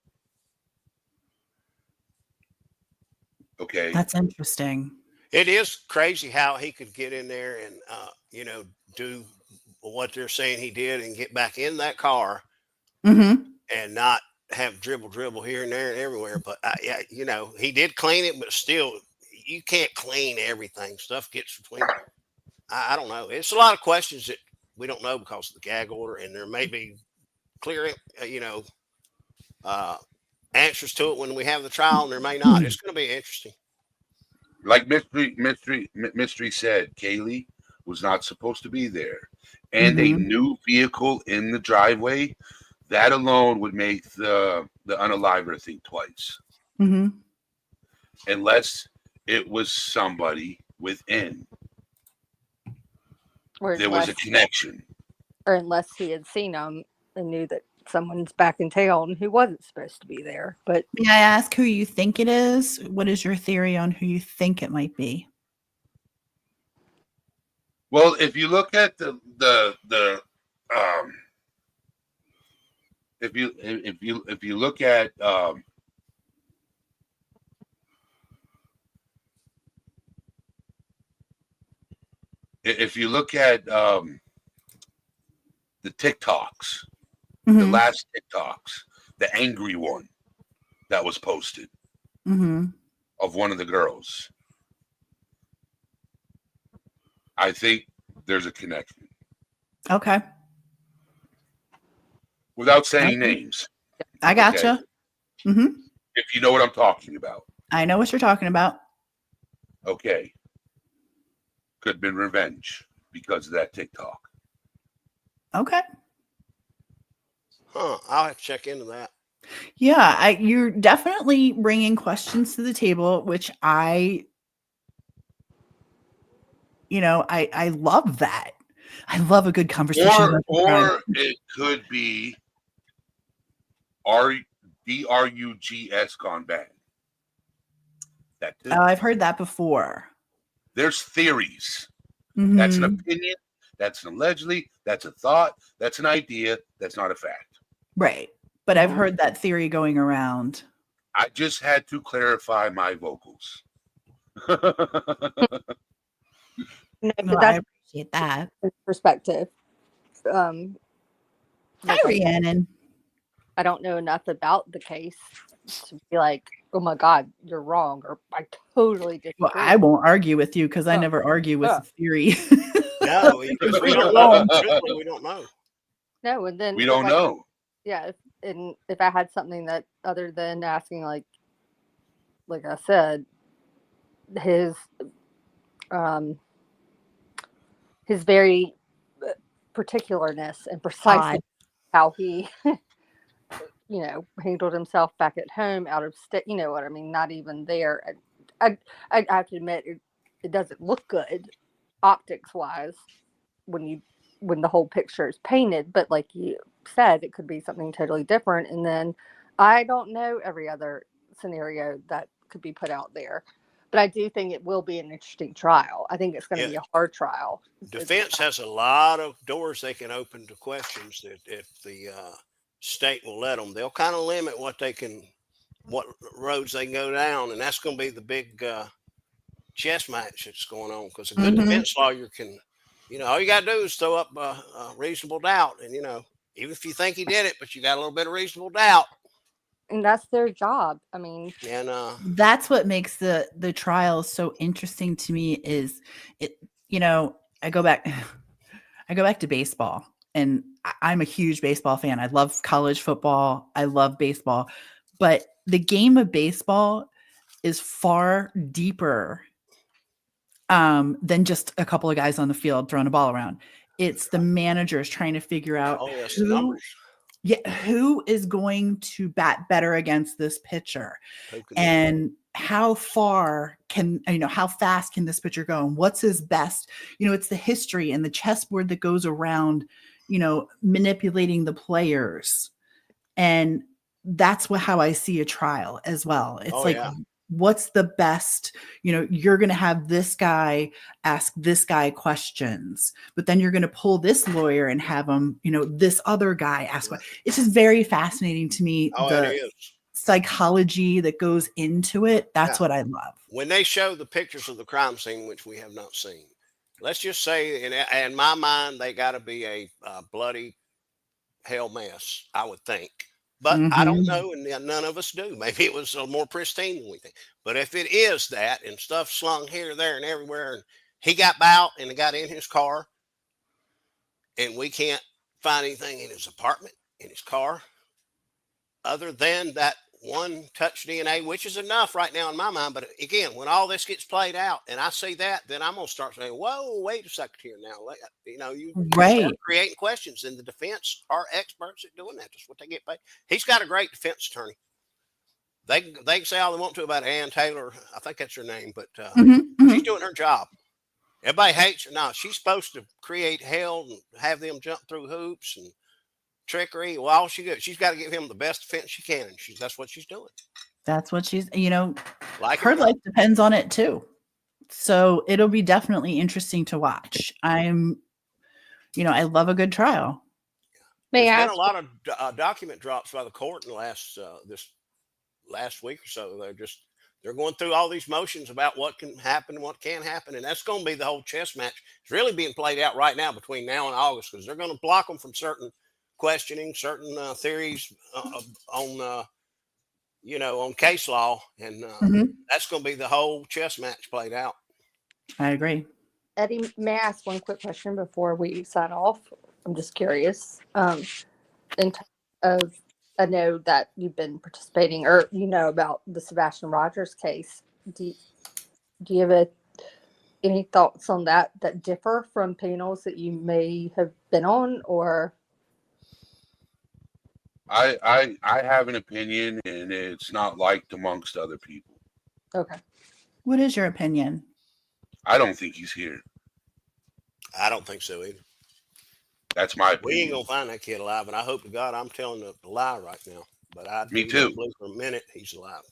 Okay. That's interesting. It is crazy how he could get in there and do what they're saying he did and get back in that car Hmm. and not have dribble here and there and everywhere. But yeah, he did clean it, but still, you can't clean everything. Stuff gets between. I don't know. It's a lot of questions that we don't know because of the gag order, and there may be clear, answers to it when we have the trial, and there may not. It's going to be interesting. Like mystery said, Kaylee was not supposed to be there, and a Mhm. new vehicle in the driveway. That alone would make the unaliver think twice, Hmm. unless it was somebody within. or There was a connection. or unless he had seen him and knew that someone's back in town who wasn't supposed to be there. But May I ask who you think it is? What is your theory on who you think it might be? Well, if you look at if you look at if you look at the TikToks, the Mhm. last TikToks, the angry one that was posted Mhm. of one of the girls, I think there's a connection. Okay. Without saying Okay. names, I gotcha. Mhm. if you know what I'm talking about. I know what you're talking about. Okay. Could have been revenge because of that TikTok. Okay. Huh. I'll have to check into that. Yeah, you're definitely bringing questions to the table, which I love that. I love a good conversation about the crime. Or it could be DRUGS gone bad. That too. Oh, I've heard that before. There's theories. That's an Mhm. opinion. That's an allegedly. That's a thought. That's an idea. That's not a fact. Right. But I've Mhm. heard that theory going around. I just had to clarify my vocals. No, No, but I that's appreciate that. perspective. Hi, Like Rhiannon. I don't know enough about the case to be like, oh my God, you're wrong, or I totally disagree. Well, I won't argue with you because I Oh, never argue with yeah. the theory. No, because we don't know. Truthfully, we don't know. No, and then We don't know. Yeah, if I had something that other than asking, like I said, his very particularness and precisely Odd. how he handled himself back at home out of state, you know what I mean, not even there. I have to admit it doesn't look good optics wise when the whole picture is painted, but like you said, it could be something totally different. And then I don't know every other scenario that could be put out there, but I do think it will be an interesting trial. I think it's going to be a hard trial. Defense has a lot of doors they can open to questions that if the state will let them, they'll kind of limit what roads they can go down. And that's going to be the big chess match that's going on, because a good Mhm. defense lawyer can, all you got to do is throw up a reasonable doubt. And, even if you think he did it, but you got a little bit of reasonable doubt. And that's their job. I mean, And That's what makes the trial so interesting to me is it, I go back to baseball, and I'm a huge baseball fan. I love college football. I love baseball, but the game of baseball is far deeper than just a couple of guys on the field throwing a ball around. It's the managers trying to figure out the who numbers. who is going to bat better against this pitcher, and how far how fast can this pitcher go, and what's his best. It's the history and the chessboard that goes around manipulating the players, and that's how I see a trial as well. It's what's the best. You're going to have this guy ask this guy questions, but then you're going to pull this lawyer and have him this other guy ask. It's just very fascinating to me, the It is. psychology that goes into it. That's what I love. When they show the pictures of the crime scene, which we have not seen, let's just say in my mind they got to be a bloody hell mess, I would think. But I don't know, and none of us do. Maybe it was more pristine than we think. But if it is that, and stuff slung here, there, and everywhere, and he got out and it got in his car, and we can't find anything in his apartment, in his car, other than that one touch DNA, which is enough right now in my mind. But again, when all this gets played out and I see that, then I'm going to start saying, whoa, wait a second here now. You start creating questions, and the defense are experts at doing that. That's what they get paid. He's got a great defense attorney. They can say all they want to about Ann Taylor. I think that's her name, but she's doing her job. Everybody hates her. No, she's supposed to create hell and have them jump through hoops and trickery. Well, all she's got to give him the best defense she can, and that's what she's doing. That's what she's, her life depends on it too. So it'll be definitely interesting to watch. I love a good trial. There's been a lot of document drops by the court in the last week or so. They're just they're going through all these motions about what can happen and what can't happen, and that's going to be the whole chess match. It's really being played out right now between now and August because they're going to block them from certain questioning, certain theories on on case law, and that's going to be the whole chess match played out. I agree. Eddie, may I ask one quick question before we sign off? I'm just curious. In terms of, I know that you've been participating, or about the Sebastian Rogers case. Do you have any thoughts on that differ from panels that you may have been on, or? I have an opinion, and it's not liked amongst other people. Okay. What is your opinion? I don't think he's here. I don't think so either. That's my We ain't opinion. gonna find that kid alive, and I hope to God I'm telling a lie right now. But I Me do too. not believe for a minute he's alive.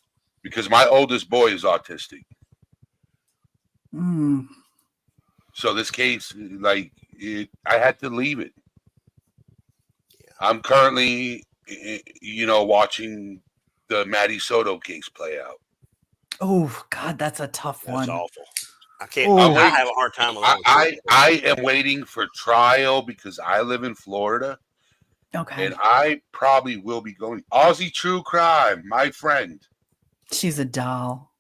Because my oldest boy is autistic. Mm. So this case, I had to leave it. Yeah. I'm currently, watching the Matty Soto case play out. Oh God, that's a tough That's one. awful. I can't. Oh. I have a hard time alone. I am waiting for trial because I live in Florida, Okay. and I probably will be going. Aussie True Crime, my friend. She's a doll.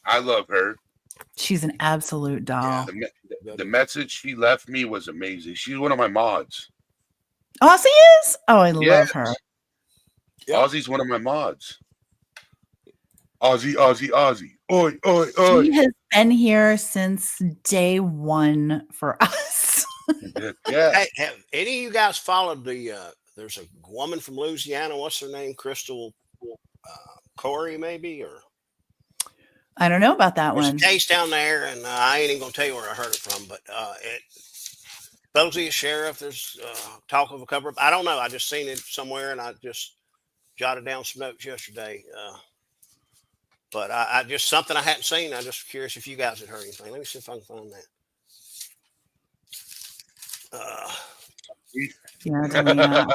I love her. She's an absolute doll. The message she left me was amazing. She's one of my mods. Aussie is? Oh, I love her. Yep. Aussie's one of my mods. Aussie, Aussie, Aussie. Oi, oi, oi. She has been here since day one for us. Yeah. Hey, have any of you guys followed the? There's a woman from Louisiana. What's her name? Crystal Corey, maybe, or I don't know about that there's one. a case down there, and I ain't even gonna tell you where I heard it from, but it supposedly a sheriff. There's talk of a cover up. I don't know. I just seen it somewhere, and I just jotted down some notes yesterday. But I just something I hadn't seen. I'm just curious if you guys had heard anything. Let me see if I can find that. Yeah, Delina.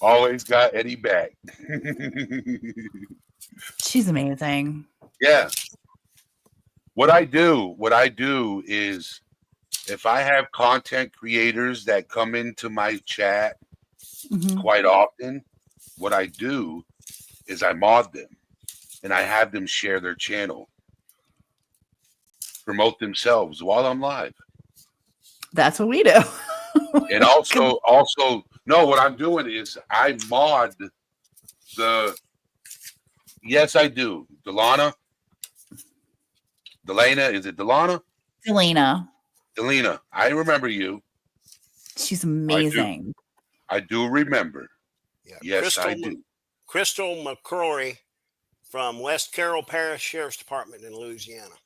Always got Eddie back. She's amazing. Yeah. What I do is if I have content creators that come into my chat quite often, what I do is I mod them and I have them share their channel, promote themselves while I'm live. That's what we do. And also, no, what I'm doing is I mod yes, I do. Delana, is it Delana? Delina, I remember you. She's amazing. I do remember. Yeah, Yes, I do. Crystal McCrory from West Carroll Parish Sheriff's Department in Louisiana.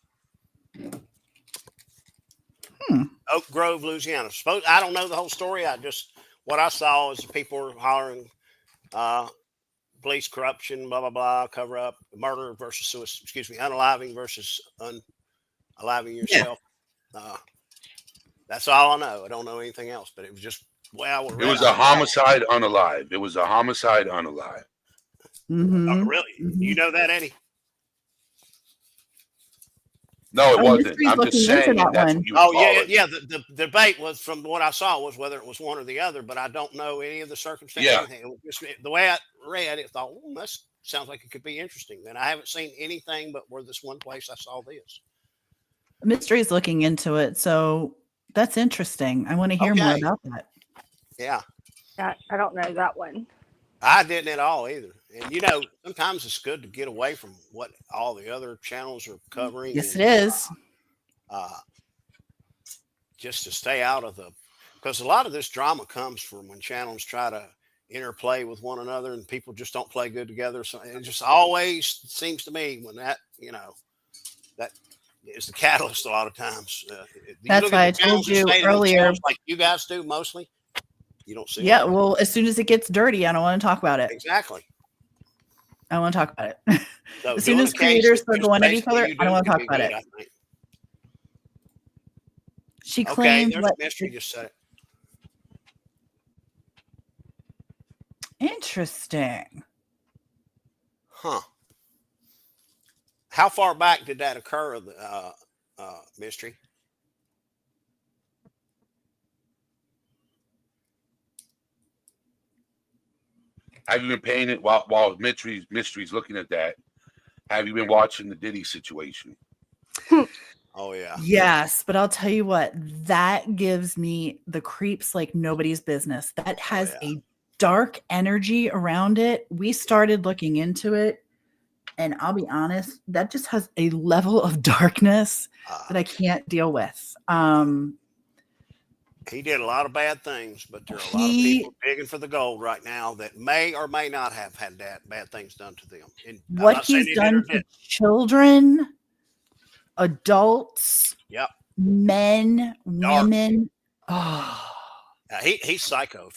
Oak Grove, Louisiana. I don't know the whole story. What I saw is people were hollering, police corruption, blah, blah, blah, cover up, murder versus suicide, unaliving versus unaliving yourself. Yeah. That's all I know. I don't know anything else, but it was just, it was a homicide unalive. It was a homicide unalive. Mm-hmm. Oh, really? Mm-hmm. You know that, Eddie? No, it wasn't. I'm just saying that that's one. what you would call it. Yeah. The debate was, from what I saw, was whether it was one or the other, but I don't know any of the circumstances. Yeah. The way I read it, thought, that sounds like it could be interesting. And I haven't seen anything but where this one place I saw this. Mystery's looking into it, so that's interesting. I want to hear more about that. Yeah. I don't know that one. I didn't at all either. And sometimes it's good to get away from what all the other channels are covering. Yes, it is. Just to stay out of because a lot of this drama comes from when channels try to interplay with one another and people just don't play good together. So it just always seems to me when that is the catalyst a lot of times. That's why I told you earlier. Like you guys do mostly. You don't see. Yeah, well, as soon as it gets dirty, I don't want to talk about it. Exactly. I don't want to talk about it. So as soon as creators start going at each other, I don't want to talk about it. She claims there's a mystery. Just said it. Interesting. Huh. How far back did that occur? Mystery. Have you been paying it while Mystery's looking at that? Have you been watching the Diddy situation? Oh yeah. Yes, but I'll tell you what, that gives me the creeps like nobody's business. That has yeah. a dark energy around it. We started looking into it, and I'll be honest, that just has a level of darkness that I can't deal with. He did a lot of bad things, but there are a lot of He people digging for the gold right now that may or may not have had that bad things done to them. And I'm what not saying he's he did or done to didn't. children, adults, Yep. men, Dark. women. Oh, He's psycho.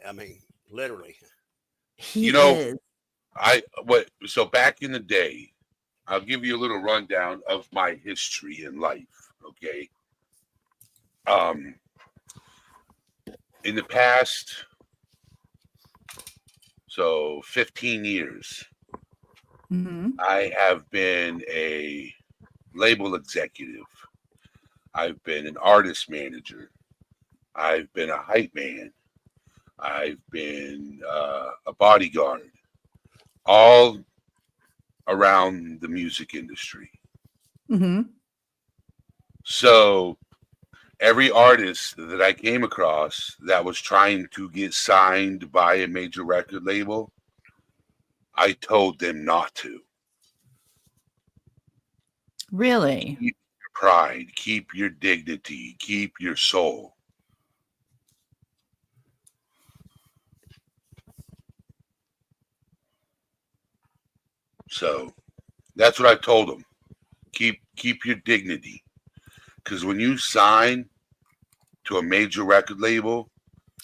I mean, literally. he You know, is. So back in the day, I'll give you a little rundown of my history in life. Okay. In the past, so 15 years, Mhm. I have been a label executive. I've been an artist manager. I've been a hype man. I've been a bodyguard, all around the music industry. Mhm. So every artist that I came across that was trying to get signed by a major record label, I told them not to. Really? Keep your pride, keep your dignity, keep your soul. So that's what I told them. Keep your dignity. Because when you sign to a major record label,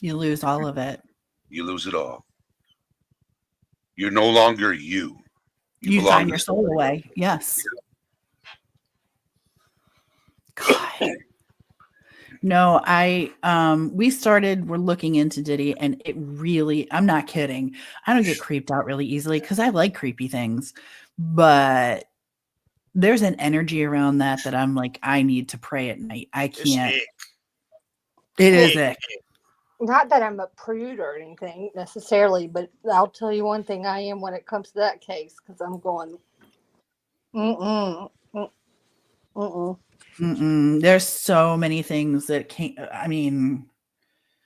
You lose all of it. you lose it all. You're no longer you. You belong sign to your soul away. Yes. God. No, we're looking into Diddy, and it really, I'm not kidding. I don't get creeped out really easily because I like creepy things, but there's an energy around that I'm like, I need to pray at night. I It's can't. ick. It is Ick. it. Not that I'm a prude or anything necessarily, but I'll tell you one thing I am when it comes to that case, because I'm going, mm-mm, mm-mm. There's so many things that can't. I mean,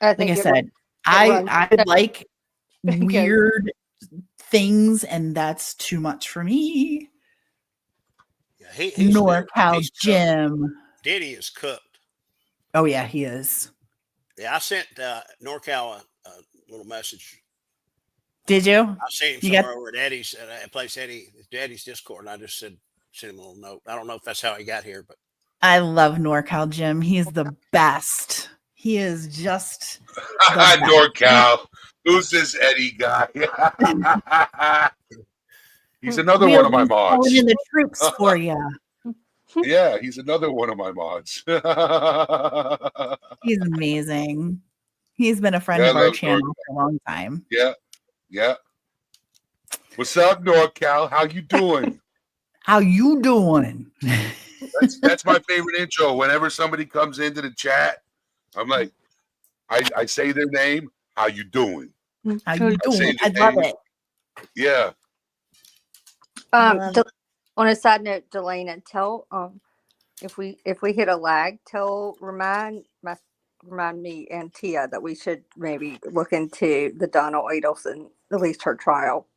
I like I think said, runs I like because weird things, and that's too much for me. Yeah, he's NorCal cooked. Jim. Diddy is cooked. Oh yeah, he is. Yeah, I sent NorCal a little message. Did you? I seen him You somewhere got? over at Eddie's at a place Eddie's Discord, and I just sent him a little note. I don't know if that's how he got here, but I love NorCal Jim. He's the best. He is just the best. NorCal. Who's this Eddie guy? He's another one of my Calling mods. in the troops for you. Yeah, he's another one of my mods. He's amazing. He's been a friend Yeah, I of our love channel NorCal. for a long time. Yeah. What's up, NorCal? How you doing? How you doing? That's my favorite intro. Whenever somebody comes into the chat, I'm like, I say their name. How you doing? How you I say doing? I their love name. it. Yeah. On a side note, Delana, tell if we hit a lag, remind me and Tia that we should maybe look into the Donald Adelson, at least her trial,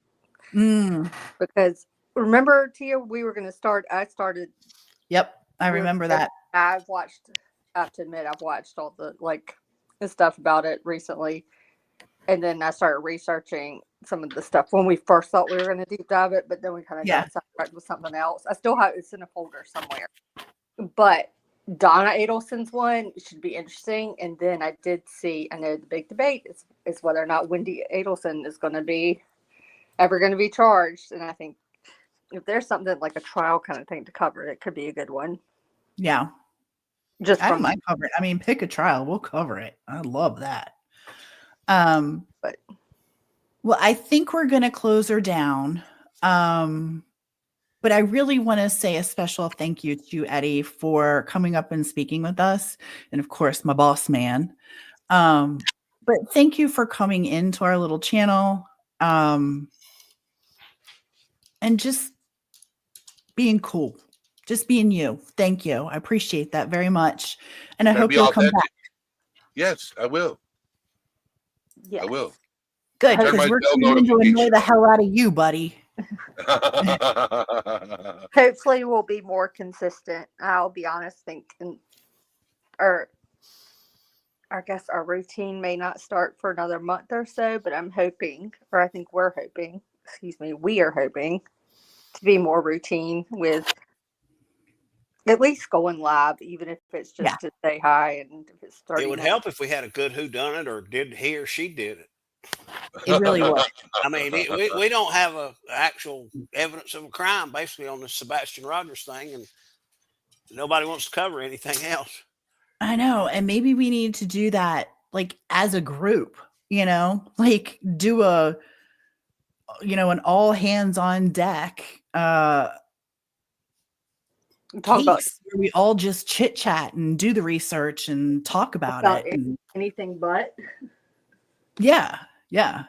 because remember, Tia, we were going to start. I started. Yep, I remember that. I've watched. I have to admit, I've watched all the stuff about it recently, and then I started researching some of the stuff when we first thought we were going to deep dive it, but then we kind of got sidetracked with something else. I still have it's in a folder somewhere, but Donna Adelson's one should be interesting. And then I know the big debate is whether or not Wendy Adelson is going to be charged. And I think if there's something like a trial kind of thing to cover, it could be a good one. Yeah. Just I don't mind covering. I mean, pick a trial. We'll cover it. I love that. Well, I think we're going to close her down. But But I really want to say a special thank you to Eddie for coming up and speaking with us. And of course, my boss man. But thank you for coming into our little channel. And just being cool. Just being you. Thank you. I appreciate that very much. And I Gotta hope be you'll come authentic. back. Yes, I will. Yeah. I will. Good, Turn because my we're bell coming to annoy notification the on. hell out of you, buddy. Hopefully we'll be more consistent. I'll be honest, or I guess our routine may not start for another month or so, but I'm hoping, or I think we're hoping, we are hoping to be more routine with at least going live, even if it's just to say hi and if it's 30 It would minutes. help if we had a good whodunit or did he or she did it. It really would. I mean, we don't have a actual evidence of a crime basically on the Sebastian Rogers thing, and nobody wants to cover anything else. I know. And maybe we need to do that like as a group, like do an all hands on deck Talk about case where we all just chit chat and do the research and talk about it. anything but. Yeah. Yeah.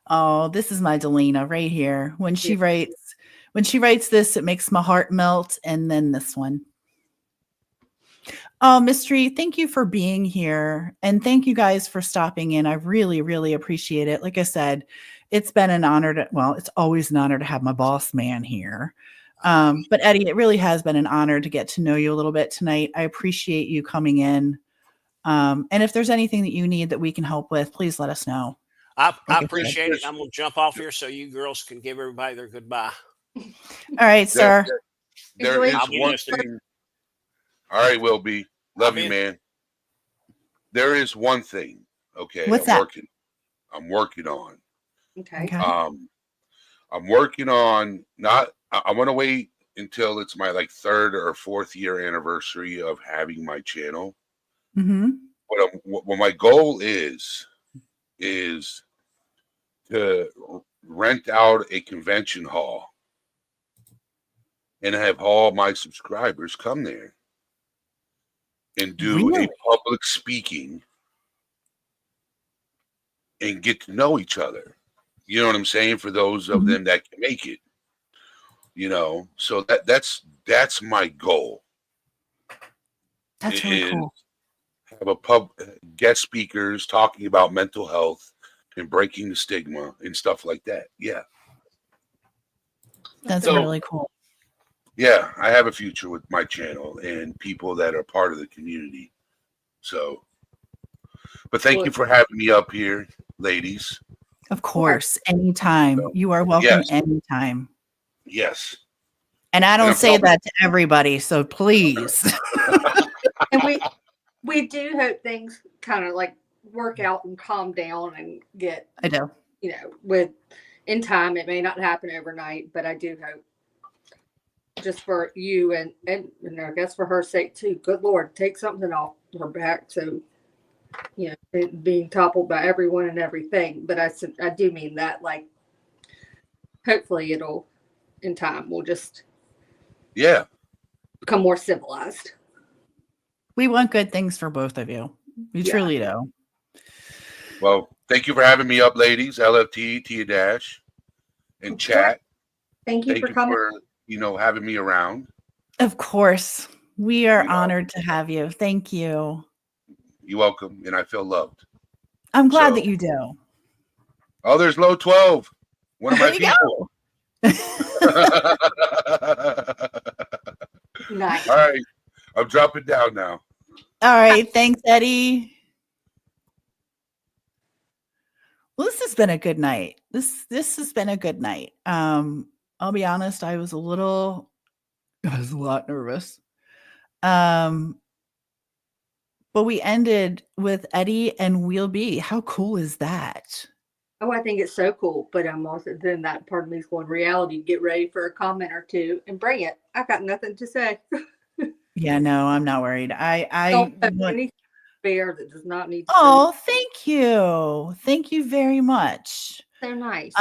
Oh, this is my Delina right here. When she writes this, it makes my heart melt. And then this one. Oh, Mystery, thank you for being here. And thank you guys for stopping in. I really, really appreciate it. Like I said, it's been an honor it's always an honor to have my boss man here. But Eddie, it really has been an honor to get to know you a little bit tonight. I appreciate you coming in. And if there's anything that you need that we can help with, please let us know. I appreciate it. I'm going to jump off here so you girls can give everybody their goodbye. All right, sir. There is I'll be one listening. thing. All right, Wilby. Love you, man. There is one thing. Okay. What's that? I'm working on. Okay. I'm working on I want to wait until it's my like 3rd or 4th year anniversary of having my channel. Mm-hmm. What my goal is to rent out a convention hall and have all my subscribers come there and do a public speaking and get to know each other. You know what I'm saying? For those of them that can make it, so that's my goal. That's really cool. Have a guest speakers talking about mental health and breaking the stigma and stuff like that. Yeah. That's really cool. Yeah, I have a future with my channel and people that are part of the community. So, but thank you for having me up here, ladies. Of course, anytime. So, you are welcome anytime. Yes. And I don't say that to everybody, so please. And we do hope things kind of like work out and calm down and get, I do. In time. It may not happen overnight, but I do hope just for you and I guess for her sake too. Good Lord, take something off her back. So, being toppled by everyone and everything. But I do mean that, like, hopefully it'll, in time, we'll just become more civilized. We want good things for both of you. We truly do. Well, thank you for having me up, ladies. LFT, Tia Dash, and chat. Thank you for coming. Having me around. Of course. We are honored to have you. Thank you. You're welcome. And I feel loved. I'm glad that you do. Oh, there's Low 12. One of my people. Nice. All right. I'm dropping down now. All right. Thanks, Eddie. Well, this has been a good night. This has been a good night. I'll be honest, I was a lot nervous. But we ended with Eddie and Wheel B. How cool is that? Oh, I think it's so cool. But I'm also then that part of me is going, reality, get ready for a comment or two and bring it. I got nothing to say. Yeah, no, I'm not worried. I don't have any bear that does not need to. Oh, thank you. Thank you very much. So nice.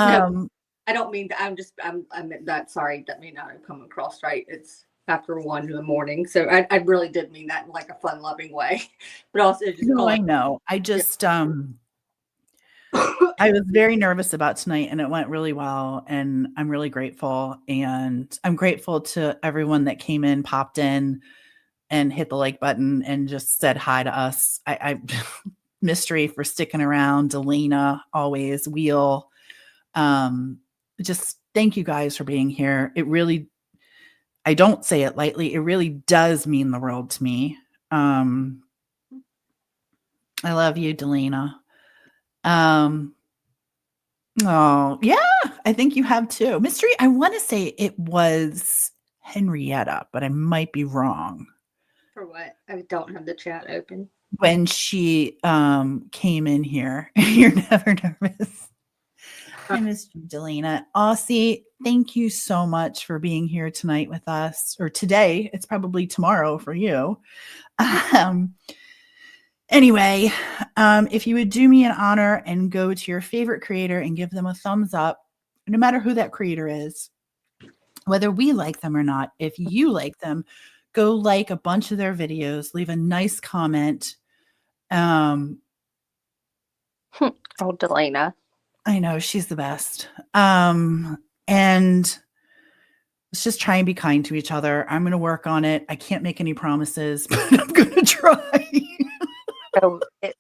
I don't mean that. I meant that. Sorry, that may not have come across right. It's after 1 in the morning. So I really did mean that in like a fun loving way, but also just. No, I know. I just, I was very nervous about tonight and it went really well. And I'm really grateful. And I'm grateful to everyone that came in, popped in and hit the like button and just said hi to us. I Mystery for sticking around, Delina, always, Wheel. Just thank you guys for being here. It really, I don't say it lightly. It really does mean the world to me. I love you, Delina. Oh, yeah, I think you have too. Mystery, I want to say it was Henrietta, but I might be wrong. For what? I don't have the chat open. When she came in here, you're never nervous. I missed you, Delina. Aussie, thank you so much for being here tonight with us, or today. It's probably tomorrow for you. Anyway, if you would do me an honor and go to your favorite creator and give them a thumbs up, no matter who that creator is, whether we like them or not, if you like them, go like a bunch of their videos, leave a nice comment. Oh, Delana. I know, she's the best. And let's just try and be kind to each other. I'm going to work on it. I can't make any promises, but I'm going to try. So it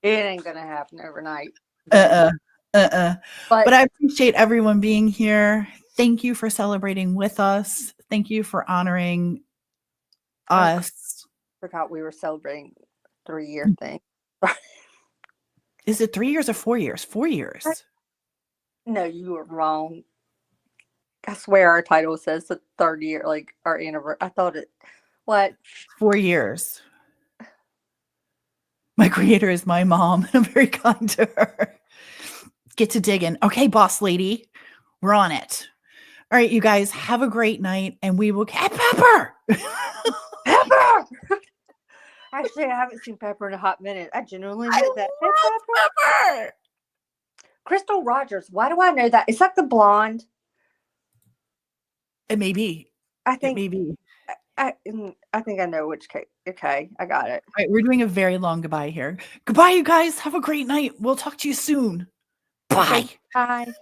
ain't gonna happen overnight. But I appreciate everyone being here. Thank you for celebrating with us. Thank you for honoring us. Forgot we were celebrating 3-year thing. Is it 3 years or 4 years? 4 years. No, you were wrong. I swear our title says the 3rd year, like our anniversary. I thought it. What? 4 years. My creator is my mom. I'm very kind to her. Get to digging. Okay, boss lady, we're on it. All right, you guys, have a great night, and we will get Pepper. Pepper. Actually, I haven't seen Pepper in a hot minute. I genuinely know that. Pepper. Crystal Rogers. Why do I know that? Is that the blonde? It may be. I think. It may be. I think I know which case. Okay, I got it. All right, we're doing a very long goodbye here. Goodbye, you guys. Have a great night. We'll talk to you soon. Bye. Bye.